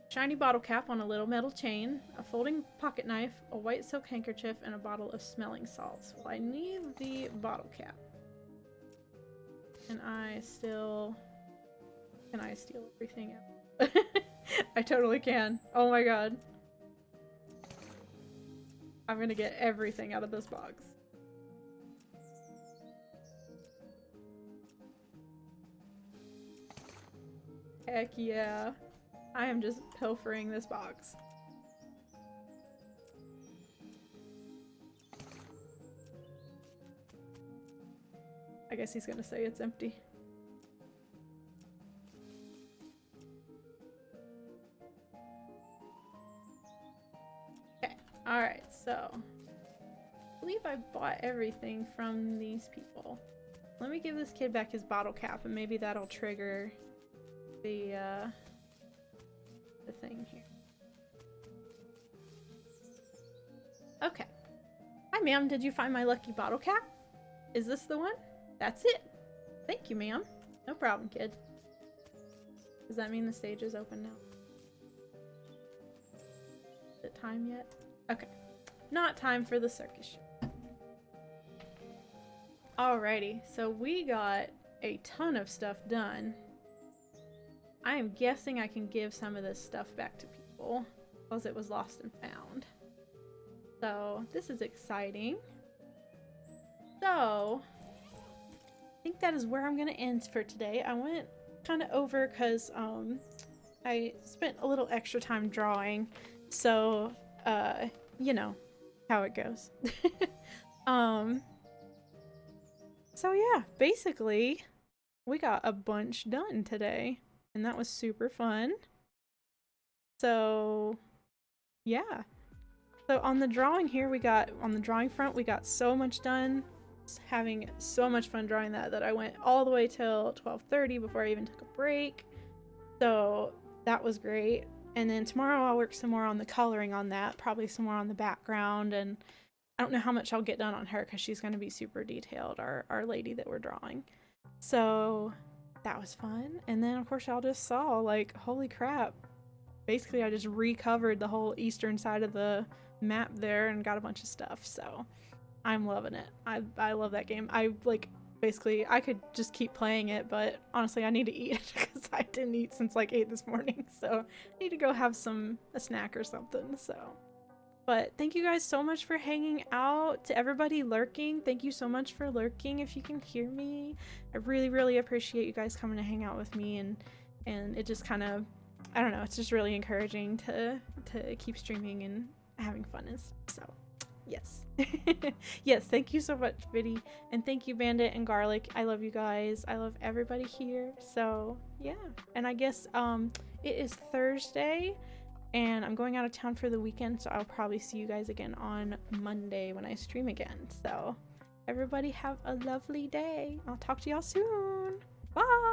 a shiny bottle cap on a little metal chain, a folding pocket knife, a white silk handkerchief, and a bottle of smelling salts. Well, I need the bottle cap. Can I steal everything out? I totally can. Oh my god. I'm gonna get everything out of this box. Heck yeah. I am just pilfering this box. I guess he's gonna say it's empty. Okay, alright, so I believe I bought everything from these people. Let me give this kid back his bottle cap and maybe that'll trigger the thing here. Okay. Hi ma'am, did you find my lucky bottle cap? Is this the one? That's it. Thank you, ma'am. No problem, kid. Does that mean the stage is open now? Is it time yet? Okay. Not time for the circus show. Alrighty, so we got a ton of stuff done. I am guessing I can give some of this stuff back to people because it was lost and found. So this is exciting. So I think that is where I'm gonna end for today. I went kind of over because I spent a little extra time drawing, so you know how it goes. So yeah, basically we got a bunch done today. And that was super fun. So, yeah. So on the drawing here, on the drawing front, we got so much done. Just having so much fun drawing that I went all the way till 12:30 before I even took a break. So that was great. And then tomorrow I'll work some more on the coloring on that, probably some more on the background, and I don't know how much I'll get done on her because she's going to be super detailed, our lady that we're drawing. So that was fun. And then of course y'all just saw, like, holy crap. Basically I just recovered the whole eastern side of the map there and got a bunch of stuff. So I'm loving it. I love that game. Basically, I could just keep playing it, but honestly, I need to eat because I didn't eat since like 8 this morning. So I need to go have a snack or something. So, but thank you guys so much for hanging out. To everybody lurking, thank you so much for lurking. If you can hear me, I really, really appreciate you guys coming to hang out with me, and it just kind of, I don't know, it's just really encouraging to keep streaming and having fun and stuff. So. Yes. Yes, thank you so much, Biddy. And thank you, Bandit and Garlic. I love you guys. I love everybody here. So, yeah. And I guess it is Thursday, and I'm going out of town for the weekend, so I'll probably see you guys again on Monday when I stream again. So, everybody have a lovely day. I'll talk to y'all soon. Bye!